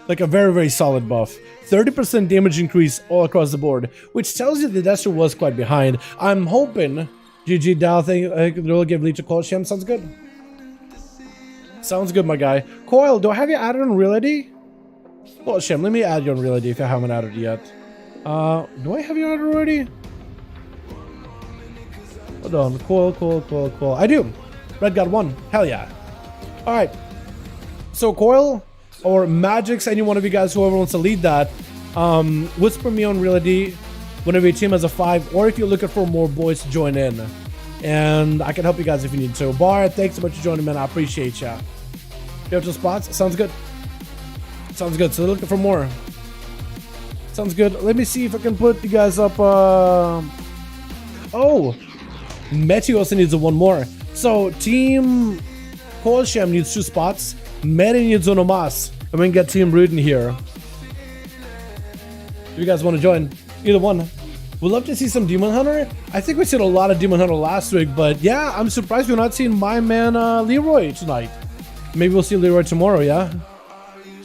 Like a very solid buff. 30% damage increase all across the board. Which tells you that Destro was quite behind. I'm hoping GG Dow thing will give lead to Corsair. Sounds good. Sounds good, my guy. Coil, do I have you added on reality? Well, Shem, let me add you on reality if I haven't added yet. Do I have you added already? Hold on. Coil. I do. Red got 1. Hell yeah. Alright. So, Coil or Magic's, any one of you guys, whoever wants to lead that, whisper me on reality whenever your team has a 5, or if you're looking for more boys to join in. And I can help you guys if you need to. Bar, thanks so much for joining, man. I appreciate ya. You have some spots? Sounds good. Sounds good. So they're looking for more. Sounds good. Let me see if I can put you guys up. Oh, Meti also needs one more. So Team Colsham needs 2 spots. Meti needs one más. And we can get Team Ruden here. If you guys want to join, either one. We'd love to see some Demon Hunter. I think we seen a lot of Demon Hunter last week, but yeah, I'm surprised we're not seeing my man Leroy tonight. Maybe we'll see Leroy tomorrow. Yeah.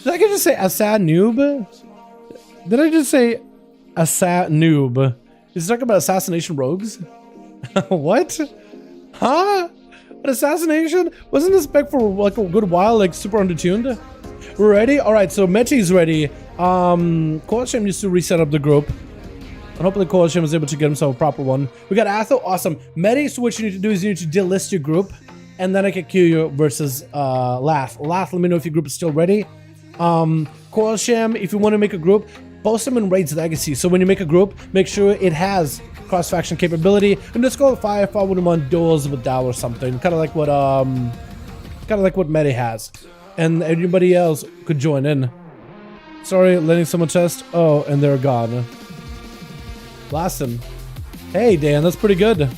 Did I just say Assad noob? Did I just say Assad noob? Is he talking about assassination rogues? What? Huh? An assassination? Wasn't this spec for like a good while, like super undertuned? We're ready? Alright, so Mechi's ready. Koashim needs to reset up the group. And hopefully Koashim is able to get himself a proper one. We got Atho, awesome. Meti, so what you need to do is you need to delist your group. And then I can queue you versus Lath. Lath, let me know if your group is still ready. Koashim, if you want to make a group, post them in Raids Legacy. So when you make a group, make sure it has cross-faction capability, and let's call it 5V5 1v1 Duels with Dow or something, kind of like what Meti has, and anybody else could join in. Sorry, letting someone test. Oh, and they're gone. Blasting. Hey Dan, that's pretty good.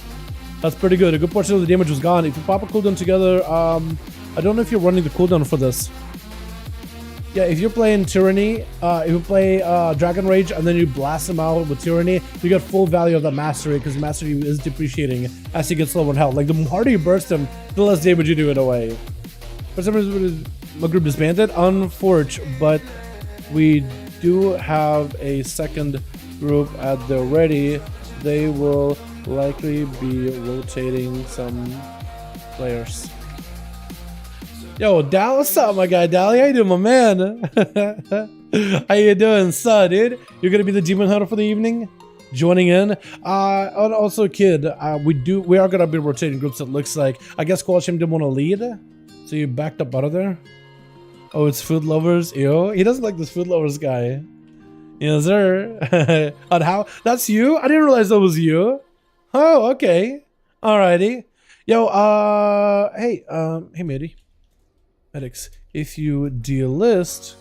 That's pretty good. A good portion of the damage was gone. If you pop a cooldown together, I don't know if you're running the cooldown for this. Yeah, if you're playing Tyranny, if you play Dragon Rage and then you blast them out with Tyranny, you get full value of that Mastery, because Mastery is depreciating as he gets low in health. Like, the harder you burst him, the less damage you do in a way. For some reason, my group disbanded, unfortunate, but we do have a second group at the ready. They will likely be rotating some players. Yo, Dal, what's up, my guy? Dal, how you doing, my man? How you doing, son, dude? You're gonna be the Demon Hunter for the evening? Joining in? And also, kid, we are gonna be rotating groups, it looks like. I guess Qualsham didn't want to lead, so you backed up out of there? Oh, it's Food Lovers? Ew, he doesn't like this Food Lovers guy. Yes, sir. On how? That's you? I didn't realize that was you. Oh, okay. Alrighty. Yo, hey, Matey. medics. If you delist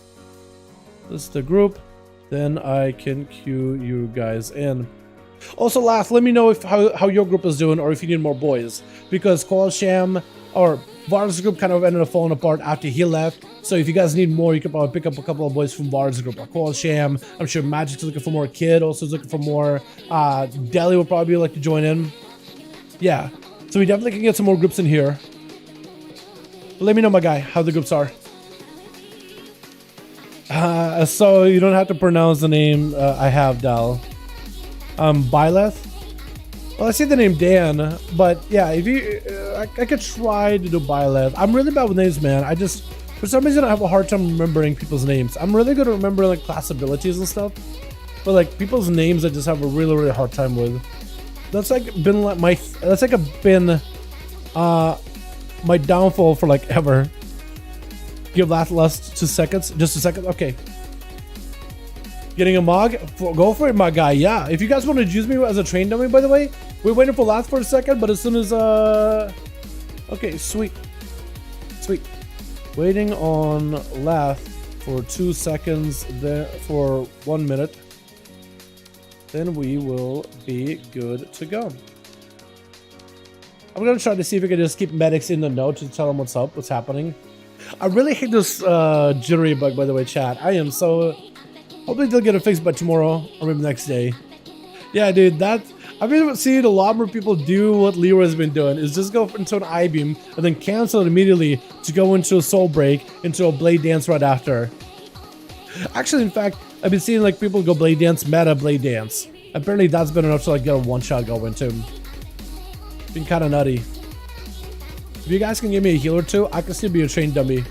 the group, then I can queue you guys in. Also, Laugh, let me know if how your group is doing or if you need more boys. Because Sham or Vard's group kind of ended up falling apart after he left. So if you guys need more, you can probably pick up a couple of boys from Vard's group. Like Sham, I'm sure Magic's looking for more. Kid also is looking for more. Deli will probably like to join in. Yeah, so we definitely can get some more groups in here. But let me know, my guy, how the groups are. So you don't have to pronounce the name I have, Dal. Byleth. Well, I see the name Dan, but yeah, if you, I could try to do Byleth. I'm really bad with names, man. I just, for some reason, I have a hard time remembering people's names. I'm really good at remembering like class abilities and stuff, but like people's names, I just have a really, really hard time with. That's like been like my, that's like been, my downfall for like ever. Give that last 2 seconds, just a second. Okay. Getting a Mog? Go for it, my guy. Yeah. If you guys want to use me as a train dummy, by the way, we're waiting for Lath for a second, but as soon as, okay, sweet. Sweet. Waiting on Lath for 2 seconds, there for 1 minute. Then we will be good to go. I'm going to try to see if we can just keep medics in the know to tell them what's up, what's happening. I really hate this jittery bug, by the way, chat. I am so... Hopefully they'll get it fixed by tomorrow or maybe next day. Yeah, dude, I've been seeing a lot more people do what Leroy has been doing, is just go into an I-beam and then cancel it immediately to go into a soul break, into a blade dance right after. Actually, in fact, I've been seeing like people go blade dance, meta blade dance. Apparently that's been enough to like get a one-shot going too. Been kind of nutty. If you guys can give me a heal or two, I can still be a train dummy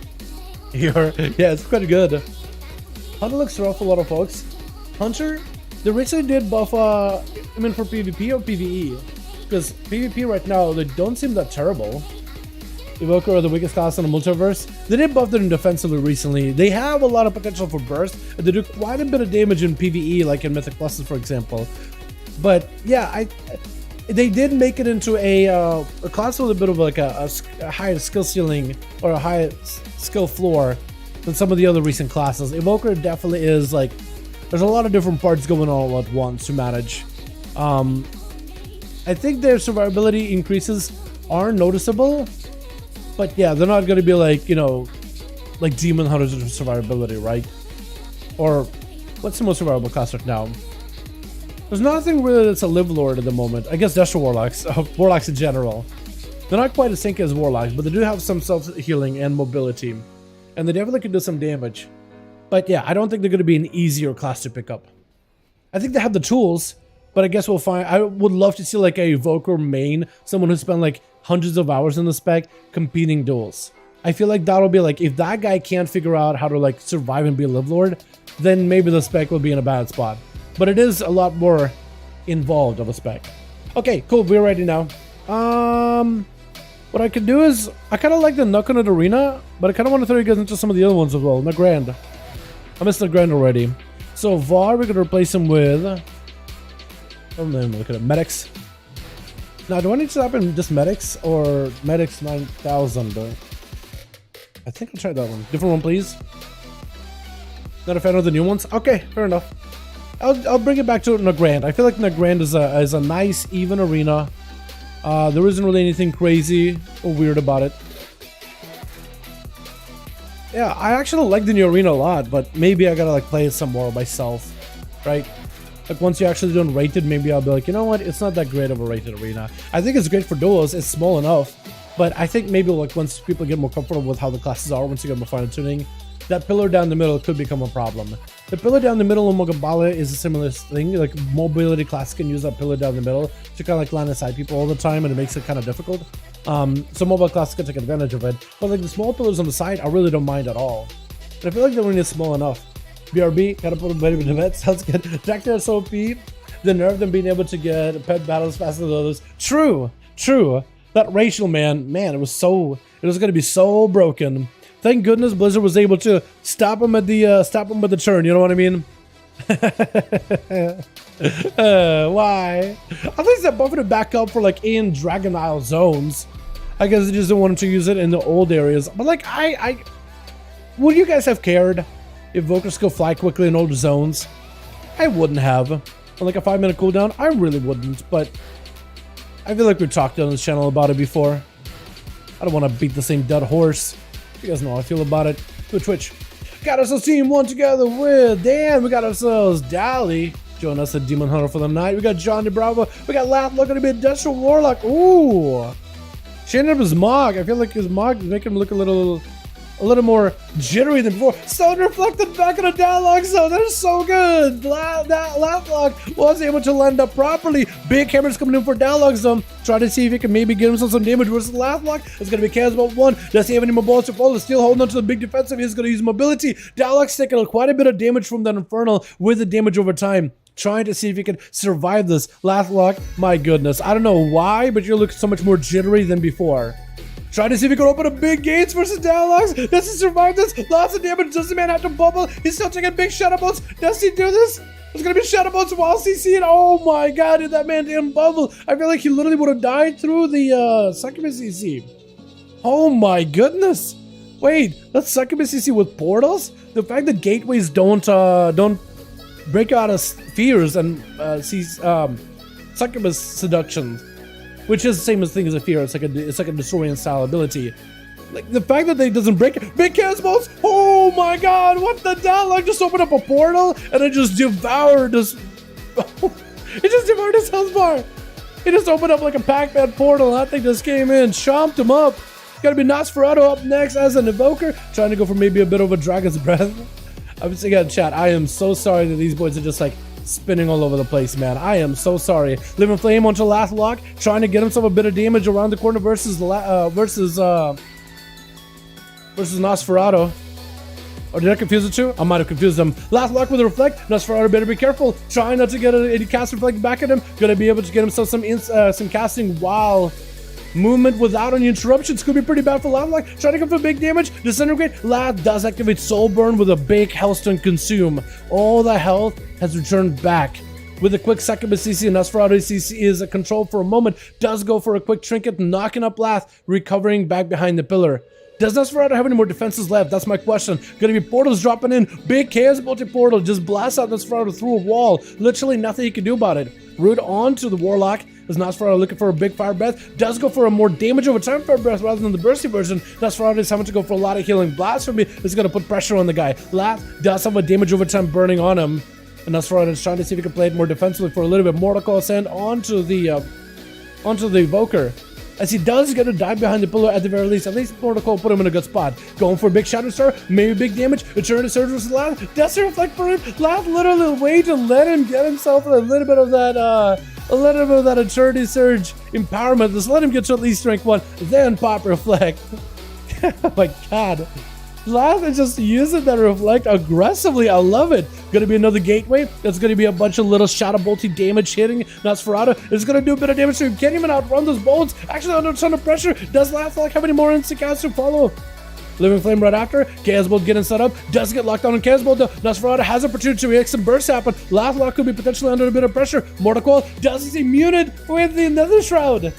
here. Yeah, it's quite good. Hunter looks rough for a lot of folks. Hunter, they recently did buff, I mean for PvP or PvE? Because PvP right now, they don't seem that terrible. Evoker are the weakest class in the multiverse. They did buff them defensively recently. They have a lot of potential for burst, and they do quite a bit of damage in PvE, like in Mythic Pluses, for example. But yeah, they did make it into a class with a bit of like a higher skill ceiling or a high skill floor than some of the other recent classes. Evoker definitely is like, there's a lot of different parts going on all at once to manage. I think their survivability increases are noticeable, but yeah, they're not going to be like, you know, like Demon Hunters with survivability, right? Or what's the most survivable class right now? There's nothing really that's a live lord at the moment. I guess Destro Warlocks, Warlocks in general. They're not quite as tanky as Warlocks, but they do have some self-healing and mobility. And they definitely can do some damage. But yeah, I don't think they're going to be an easier class to pick up. I think they have the tools, but I guess we'll find... I would love to see like a Evoker main, someone who spent like hundreds of hours in the spec competing duels. I feel like that'll be like, if that guy can't figure out how to like survive and be a live lord, then maybe the spec will be in a bad spot. But it is a lot more involved of a spec. Okay, cool, we're ready now. What I could do is, I kind of like the Nukkunut Arena, but I kind of want to throw you guys into some of the other ones as well. Nagrand. I missed Nagrand already. So Var, we're going to replace him with... Oh, then look at it. Medics. Now, do I need to type in just Medics or Medics 9000? I think I'll try that one. Different one, please. Not a fan of the new ones? Okay, fair enough. I'll bring it back to Nagrand. I feel like Nagrand is a nice, even arena. There isn't really anything crazy or weird about it. Yeah, I actually like the new arena a lot, but maybe I gotta like play it some more myself, right? Like once you're actually doing rated, maybe I'll be like, you know what? It's not that great of a rated arena. I think it's great for duels. It's small enough, but I think maybe like once people get more comfortable with how the classes are, once you get more fine tuning, that pillar down the middle could become a problem. The pillar down the middle in Mogabala is a similar thing. Like mobility class can use that pillar down the middle to kind of like land aside people all the time, and it makes it kind of difficult. So mobile classes can take advantage of it. But like the small pillars on the side, I really don't mind at all. And I feel like the ring is small enough. BRB, gotta put a better in the vet. Sounds good. Tractor SOP, the nerve them being able to get pet battles faster than others. True, true. That racial man, it was gonna be so broken. Thank goodness Blizzard was able to stop him at the turn. You know what I mean? Why? At least they're buffing it back up for like in Dragon Isle zones. I guess they just didn't want him to use it in the old areas. But like, would you guys have cared if Vokers could fly quickly in older zones? I wouldn't have. On like a 5-minute cooldown, I really wouldn't. But I feel like we've talked on this channel about it before. I don't want to beat the same dead horse. You guys know how I feel about it. Twitch. Got ourselves Team 1 together with Dan. We got ourselves Dally. Join us at Demon Hunter for the night. We got Johnny Bravo. We got Lath looking to be Industrial Warlock. Ooh. Changing up his Mog. I feel like his Mog is making him look a little more jittery than before. Stone reflected back in the dialogue zone. They're so good. Lathlock was able to land up properly. Big cameras coming in for dialogue zone. Try to see if he can maybe get himself some damage versus Lathlock. It's going to be chaos about 1. Does he have any more bullets to follow? Still holding on to the big defensive. He's going to use mobility. Dialogue's taking quite a bit of damage from that Infernal with the damage over time. Trying to see if he can survive this. Lathlock, my goodness. I don't know why, but you look so much more jittery than before. Trying to see if he can open up big gates versus Dialogues. Does he survive this? Lots of damage. Does the man have to bubble? He's still taking big shadow bolts. Does he do this? There's gonna be shadow bolts while CCing. Oh my god, did that man didn't bubble? I feel like he literally would have died through the succubus CC. Oh my goodness. Wait, that's succubus CC with portals? The fact that gateways don't break out of spheres and succubus seductions, which is the same thing as a fear. It's like a destroying style ability. Like the fact that they doesn't break it. Big cannonballs. Oh my god! What the dialogue? Just opened up a portal and it just devoured this. It just devoured his health bar. It just opened up like a Pac-Man portal. That thing just came in, chomped him up. It's gotta be Nosferatu up next as an evoker, trying to go for maybe a bit of a dragon's breath. I'm saying in chat, I am so sorry that these boys are just like spinning all over the place, man. I am so sorry. Living Flame onto Lathlock, trying to get himself a bit of damage around the corner versus Nosferatu. Or did I confuse the two? I might have confused them. Lathlock with a reflect. Nosferatu better be careful. Trying not to get any cast reflect back at him. Gonna be able to get himself some casting while movement without any interruptions. Could be pretty bad for Lathlock. Trying to go for big damage. Disintegrate. Lath does activate Soul Burn with a big Hellstone Consume. All the health has returned back. With a quick succubus CC, and Nosferatu CC is a control for a moment. Does go for a quick trinket, knocking up Lath, recovering back behind the pillar. Does Nosferatu have any more defenses left? That's my question. Gonna be portals dropping in. Big chaos multi-portal. Just blast out Nosferatu through a wall. Literally nothing he can do about it. Root on to the Warlock. As Nosferatu looking for a big fire breath. Does go for a more damage over time fire breath rather than the bursty version. Nosferatu is having to go for a lot of healing. Blasphemy is going to put pressure on the guy. Lath does have a damage over time burning on him. And Nosferatu is trying to see if he can play it more defensively for a little bit. Mortal Coil send onto the evoker. As he does get to dive behind the pillar at the very least. At least Mortal Coil put him in a good spot. Going for a big Shadow Star, maybe big damage. Return to Surge versus Lath. Does he reflect for him? Lath literally wait to let him get himself a little bit of that Eternity Surge empowerment. Just let him get to at least strength 1, then pop reflect. Oh my god. Lath is just using that reflect aggressively. I love it. Gonna be another gateway. That's gonna be a bunch of little shadow bolty damage hitting Nosferatu. It's gonna do a bit of damage to him. Can't even outrun those bolts. Actually under a ton of pressure. Does Lathlock have any more instant casts to follow? Living Flame right after. Chaos Bolt getting set up. Does get locked down on Chaos Bolt though. Nosferatu has opportunity to make some bursts happen. Lathlock could be potentially under a bit of pressure. Mortal Coil does is immuned with the Nether Shroud.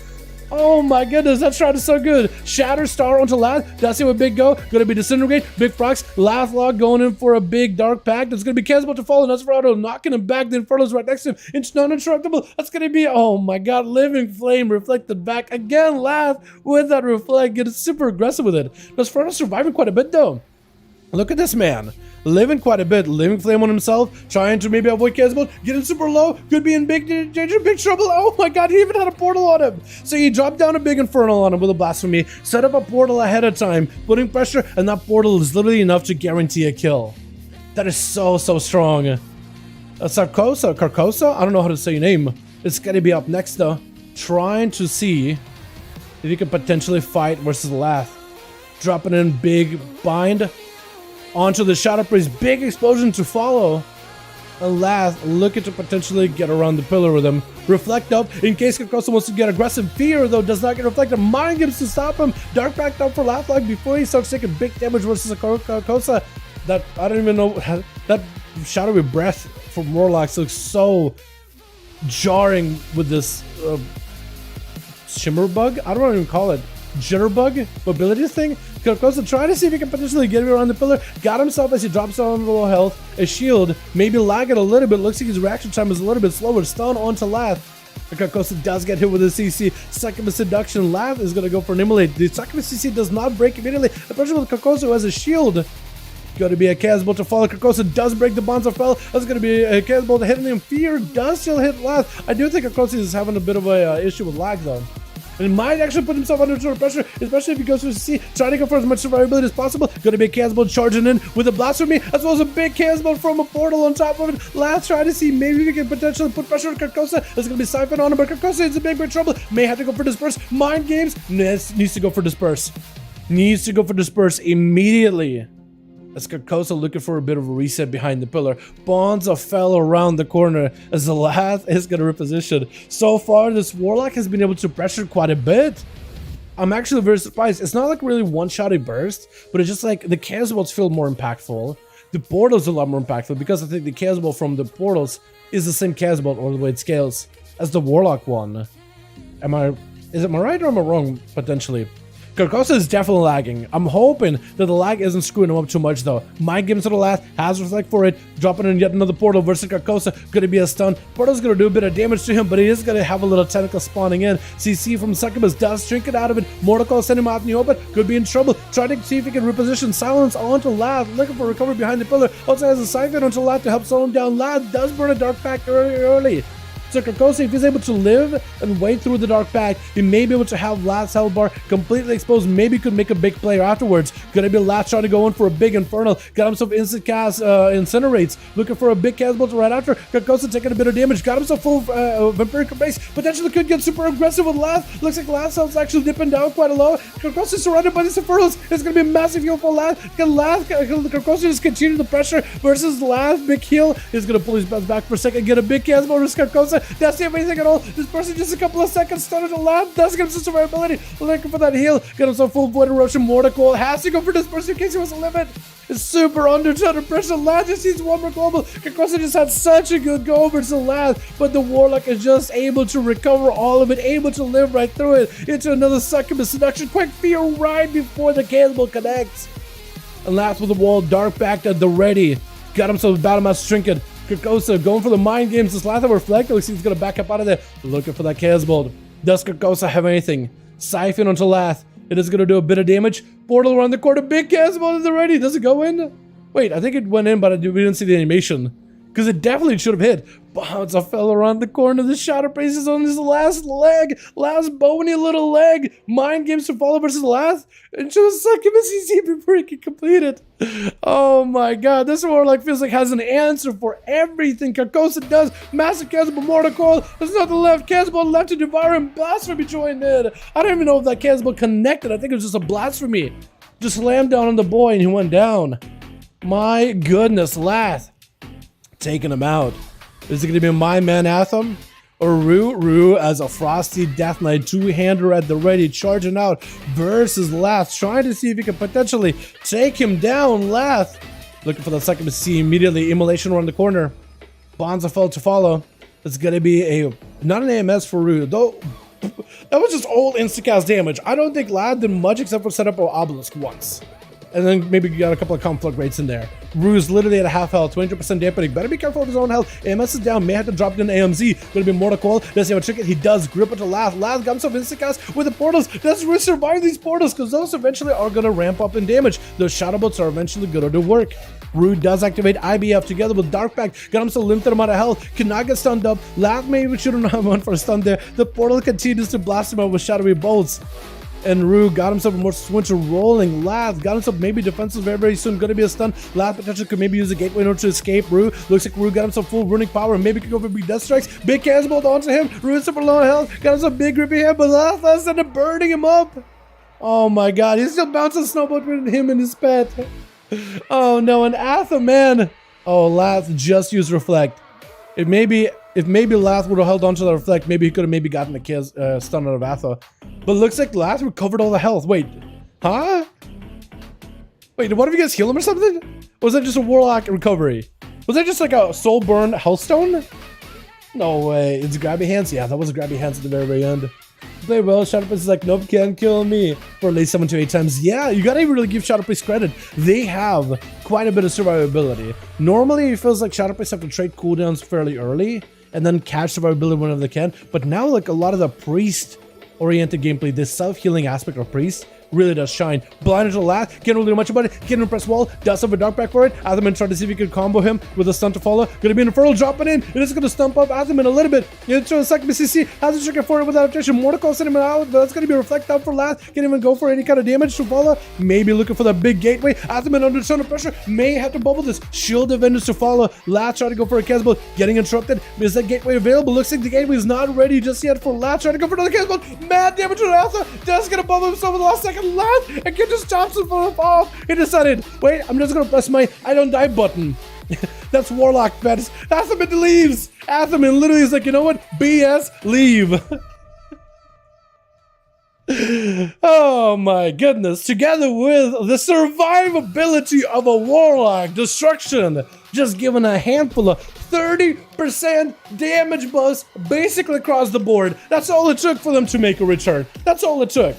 Oh my goodness, that shroud is so good. Shatter Star onto Lath. Does he with big go? Gonna be Disintegrate. Big Frox. Lathlock going in for a big Dark Pact. That's gonna be Chaos Bolt to follow. Nosferatu knocking him back. The Inferno's right next to him. It's non-interruptible. That's gonna be, oh my god, Living Flame reflected back. Again, Lath with that reflect. Getting super aggressive with it. Nosferatu surviving quite a bit though. Look at this man. Living quite a bit. Living Flame on himself. Trying to maybe avoid Chaos Bolt. Getting super low. Could be in big danger, big trouble. Oh my god, he even had a portal on him. So he dropped down a big Infernal on him with a Blasphemy. Set up a portal ahead of time. Putting pressure. And that portal is literally enough to guarantee a kill. That is so strong. Carcosa? I don't know how to say your name. It's going to be up next though. Trying to see if he can potentially fight versus Lath. Dropping in big bind. Onto the Shadow Priest, big explosion to follow. And Lath looking to potentially get around the pillar with him. Reflect up in case Carcosa wants to get aggressive. Fear though does not get reflected. Mind Games to stop him. Dark back down for Lathlock before he starts taking big damage versus a Carcosa. That I don't even know, that shadowy breath from Warlocks looks so jarring with this shimmer bug. I don't even call it. jitterbug mobility thing. Carcosa trying to see if he can potentially get around the pillar. Got himself as he drops down on low health. A shield, maybe lagging a little bit. Looks like his reaction time is a little bit slower. Stun onto Lath. Carcosa does get hit with a CC. Succubus Seduction. Lath is going to go for an Immolate. The Succubus CC does not break immediately. The pressure with Carcosa who has a shield. Going to be a Casbolt to follow. Carcosa does break the bonds of Fell. That's going to be a Casbolt hitting him. Fear does still hit Lath. I do think Carcosa is having a bit of a issue with lag though. And might actually put himself under total pressure, especially if he goes for CC, trying to go for as much survivability as possible. Gonna be a Casbolt charging in with a Blasphemy, as well as a big Casbolt from a portal on top of it. Last try to see maybe we can potentially put pressure on Carcosa. There's gonna be Siphon on him, but Carcosa is in big trouble. May have to go for Disperse. Mind Games needs to go for Disperse. Needs to go for Disperse immediately. As Carcosa looking for a bit of a reset behind the pillar. Bonds of Fell around the corner as the Lath is going to reposition. So far, this Warlock has been able to pressure quite a bit. I'm actually very surprised. It's not like really one-shotty burst, but it's just like the Casbolts feel more impactful. The portal's a lot more impactful because I think the Casbolt from the portals is the same Casbolt, or the way it scales, as the Warlock one. Am I right or am I wrong, potentially? Carcosa is definitely lagging. I'm hoping that the lag isn't screwing him up too much though. Mind Games to the last, has Reflect for it, dropping in yet another portal versus Carcosa. Gonna be a stun. Portal's gonna do a bit of damage to him, but he is gonna have a little tentacle spawning in. CC from Succubus does shrink it out of it. Mortal send him out in the open. Could be in trouble. Trying to see if he can reposition Silence onto Lath. Looking for recovery behind the pillar. Also has a Siphon onto Lath to help slow him down. Lath does burn a Dark Pact early. So Carcosa, if he's able to live and wade through the Dark Pact, he may be able to have Lath's health bar completely exposed. Maybe could make a big play afterwards. Gonna be Lath trying to go in for a big Infernal. Got himself instant cast Incinerates. Looking for a big Casbolt right after. Carcosa taking a bit of damage. Got himself full Vampiric Base. Potentially could get super aggressive with Lath. Looks like Lath's health's actually dipping down quite a low. Carcosa surrounded by these Infernals. It's gonna be a massive heal for Lath. Can Carcosa just continue the pressure versus Lath? Big heal. He's gonna pull his best back for a second. Get a big Casbolt versus Carcosa. That's the amazing at all. This person just a couple of seconds started to land. Does get some survivability. Looking for that heal. Got himself full Void Eruption. Mortal has to go for this person in case he was a limit. It's super under pressure. Lath just needs one more global. Carcosa just had such a good go over to Lath, but the Warlock is just able to recover all of it, able to live right through it into another Succubus Seduction. Quick Fear right before the Casbolt connects. And Lath with the wall, Dark Pact at the ready. Got himself a Battle Mass Trinket. Carcosa going for the Mind Games. This Lath Reflect. Looks like he's going to back up out of there. Looking for that Casbolt. Does Carcosa have anything? Siphon onto Lath. It is going to do a bit of damage. Portal around the corner. Big Casbolt is ready. Does it go in? Wait, I think it went in, but we didn't see the animation. Because it definitely should have hit. Bounce fell around the corner. The Shadow Praise is on his last leg. Last bony little leg. Mind Games to follow versus Lath. And just Succubus CC before he can complete it. Oh my god. This Warlock feels like has an answer for everything Carcosa does. Massive Casbolt, Mortal Coil. There's nothing left. Casbolt left to devour him. Blasphemy joined in. I don't even know if that Casbolt connected. I think it was just a Blasphemy. Just slammed down on the boy and he went down. My goodness, Lath. Taking him out. Is it going to be My Man Atham? Or Rue as a Frosty Death Knight two-hander at the ready, charging out versus Lath, trying to see if he can potentially take him down. Lath looking for the second to see immediately. Immolation around the corner. Bonds of Fell to follow. It's going to be not an AMS for Rue, though. That was just old insta-cast damage. I don't think Lath did much except for set up an Obelisk once. And then maybe you got a couple of conflict rates in there. Rue's literally at a half health, 20% dampening. Better be careful of his own health. AMS is down, may have to drop it in AMZ. Gonna be Mortal Coil. Does he have a trinket? He does. Grip it to Lath. Lath got himself instacast with the portals. Does Rue survive these portals? Because those eventually are gonna ramp up in damage. Those Shadow Bolts are eventually gonna do work. Rue does activate IBF together with Dark Pact. Got himself a limited amount of health. Cannot get stunned up. Lath maybe shouldn't have one for a stun there. The portal continues to blast him out with shadowy bolts. And Rue got himself a more switcher rolling. Lath got himself maybe defensive very soon. Gonna be a stun. Lath potentially could maybe use a gateway in order to escape. Rue looks like Rue got himself full running power and maybe could go for big death strikes. Big Casbolt onto him. Rue is super low on health. Got himself big grippy hand, but Lath ended up burning him up. Oh my god, he's still bouncing snowball between him and his pet. Oh no, and Atham, man. Oh, Lath just used Reflect. If maybe Lath would have held on to the Reflect, maybe he could have maybe gotten a stun out of Atha. But looks like Lath recovered all the health. Wait, huh? Wait, did one of you guys heal him or something? Or was that just a Warlock recovery? Was that just like a soul burn health stone? No way. It's Grabby Hands. Yeah, that was a Grabby Hands at the very, very end. Play well, Shadow Priest is like, nope, can't kill me. For at least 7 to 8 times. Yeah, you gotta really give Shadow Priest credit. They have quite a bit of survivability. Normally, it feels like Shadow Priest have to trade cooldowns fairly early and then catch survivability whenever they can. But now, like, a lot of the priest-oriented gameplay, this self-healing aspect of priest, really does shine. Blinded to the last, can't really do much about it. Can't even press wall, does have a dark back for it. Atherman trying to see if he can combo him with a stun to follow. Gonna be an Infernal dropping in. It is gonna stump up Atherman a little bit. Into a second BCC, has a trigger for it without objection. Mordecai sending him out, but that's gonna be reflect out for last. Can't even go for any kind of damage to follow. Maybe looking for that big gateway. Atherman under a ton of pressure, may have to bubble this. Shield of Vengeance to follow. Last trying to go for a Casbolt, getting interrupted. Is that gateway available? Looks like the gateway is not ready just yet for Last trying to go for another Casbolt. Mad damage to Alpha. Just gonna bubble himself in the last second. Last and just chops him off. He decided, wait, I'm just gonna press my I don't die button. That's Warlock, man. Atherman leaves. Atherman literally is like, you know what? BS, leave. Oh my goodness. Together with the survivability of a Warlock, destruction, just given a handful of 30% damage buffs basically across the board. That's all it took for them to make a return. That's all it took.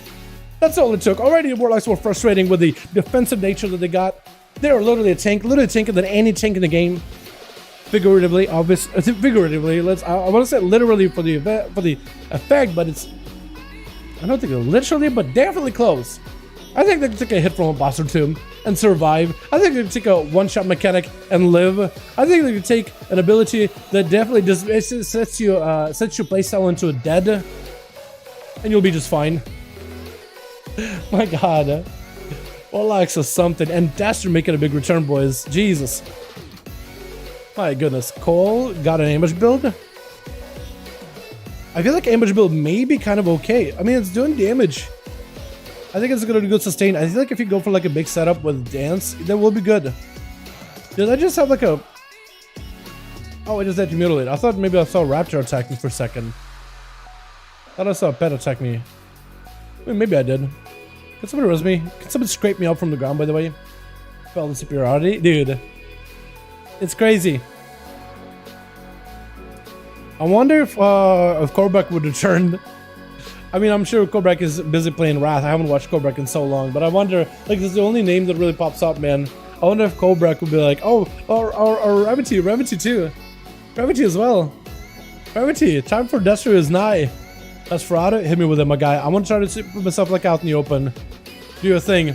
That's all it took. Already the Warlocks were frustrating with the defensive nature that they got. They were literally a tank, literally tanker than any tank in the game. Figuratively, obviously, figuratively. I want to say literally for the effect, but it's, I don't think literally, but definitely close. I think they could take a hit from a boss or two and survive. I think they could take a one-shot mechanic and live. I think they could take an ability that definitely just sets your playstyle into a dead, and you'll be just fine. My God, Warlocks is something, and Dastard making a big return, boys. Jesus, my goodness. Cole got an ambush build. I feel like ambush build may be kind of okay. I mean, it's doing damage. I think it's gonna do good sustain. I feel like if you go for like a big setup with dance, that will be good. Did I just have like a? Oh, I just had to mutilate. I thought maybe I saw Raptor attack me for a second. I thought I saw a pet attack me. I mean, maybe I did. Can somebody res me? Can somebody scrape me up from the ground, by the way? Felt the superiority? Dude. It's crazy. I wonder if Korbeck would return. I mean, I'm sure Korbeck is busy playing Wrath. I haven't watched Korbeck in so long, but I wonder, like, this is the only name that really pops up, man. I wonder if Korbeck would be like, oh, or Revity too. Revity as well. Revity, time for Destro is nigh. That's Ferrado. Hit me with it, my guy. I want to try to put myself like out in the open. Do your thing.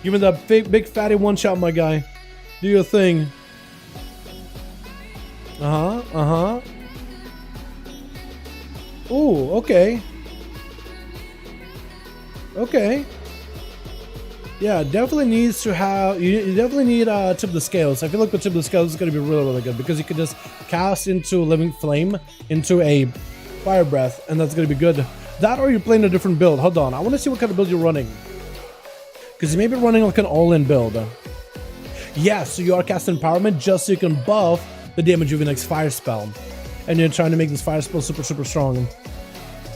Give me that big fatty one shot, my guy. Do your thing. Ooh, okay. Okay. Yeah, definitely needs to have. You definitely need Tip of the Scales. I feel like the Tip of the Scales is going to be really, really good because you can just cast into Living Flame into a Fire Breath, and that's going to be good. That or you're playing a different build. Hold on, I want to see what kind of build you're running. Because you may be running like an all-in build. Yeah, so you are casting Empowerment just so you can buff the damage of your next Fire Spell. And you're trying to make this Fire Spell super, super strong.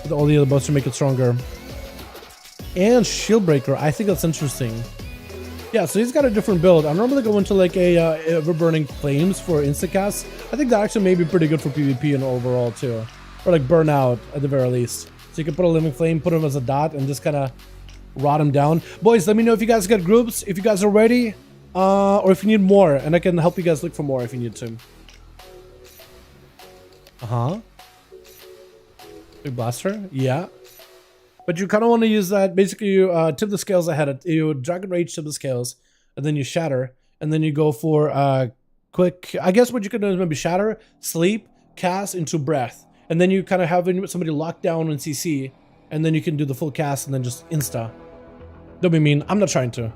With all the other buffs to make it stronger. And Shieldbreaker, I think that's interesting. Yeah, so he's got a different build. I normally go into like a Ever-Burning Flames for instacast. I think that actually may be pretty good for PvP and overall too. Or like Burnout at the very least. So you can put a Living Flame, put him as a dot, and just kind of rot him down. Boys, let me know if you guys got groups, if you guys are ready, or if you need more, and I can help you guys look for more if you need to. Big Blaster, yeah. But you kind of want to use that. Basically, you tip the scales ahead. You Dragon Rage, tip the scales, and then you Shatter, and then you go for quick. I guess what you could do is maybe Shatter, Sleep, Cast into Breath, and then you kind of have somebody locked down in CC, and then you can do the full cast and then just insta. Don't be mean. I'm not trying to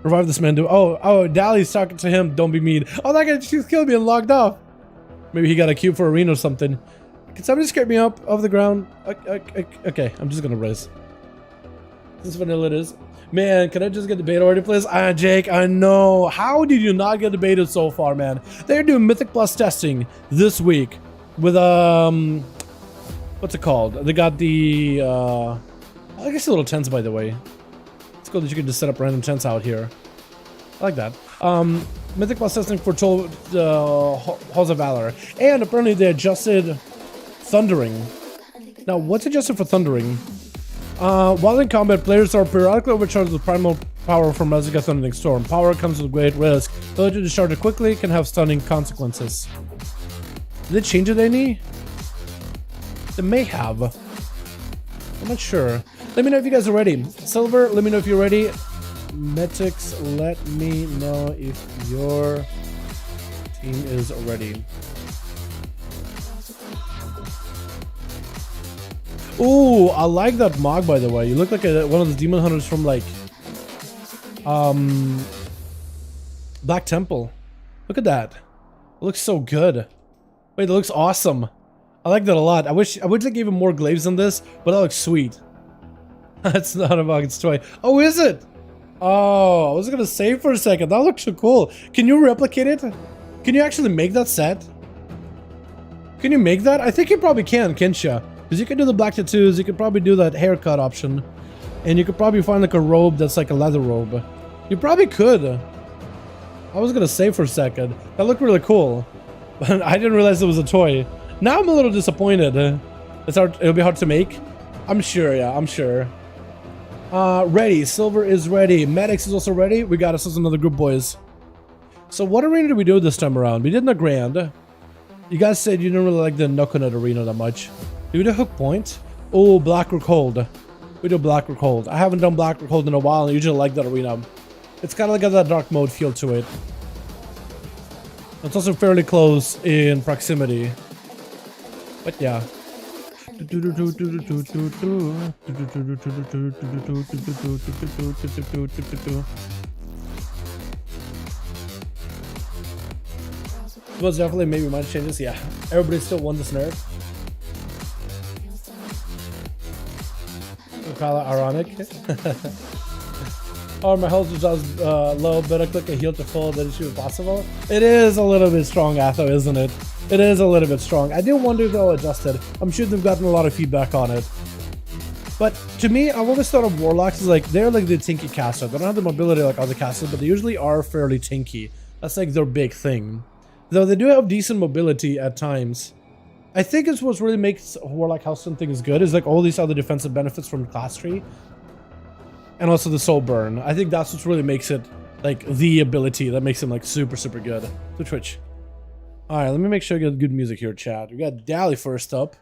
revive this man. Oh, Dali's talking to him. Don't be mean. Oh, that guy just killed me and logged off. Maybe he got a cube for arena or something. Can somebody scrape me up off the ground? Okay, I'm just gonna raise. This is vanilla it is. Man, can I just get the beta already, please? Jake, I know. How did you not get the beta so far, man? They're doing Mythic Plus testing this week with, what's it called? They got the, I guess the little tents, by the way. It's cool that you can just set up random tents out here. I like that. Mythic Plus testing for Halls of Valor. And apparently they adjusted Thundering. Now, what's adjusted for Thundering? While in combat, players are periodically overcharged with primal power from Reziga Thundering Storm. Power comes with great risk. The ability to discharge it quickly can have stunning consequences. Did they change it any? They may have. I'm not sure. Let me know if you guys are ready. Silver, let me know if you're ready. Metics, let me know if your team is ready. Ooh, I like that Mog, by the way. You look like one of the demon hunters from like Black Temple. Look at that. It looks so good. Wait, it looks awesome. I like that a lot. I wish they gave him more glaives than this, but that looks sweet. That's not a Mog, it's toy. Oh, is it? Oh, I was gonna say for a second. That looks so cool. Can you replicate it? Can you actually make that set? Can you make that? I think you probably can, can't you? Because you can do the black tattoos, you could probably do that haircut option. And you could probably find like a robe that's like a leather robe. You probably could. I was gonna say for a second. That looked really cool. But I didn't realize it was a toy. Now I'm a little disappointed. It's hard, it'll be hard to make. I'm sure, yeah, I'm sure. Ready. Silver is ready. Medics is also ready. We got ourselves another group, boys. So what arena did we do this time around? We did the Grand. You guys said you didn't really like the Knucklenut arena that much. Did we do Hook Point? Oh, Blackrock Hold. We do Blackrock Hold. I haven't done Blackrock Hold in a while, and I usually like that arena. It's kind of like got that dark mode feel to it. It's also fairly close in proximity. But yeah. It was definitely maybe minor changes. Yeah, everybody still won this nerf. Kind of ironic. Oh, my health is just low, but I click a heal to full, that it should be possible. It is a little bit strong, Atho, isn't it? It is a little bit strong. I do wonder if they'll adjust it. I'm sure they've gotten a lot of feedback on it. But to me, I've always thought of Warlocks as like, they're like the tinky caster. They don't have the mobility like other casters, but they usually are fairly tinky. That's like their big thing. Though they do have decent mobility at times. I think it's what really makes Warlock House things good is like all these other defensive benefits from class tree. And also the soul burn. I think that's what really makes it like the ability that makes him like super, super good. To Twitch. Alright, let me make sure I get good music here, chat. We got Dally first up.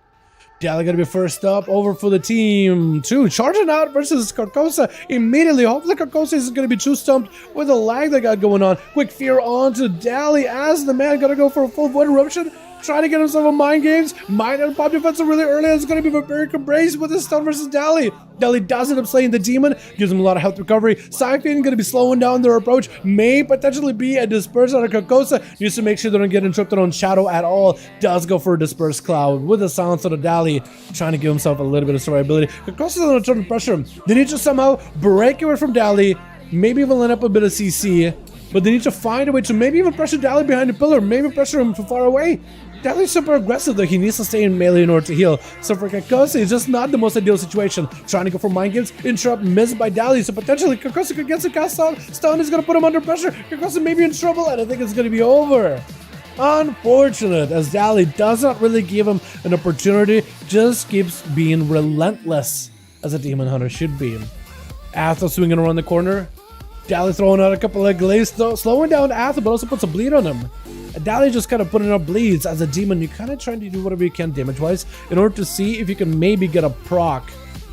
Dally gonna be first up. Over for the team 2. Charging out versus Carcosa immediately. Hopefully Carcosa isn't gonna be too stumped with the lag they got going on. Quick fear onto Dally as the man gonna go for a full void eruption. Trying to get himself a mind games. Mind and pop defense really early. It's going to be Barbaric Embrace with his stun versus Dally. Dally does end up slaying the demon. Gives him a lot of health recovery. Cyclone going to be slowing down their approach. May potentially be a disperse on a Carcosa. Needs to make sure they don't get interrupted on Shadow at all. Does go for a disperse cloud with a silence on the Dally. Trying to give himself a little bit of survivability. Carcosa's on a turn of pressure. They need to somehow break away from Dally. Maybe even line up a bit of CC. But they need to find a way to maybe even pressure Dally behind the pillar. Maybe pressure him from far away. Dally's super aggressive though, he needs to stay in melee in order to heal. So for Carcosa, it's just not the most ideal situation. Trying to go for mind games, interrupt, missed by Dally, so potentially Carcosa could get some cast out. Stun is gonna put him under pressure. Carcosa may be in trouble, and I think it's gonna be over. Unfortunate, as Dally does not really give him an opportunity, just keeps being relentless, as a demon hunter should be. Atho swinging around the corner. Dally throwing out a couple of glaives, slowing down Atho, but also puts a bleed on him. Dally just kind of putting up bleeds. As a demon, you're kind of trying to do whatever you can damage-wise in order to see if you can maybe get a proc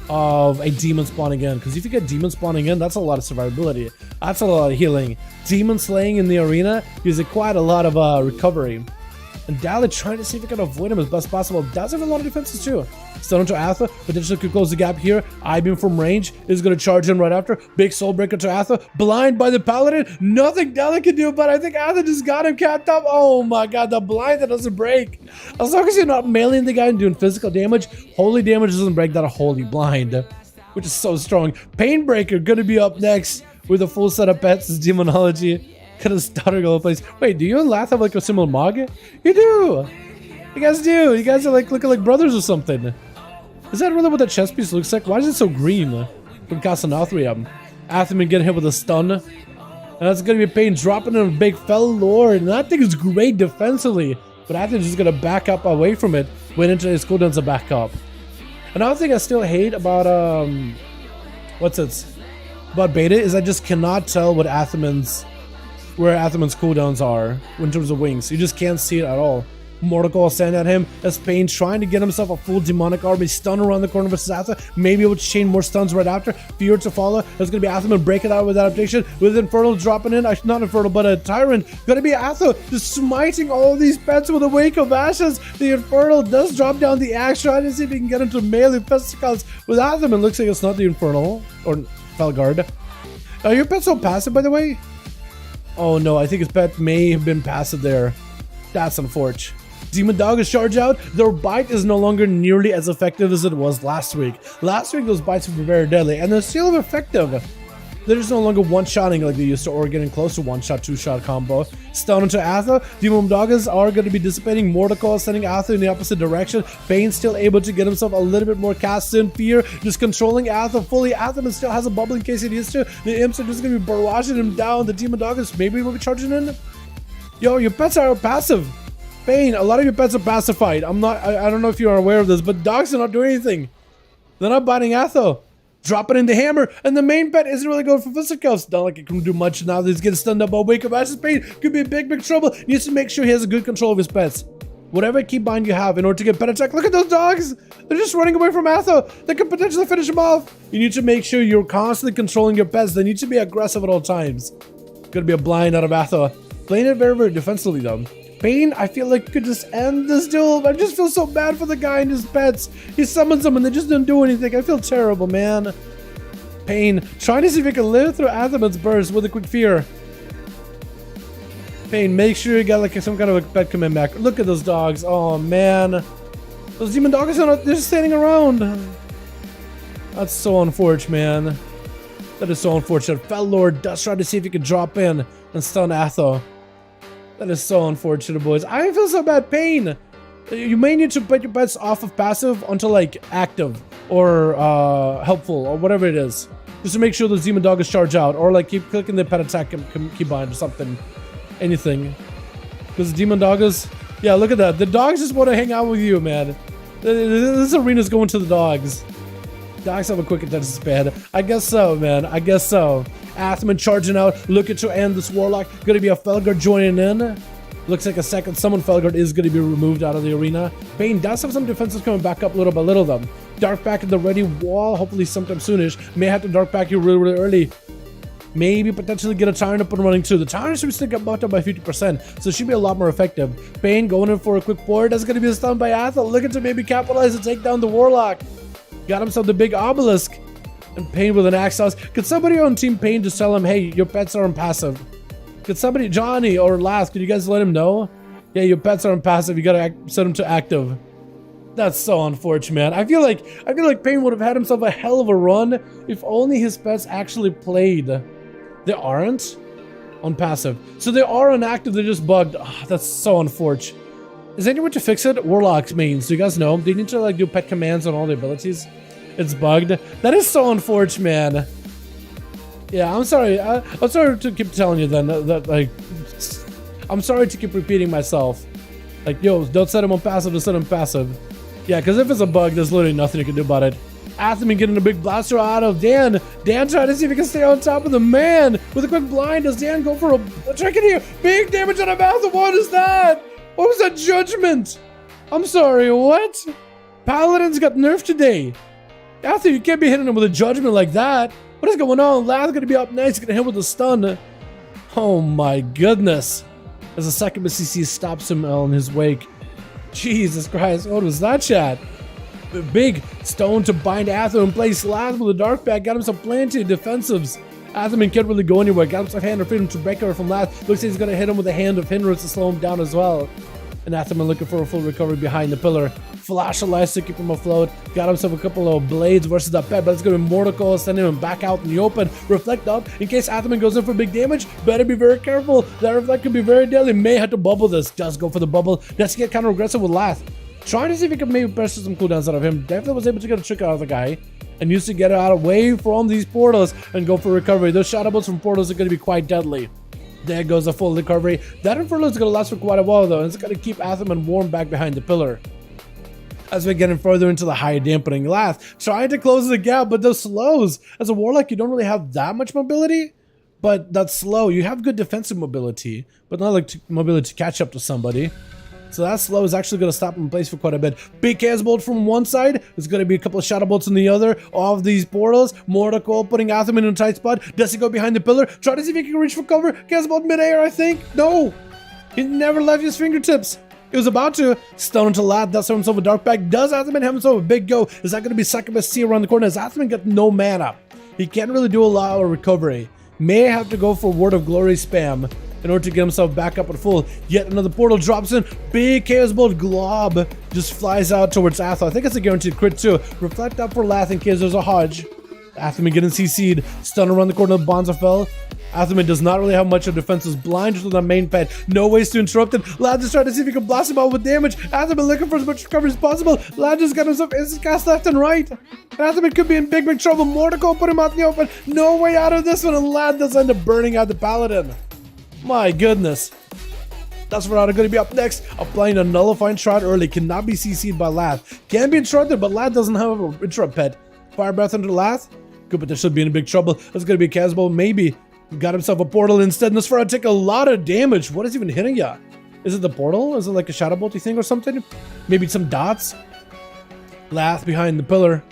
of a demon spawning in. Because if you get demon spawning in, that's a lot of survivability. That's a lot of healing. Demon slaying in the arena gives it quite a lot of recovery. And Dally trying to see if he can avoid him as best possible. Does have a lot of defenses too. Stun into Atho, potentially could close the gap here. I-beam from range is going to charge in right after. Big soul breaker to Atho. Blind by the Paladin. Nothing Dally can do, but I think Atho just got him capped up. Oh my god, the blind that doesn't break. As long as you're not mailing the guy and doing physical damage, holy damage doesn't break that holy blind, which is so strong. Painbreaker going to be up next with a full set of pets as demonology. Kind of stuttering all over the place. Wait, do you and Lath have like a similar Mage? You do! You guys do! You guys are like looking like brothers or something. Is that really what that chest piece looks like? Why is it so green? From casting all three of them. Athman getting hit with a stun. And that's gonna be a pain dropping in a big fell lord. And that thing is great defensively. But Athman's just gonna back up away from it. Wait until his cooldowns are back up. Another thing I still hate about about beta is I just cannot tell what where Athaman's cooldowns are in terms of wings. You just can't see it at all. Mortical standing at him as Pain trying to get himself a full demonic army stun around the corner versus Atha, maybe able to chain more stuns right after. Fear to follow. There's gonna be Athaman breaking out with adaptation, with Infernal dropping in, not Infernal but a Tyrant. Gonna be Atha just smiting all these pets with a wake of ashes. The Infernal does drop down the axe, trying to see if he can get into melee fisticuffs with Athaman. Looks like it's not the Infernal or Felguard. Are your pets so passive, by the way? Oh no, I think his pet may have been passive there. That's unfortunate. Demon Dog is charged out. Their bite is no longer nearly as effective as it was last week. Last week those bites were very deadly, and they're still effective. They're just no longer one-shotting like they used to, or getting close to one-shot, two-shot combo. Stun into Atha. Demon Doggers are going to be dissipating. Mortical sending Atha in the opposite direction. Bane still able to get himself a little bit more cast in. Fear just controlling Atha fully. Atha still has a bubble in case he needs to. The imps are just going to be barraging him down. The Demon Doggers maybe will be charging in. Yo, your pets are passive. Bane, a lot of your pets are pacified. I don't know if you are aware of this, but dogs are not doing anything. They're not biting Atho. Dropping in the hammer, and the main pet isn't really going for fisticuffs. Not like it can do much now that he's getting stunned up by Wake of Ashes. Bane could be in big trouble. He needs to make sure he has a good control of his pets. Whatever keybind you have in order to get pet attack. Look at those dogs! They're just running away from Atho. They could potentially finish him off. You need to make sure you're constantly controlling your pets. They need to be aggressive at all times. Gonna be a blind out of Atho. Playing it very, very defensively though. Bane, I feel like could just end this duel. I just feel so bad for the guy and his pets. He summons them and they just don't do anything. I feel terrible, man. Pain, trying to see if he can live through Athaman's burst with a quick fear. Pain, make sure you got like some kind of a pet coming back. Look at those dogs. Oh man, those demon dogs are they're just standing around. That's so unfortunate, man. That is so unfortunate. Fel Lord does try to see if he can drop in and stun Atho. That is so unfortunate, boys. I feel so bad. Pain. You may need to put your pets off of passive until like active or helpful or whatever it is, just to make sure the demon dog is charged out, or like keep clicking the pet attack keybind or something, anything. Because the demon dog is, yeah, look at that. The dogs just want to hang out with you, man. This arena's going to the dogs. Dogs have a quick attention span. I guess so, man. I guess so. Athaman charging out, looking to end this Warlock. Gonna be a Felguard joining in. Looks like a second summon Felguard is gonna be removed out of the arena. Bane does have some defenses coming back up little by little though. Dark back in the ready wall, hopefully sometime soonish. May have to dark back you really, really early. Maybe potentially get a Tyrant up and running too. The Tyrant should still get buffed up by 50%, so it should be a lot more effective. Bane going in for a quick board. That's gonna be a stun by Atha. Looking to maybe capitalize and take down the Warlock. Got himself the big obelisk. And Pain with an axe toss. Could somebody on Team Pain just tell him, hey, your pets are impassive? Could somebody, Johnny or Last, could you guys let him know? Yeah, your pets are impassive. You gotta set them to active. That's so unfortunate, man. I feel like Pain would have had himself a hell of a run if only his pets actually played. They aren't on passive, so they are on active. They're just bugged. Oh, that's so unfortunate. Is there any way to fix it? Warlocks mains. Do you guys know? They need to like do pet commands on all the abilities. It's bugged. That is so unfortunate, man. Yeah, I'm sorry. I'm sorry to keep telling you then that like, I'm sorry to keep repeating myself. Like, yo, don't set him on passive, just set him passive. Yeah, because if it's a bug, there's literally nothing you can do about it. Athaman getting a big blaster out of Dan. Dan trying to see if he can stay on top of the man with a quick blind. Does Dan go for a trick in here? Big damage on a mouth. What is that? What was that judgment? I'm sorry, what? Paladin's got nerfed today. Atha, you can't be hitting him with a judgment like that. What is going on? Lad's gonna be up next. He's gonna hit him with a stun. Oh my goodness. As the second CC stops him on his wake. Jesus Christ, what was that, chat? The big stone to bind Atha in place. Lad with a dark back. Got himself plenty of defensives. Athaman can't really go anywhere. Got himself hand of freedom to break her from Lad. Looks like he's gonna hit him with a hand of hindrance to slow him down as well. And Athaman looking for a full recovery behind the pillar. Flash of lights to keep him afloat. Got himself a couple of blades versus that pet, but it's going to be Mortical, sending him back out in the open. Reflect up in case Athaman goes in for big damage. Better be very careful. That reflect could be very deadly. May have to bubble this. Does go for the bubble. Does get kind of aggressive with Lath. Trying to see if he can maybe pressure some cooldowns out of him. Definitely was able to get a trick out of the guy. And used to get out away from these portals and go for recovery. Those shadows from portals are going to be quite deadly. There goes a full recovery. That Inferno is going to last for quite a while though, and it's going to keep Athaman warm back behind the pillar. As we're getting further into the high dampening Lath, trying to close the gap, but those slows. As a Warlock, you don't really have that much mobility, but that's slow. You have good defensive mobility, but not like mobility to catch up to somebody. So that slow is actually going to stop him in place for quite a bit. Big Chaos Bolt from one side. There's going to be a couple of Shadow Bolts on the other of these portals. Mortal putting Atham in a tight spot. Does he go behind the pillar? Try to see if he can reach for cover. Chaos Bolt mid-air, I think. No! He never left his fingertips. He was about to stun into Lath. Does have himself a Dark Pack. Does Atham have himself a big go? Is that going to be Succubus C around the corner? As Atham got no mana. He can't really do a lot of recovery. May have to go for Word of Glory spam in order to get himself back up at full. Yet another portal drops in. Big Chaos Bolt glob just flies out towards Athel. I think it's a guaranteed crit too. Reflect up for Lath in case there's a Hodge. Athame getting CC'd. Stun around the corner of Bonzafell. Athame does not really have much of defense. Is blind to the main pet. No ways to interrupt it. Lath is trying to see if he can blast him out with damage. Athame looking for as much recovery as possible. Lath just got himself instant cast left and right. Athame could be in big trouble. Mortical put him out in the open. No way out of this one. And Lath does end up burning out the Paladin. My goodness. That's Verada going to be up next. Applying a nullifying shroud early. Cannot be CC'd by Lath. Can be interrupted, but Lath doesn't have an interrupt pet. Fire Breath into Lath. Could potentially be in big trouble. That's going to be a Casbo. Maybe. Got himself a portal instead. Nosferatu take a lot of damage. What is even hitting ya? Is it the portal? Is it like a Shadow Bolty thing or something? Maybe some dots? Lath behind the pillar.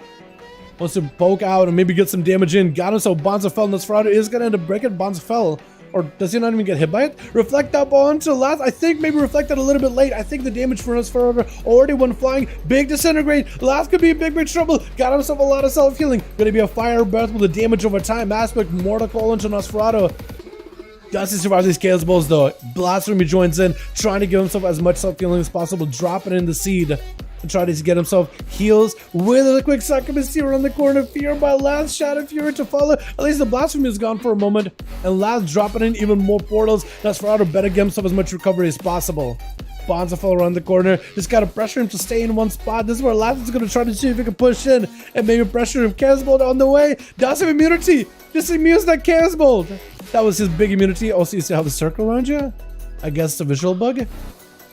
Wants to poke out and maybe get some damage in. Got himself Bonzafell. Nosferatu is going to end up breaking Bonzafell. Or does he not even get hit by it? Reflect up onto Lath. I think maybe reflected a little bit late. I think the damage for Nosferatu already went flying. Big disintegrate. Lath could be in big trouble. Got himself a lot of self-healing. Gonna be a fire breath with the damage over time aspect. Mortal Call into Nosferatu. Does he survive these Chaos Balls though? Blasphemy joins in, trying to give himself as much self-healing as possible. Dropping in the seed. And try to get himself heals with a quick Succubus here on the corner. Fear by Lath, Shadow Fury to follow. At least the Blasphemy is gone for a moment. And Lath dropping in even more portals. Nosferatu better get himself as much recovery as possible. Bonzafell around the corner. Just gotta pressure him to stay in one spot. This is where Lath is gonna try to see if he can push in and maybe pressure him. Chaos Bolt on the way. Does have immunity. Just immune that Chaos Bolt. That was his big immunity. Also, you see how the circle around you? I guess the visual bug.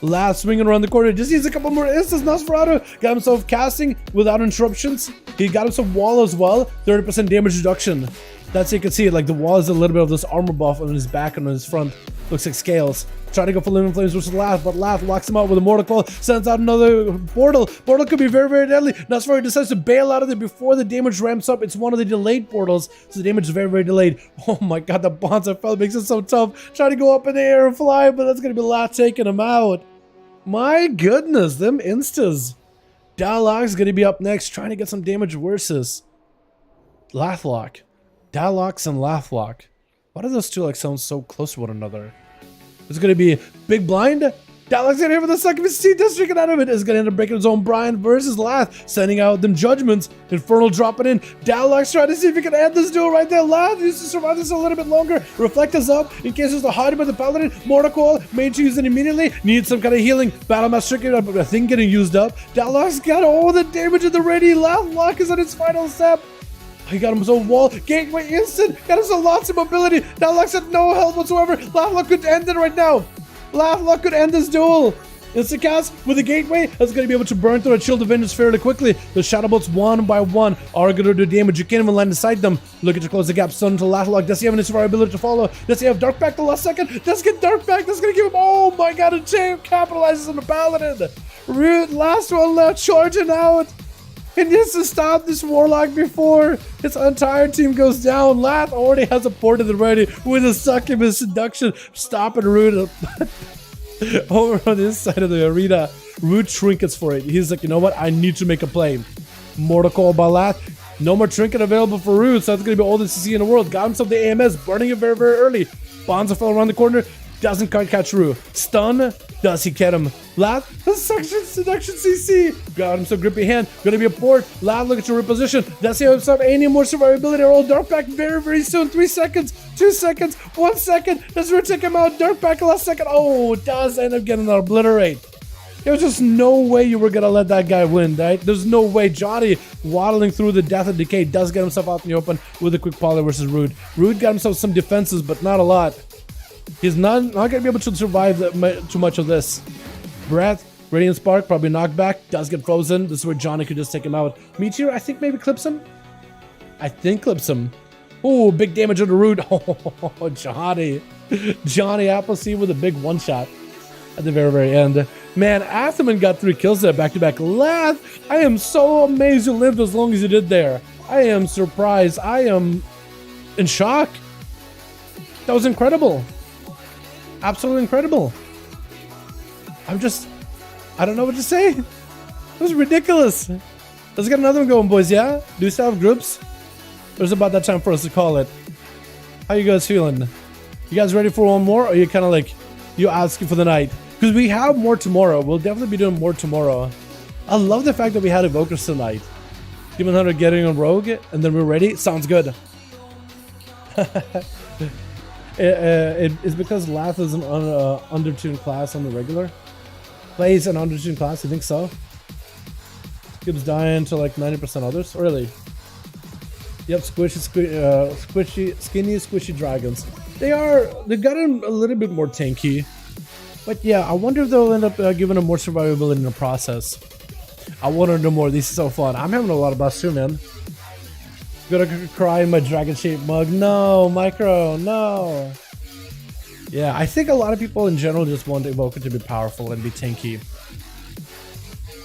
Lath swinging around the corner. Just needs a couple more instants. Nosferatu got himself casting without interruptions. He got himself wall as well. 30% damage reduction. That's how you can see it. Like the wall is a little bit of this armor buff on his back and on his front. Looks like scales. Trying to go for Living Flames versus Lath, but Lath locks him out with a Mortal Coil. Sends out another portal. Portal could be very, very deadly. Nosferatu decides to bail out of it before the damage ramps up. It's one of the delayed portals, so the damage is very, very delayed. Oh my god, the Bonzafell makes it so tough. Trying to go up in the air and fly, but that's going to be Lath taking him out. My goodness, them instas. Dalok's gonna be up next, trying to get some damage versus Lathlock. Dalok's and Lathlock. Why do those two like sound so close to one another? It's gonna be big blind. Dalok's gonna hit with a Succubus C district out of it. Is gonna end up breaking his own Brian versus Lath, sending out them judgments. Infernal dropping in. Dalok's trying to see if he can end this duel right there. Lath needs to survive this a little bit longer. Reflect is up in case there's a hide by the Paladin. Mortal Coil, Mage used it immediately. Needs some kind of healing. Battle Master I think getting used up. Dalok's got all the damage in the ready. Lathlock is on its final step. He got himself wall, gateway instant, got himself lots of mobility. Dalok's had no health whatsoever. Lathlock could end it right now. Lathlock could end this duel. Instant cast with a gateway. That's going to be able to burn through a Shield of Vengeance fairly quickly. The Shadow Bolts one by one are going to do damage. You can't even land inside them. Looking to close the gap. Stun to Lathlock. Does he have any survivability to follow? Does he have Dark Pack the last second? Does get Dark Pack. That's going to give him. Oh my god. And Champ capitalizes on the Paladin. Root, last one left. Charging out. He needs to stop this Warlock before his entire team goes down. Lath already has a portal ready with a Succubus seduction. Stopping Root over on this side of the arena. Root trinkets for it. He's like, you know what? I need to make a play. Mortal Coil by Lath. No more trinket available for Root, so that's going to be all the CC in the world. Got himself the AMS, burning it very, very early. Bonzafell around the corner. Doesn't quite catch Rue. Stun. Does he get him? Lath. Seduction CC. Got him some grippy hand. Gonna be a port. Lath looking to reposition. Does he have any more survivability? Roll Dark Pack very, very soon. 3 seconds. 2 seconds. 1 second. Does Rue take him out? Dark Pack last second. Oh, does end up getting an obliterate. There was just no way you were gonna let that guy win, right? There's no way. Johnny waddling through the Death and Decay does get himself out in the open with a quick poly versus Rude. Rude got himself some defenses, but not a lot. He's not going to be able to survive too much of this. Breath Radiant Spark, probably knockback, does get frozen. This is where Johnny could just take him out. Meteor, I think maybe clips him. I think clips him. Oh, big damage on the root. Oh, Johnny. Johnny Appleseed with a big one-shot at the very, very end. Man, Atherman got 3 kills there back-to-back. Lath, I am so amazed you lived as long as you did there. I am surprised. I am in shock. That was incredible. Absolutely incredible. I don't know what to say. It was ridiculous. Let's get another one going, boys, yeah? Do you still have groups? Or is it about that time for us to call it? How you guys feeling? You guys ready for one more? Or are you kind of like, you asking for the night? Because we have more tomorrow. We'll definitely be doing more tomorrow. I love the fact that we had Evokers tonight. Demon Hunter getting on Rogue, and then we're ready. Sounds good. It's because Lath is an undertuned class on the regular. Plays an undertuned class, you think so? Gibbs dying to like 90% others? Really? Yep, squishy, skinny, squishy dragons. They've gotten a little bit more tanky. But yeah, I wonder if they'll end up giving them more survivability in the process. I want to know more. This is so fun. I'm having a lot of buzz too, man. Gonna cry in my dragon-shaped mug. No, Micro, no. Yeah, I think a lot of people in general just want Evoker to be powerful and be tanky.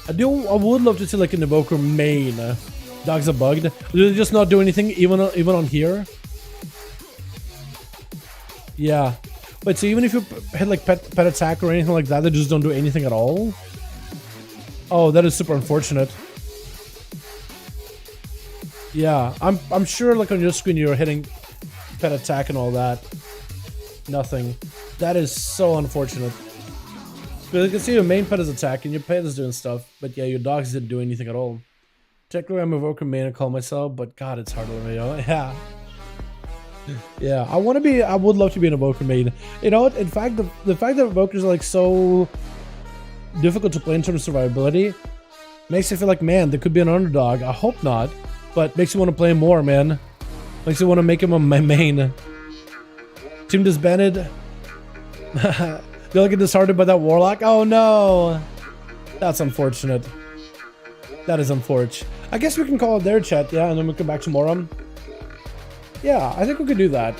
I would love to see like an Evoker main. Dogs are bugged. Do they just not do anything even on here? Yeah. Wait, so even if you hit like pet attack or anything like that, they just don't do anything at all? Oh, that is super unfortunate. Yeah, I'm sure like on your screen you're hitting pet attack and all that. Nothing. That is so unfortunate. Because you can see your main pet is attacking, your pet is doing stuff, but yeah, your dogs didn't do anything at all. Technically I'm a Evoker main and call myself, but god, it's hard to let me know. Yeah. Yeah, I would love to be an Evoker main. You know what, in fact, the fact that Evokers are like so difficult to play in terms of survivability makes you feel like, man, there could be an underdog. I hope not, but makes you want to play more, man. Makes you want to make him my main. Team disbanded. They'll get disheartened by that Warlock. Oh no! That's unfortunate. That is unfortunate. I guess we can call it their chat, yeah, and then we come back tomorrow. Yeah, I think we could do that.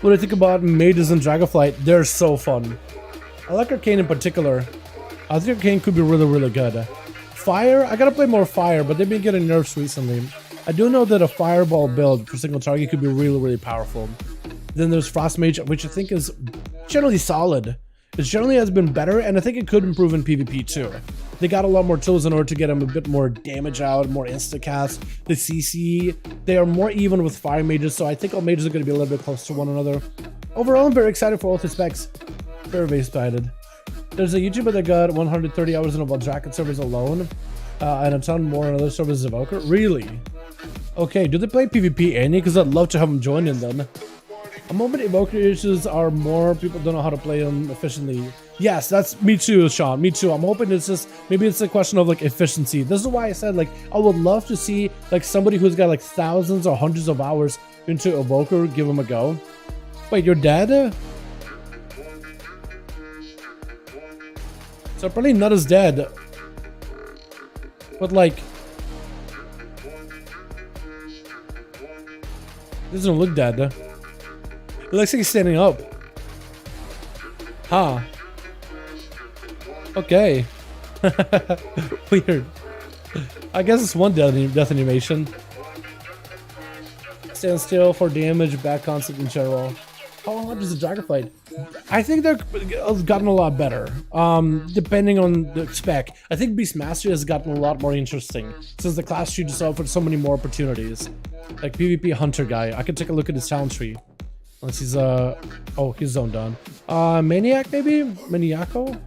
What do you think about Mages and Dragonflight? They're so fun. I like Arcane in particular. I think Arcane could be really, really good. Fire? I gotta play more Fire, but they've been getting nerfs recently. I do know that a Fireball build for single target could be really, really powerful. Then there's Frost Mage, which I think is generally solid. It generally has been better, and I think it could improve in PvP too. They got a lot more tools in order to get them a bit more damage out, more insta-cast. The CC, they are more even with Fire Mages, so I think all Mages are going to be a little bit close to one another. Overall, I'm very excited for all the specs. Very, very excited. There's a YouTuber that got 130 hours in about Dragon servers alone, and a ton more on other servers of Evoker. Really? Okay, do they play PvP any? Because I'd love to have them join in then. I'm hoping Evoker issues are more people don't know how to play them efficiently. Yes, that's me too, Sean. Me too. I'm hoping it's just maybe it's a question of like efficiency. This is why I said like I would love to see like somebody who's got like thousands or hundreds of hours into Evoker give them a go. Wait, you're dead? So probably not as dead, but like doesn't look dead. It looks like he's standing up. Huh. Okay. Weird. I guess it's one death animation. Stand still for damage, back concept in general. How hard is the Dragonflight? I think they've gotten a lot better. Depending on the spec. I think Beastmaster has gotten a lot more interesting since the class tree just offered so many more opportunities. Like PvP Hunter guy. I could take a look at his talent tree. Unless he's oh, he's zoned on. Maniac maybe? Maniaco?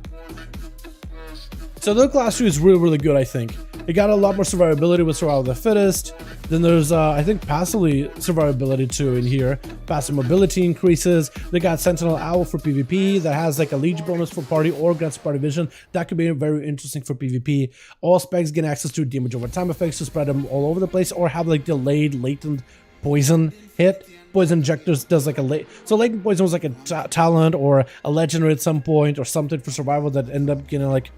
So the class 2 is really, really good, I think. It got a lot more survivability with Survival of the Fittest. Then there's, I think, passively survivability too in here. Passive mobility increases. They got Sentinel Owl for PvP that has like a leech bonus for party or grants party vision. That could be very interesting for PvP. All specs get access to damage over time effects to spread them all over the place or have like delayed latent poison hit. Poison injectors does like a late, so latent poison was like a talent or a legendary at some point or something for survival that end up getting like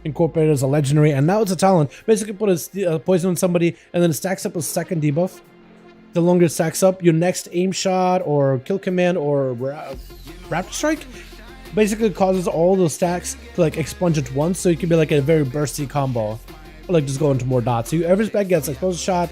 incorporated as a legendary, and now it's a talent. Basically put a poison on somebody, and then it stacks up a second debuff. The longer it stacks up, your next aim shot or kill command or raptor strike basically causes all those stacks to like expunge at once, so you can be like a very bursty combo, or like just go into more dots. So every spec gets explosive shot,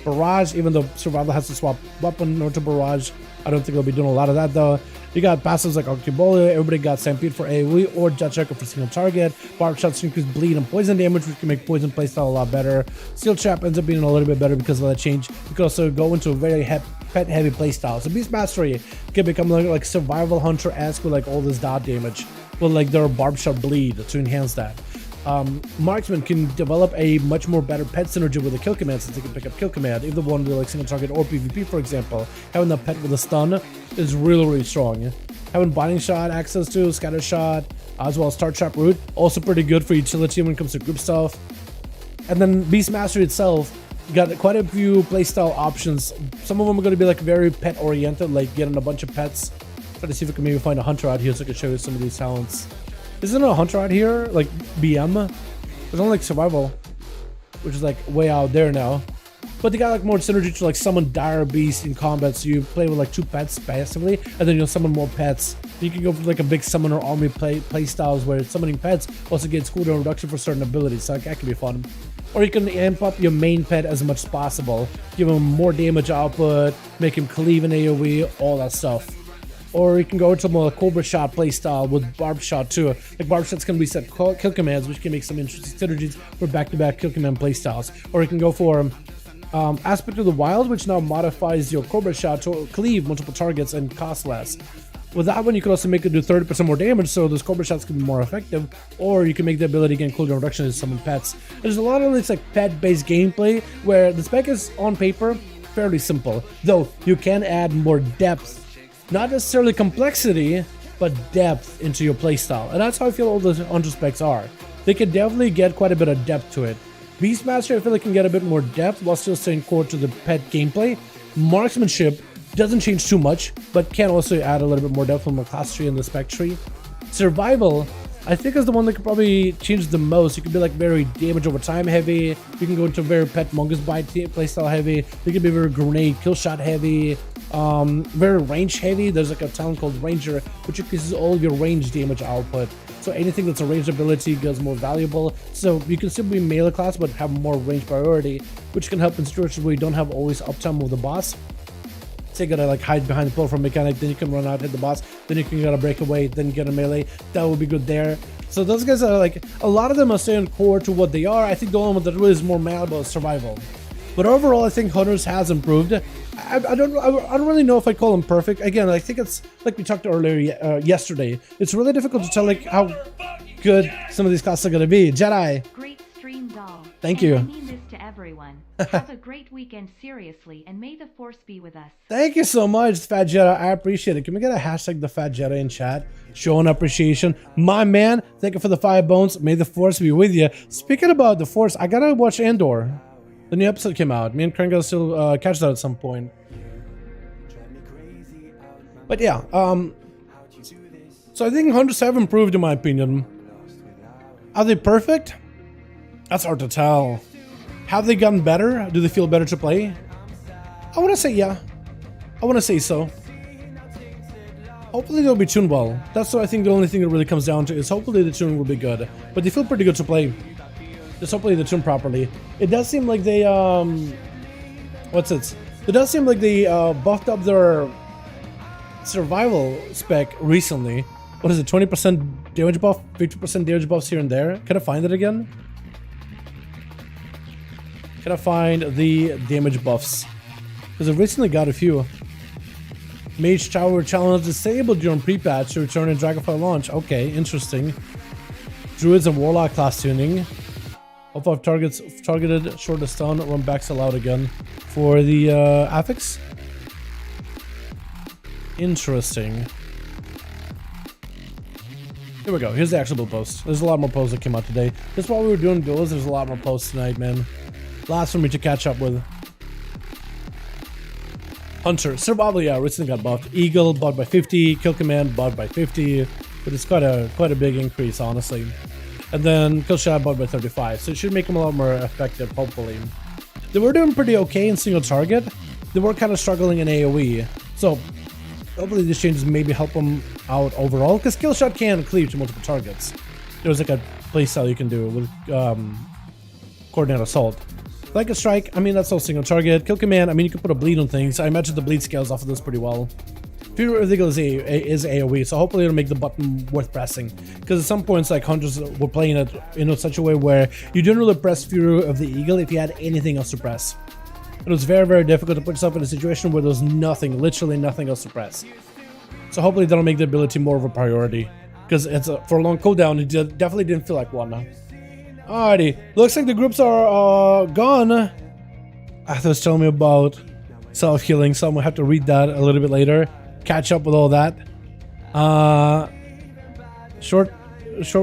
barrage, even though survival has to swap weapon or to barrage. I don't think they'll be doing a lot of that though. You got passives like Arcane, everybody got Stampede for AoE or Jet Checker for single target. Barb shots increase bleed and poison damage, which can make poison playstyle a lot better. Steel Trap ends up being a little bit better because of that change. You can also go into a very pet heavy playstyle. So Beast Mastery can become like Survival Hunter-esque with like all this dot damage, with like their Barb Shot bleed to enhance that. Marksman can develop a much more better pet synergy with the kill command, since they can pick up kill command, either one with like single target or PvP, for example. Having the pet with a stun is really strong. Having binding shot access to scatter shot, as well as start trap root, also pretty good for utility when it comes to group stuff. And then Beast Mastery itself got quite a few playstyle options. Some of them are going to be like very pet oriented, like getting a bunch of pets. Try to see if we can maybe find a hunter out here so I can show you some of these talents. Isn't there a hunter out here, like BM? There's only like survival, which is like way out there now. But they got like more synergy to like summon dire beast in combat, so you play with like 2 pets passively, and then you'll summon more pets. You can go for like a big summoner army play styles where summoning pets also gets cooldown reduction for certain abilities, so that can be fun. Or you can amp up your main pet as much as possible, give him more damage output, make him cleave in AoE, all that stuff. Or you can go into more Cobra Shot playstyle with Barb Shot too. Like Barb Shots can reset kill commands, which can make some interesting synergies for back-to-back kill command playstyles. Or you can go for Aspect of the Wild, which now modifies your Cobra Shot to cleave multiple targets and cost less. With that one, you can also make it do 30% more damage, so those Cobra Shots can be more effective. Or you can make the ability again cooldown reduction as summon pets. There's a lot of this like pet-based gameplay where the spec is on paper fairly simple, though you can add more depth. Not necessarily complexity, but depth into your playstyle. And that's how I feel all the Hunter specs are. They can definitely get quite a bit of depth to it. Beastmaster, I feel like can get a bit more depth while still staying core to the pet gameplay. Marksmanship doesn't change too much, but can also add a little bit more depth from the class tree and the spec tree. Survival, I think, is the one that could probably change the most. You can be like very damage over time heavy. You can go into very pet Mongoose Bite playstyle heavy. You can be very grenade kill shot heavy. Very range heavy. There's like a talent called Ranger, which increases all your range damage output. So anything that's a range ability goes more valuable. So you can still be melee class, but have more range priority, which can help in situations where you don't have always uptime with the boss. So you gotta like hide behind the platform mechanic, then you can run out, hit the boss, then you can gotta break away, then you get a melee. That would be good there. So those guys are like, a lot of them are staying core to what they are. I think the only one that really is more malleable is survival. But overall, I think Hunters has improved. I don't really know if I call them perfect. Again, I think it's like we talked earlier yesterday. It's really difficult to tell like how good some of these classes are gonna be. Jedi. Great stream, doll. Thank you. I mean this to everyone. Have a great weekend, seriously, and may the force be with us. Thank you so much, Fat Jedi. I appreciate it. Can we get a hashtag the Fat Jedi in chat? Showing appreciation. My man, thank you for the 5 bones. May the force be with you. Speaking about the force, I gotta watch Andor. The new episode came out. Me and Karen gotta still catch that at some point. But yeah, so I think Hunters have improved in my opinion. Are they perfect? That's hard to tell. Have they gotten better? Do they feel better to play? I want to say yeah. I want to say so. Hopefully they'll be tuned well. That's what I think the only thing that really comes down to is hopefully the tuning will be good. But they feel pretty good to play. Just hopefully they tune properly. It does seem like they what's it? It does seem like they buffed up their survival spec recently. What is it? 20% damage buff, 50% damage buffs here and there. Can I find it again? Can I find the damage buffs? Because I've recently got a few. Mage Tower challenge disabled during pre-patch to return in Dragonflight launch. Okay, interesting. Druids and Warlock class tuning. All 5 targets targeted short of stun, run backs allowed again. For the affix. Interesting. Here we go. Here's the actual build post. There's a lot more posts that came out today. Just while we were doing duels, there's a lot more posts tonight, man. Lots for me to catch up with. Hunter. Survival, yeah, recently got buffed. Eagle, buffed by 50. Kill command, buffed by 50. But it's quite a big increase, honestly. and then kill shot bot by 35. So it should make him a lot more effective, hopefully. They were doing pretty okay in single target. They were kind of struggling in AoE. So hopefully these changes maybe help them out overall, because kill shot can cleave to multiple targets. There's like a playstyle you can do with coordinate assault. Like a strike, I mean, that's all single target. Kill command, I mean, you can put a bleed on things. I imagine the bleed scales off of this pretty well. Fury of the Eagle is AoE, so hopefully it'll make the button worth pressing. Because at some points, like hunters were playing it in such a way where you didn't really press Fury of the Eagle if you had anything else to press. It was very, very difficult to put yourself in a situation where there's nothing, literally nothing else to press. So hopefully that'll make the ability more of a priority. Because it's for a long cooldown, it definitely didn't feel like one. Alrighty, looks like the groups are gone. Arthur's telling me about self-healing, so I'm gonna have to read that a little bit later. Catch up with all that. Short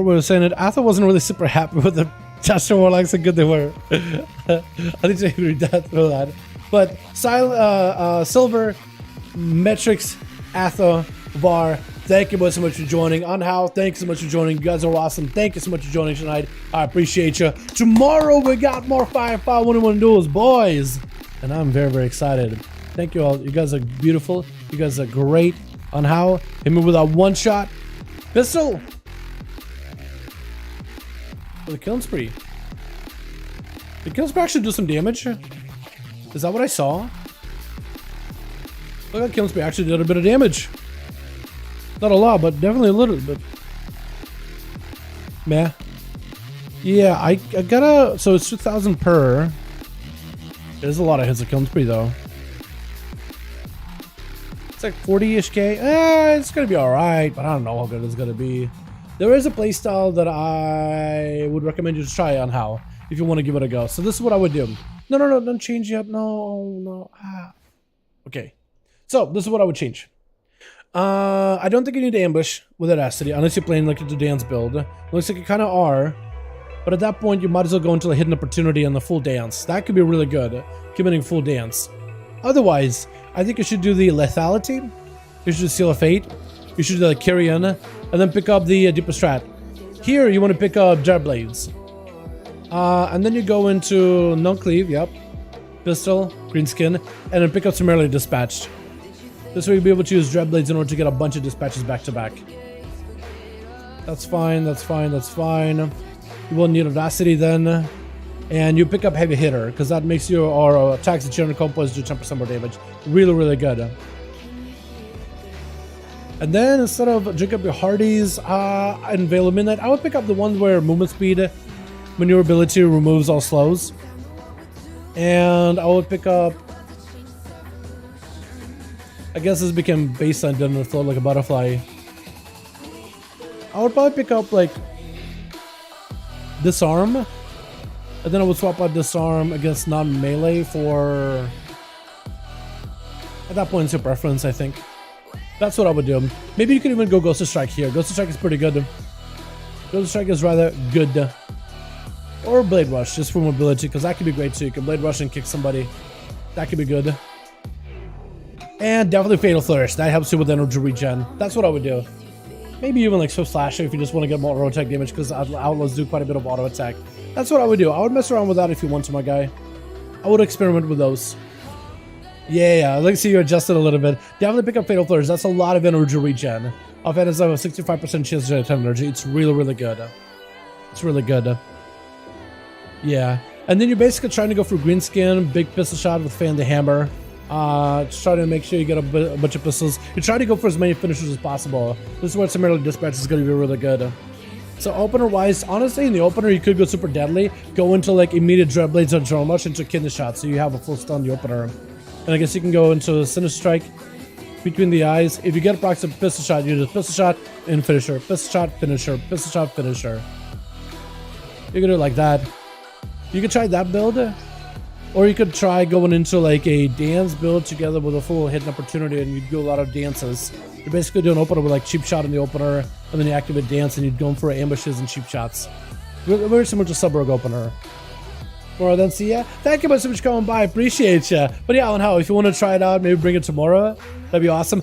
way of saying it, Arthur wasn't really super happy with the Chester Warlocks, how good they were. I need to read that through that. But Silver, Metrics, Arthur, Var, thank you so much for joining. Unhow, thanks so much for joining. You guys are awesome. Thank you so much for joining tonight. I appreciate you. Tomorrow we got more 5v5 1v1 duels, boys. And I'm very, very excited. Thank you all. You guys are beautiful. You guys are great. Unhow, hit me with a one shot. Pistol. For the killing spree. Did killing spree actually do some damage? Is that what I saw? Look like killing spree actually did a bit of damage. Not a lot, but definitely a little bit. Meh. Yeah, I gotta... So it's 2,000 per. There's a lot of hits of killing spree, though. It's like 40-ish K. It's gonna be alright, but I don't know how good it's gonna be. There is a playstyle that I would recommend you to try on how, if you want to give it a go. So this is what I would do. No, don't change yet. No. Okay. So this is what I would change. I don't think you need to ambush with Audacity unless you're playing like the dance build. Looks like you kind of are, but at that point you might as well go into the hidden opportunity and the full dance. That could be really good, committing full dance. Otherwise, I think you should do the lethality. You should do Seal of Fate. You should do the Kyrian, and then pick up the Deeper Strat. Here you want to pick up Jet Blades, and then you go into non-cleave. Yep, pistol, green skin, and then pick up Summarily Dispatched. This way you'll be able to use Dread Blades in order to get a bunch of dispatches back to back. That's fine, that's fine, that's fine. You will need Audacity then. And you pick up Heavy Hitter, because that makes your attacks and general combos do 10% more damage. Really, really good. And then instead of drink up your Hardies and Veil of Midnight, I would pick up the one where movement speed, maneuverability removes all slows. And I would pick up... I guess this became baseline, didn't float like a butterfly. I would probably pick up like Disarm, and then I would swap out Disarm against non-melee for... At that point it's your preference, I think. That's what I would do. Maybe you could even go Ghost of Strike here. Ghost of Strike is pretty good. Ghost of Strike is rather good. Or Blade Rush, just for mobility, because that could be great too. You can Blade Rush and kick somebody. That could be good. And definitely Fatal Flourish. That helps you with energy regen. That's what I would do. Maybe even like Swift Slasher if you just want to get more auto attack damage, because Outlaws do quite a bit of auto attack. That's what I would do. I would mess around with that if you want to, my guy. I would experiment with those. Yeah, let's see you adjusted a little bit. Definitely pick up Fatal Flourish. That's a lot of energy regen. Offhand, have a 65% chance to generate energy. It's really, really good. It's really good. Yeah. And then you're basically trying to go for green skin, big pistol shot with Fan the Hammer. Just try to make sure you get a bunch of pistols. You try to go for as many finishers as possible. This is where Summarily Dispatch is going to be really good. So opener wise, honestly, in the opener you could go super deadly, go into like immediate Dread Blades or Drone Rush into Kidney Shot, so you have a full stun in the opener. And I guess you can go into Sinister Strike between the eyes. If you get a proximate pistol shot, you do pistol shot and finisher, pistol shot, finisher, pistol shot, finisher. You can do it like that. You could try that build. Or you could try going into like a dance build together with a full hidden opportunity, and you'd do a lot of dances. You're basically doing opener with like cheap shot in the opener, and then you activate dance and you'd go for ambushes and cheap shots. Very similar to Suburg opener. More than see ya. Thank you so much for coming by. Appreciate ya. But yeah, Alan, how if you want to try it out, maybe bring it tomorrow. That'd be awesome.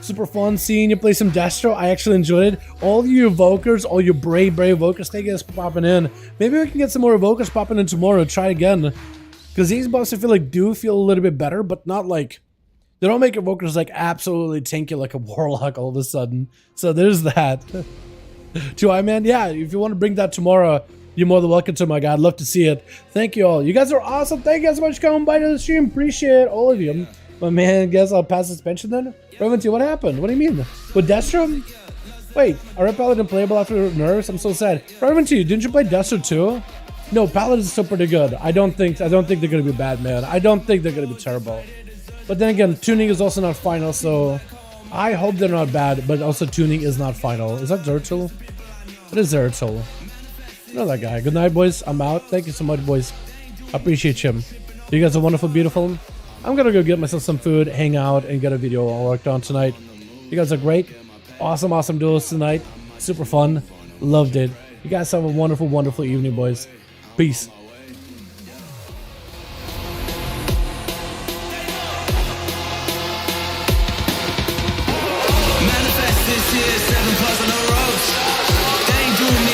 Super fun seeing you play some Destro. I actually enjoyed it. All you evokers, all you brave evokers, thank you guys for popping in. Maybe we can get some more evokers popping in tomorrow. Try again. Because these buffs I feel like do feel a little bit better, but not like... They don't make evokers like absolutely tanky like a warlock all of a sudden. So there's that. To I-Man, yeah, if you want to bring that tomorrow, you're more than welcome to, my guy. I'd love to see it. Thank you all. You guys are awesome. Thank you guys so much for coming by to the stream. Appreciate all of you. My man, guess I'll pass suspension then? Reventy, what happened? What do you mean? With Destro? Wait, are Paladin playable after nerfs? I'm so sad. Reventy, didn't you play Destro too? No, Paladin's still pretty good. I don't think they're gonna be bad, man. I don't think they're gonna be terrible. But then again, tuning is also not final, so I hope they're not bad, but also tuning is not final. Is that Zertul? What is Zertul? You know that guy. Good night, boys. I'm out. Thank you so much, boys. I appreciate you. You guys are wonderful, beautiful. I'm gonna go get myself some food, hang out, and get a video all worked on tonight. You guys are great. Awesome duels tonight. Super fun. Loved it. You guys have a wonderful evening, boys. Peace.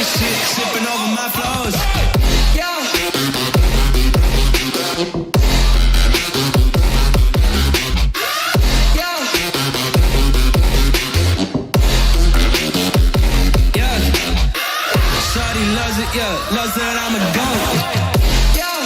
Sipping over my flows. Yeah. Yeah. Yeah. Shawty loves it, yeah. Loves that I'm a goat. Yeah.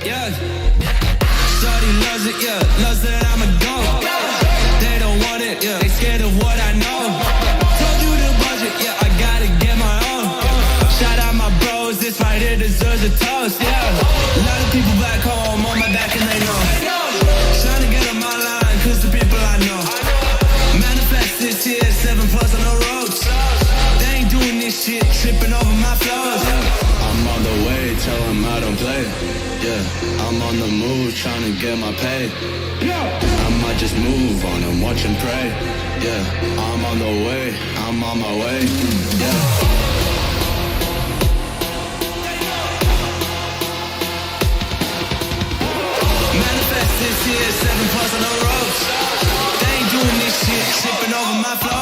Yeah. Shawty loves it, yeah. Loves that I'm a goat. They don't want it, yeah. They scared of what I know. Told you the budget, yeah. I gotta get my own. Shout out my bros, this right here deserves a toast, yeah. A lot of people back home on my back and they know. Trying to get on my line, cause the people I know. Manifest this year, 7+ on the ropes. They ain't doing this shit, tripping over my flows. I'm on the way, tell them I don't play. Yeah, I'm on the move, trying to get my pay. I might just move on and watch and pray. Yeah, I'm on the way, I'm on my way. Yeah. Manifest this year, 7+ on the ropes. They ain't doing this shit, tripping over my flow.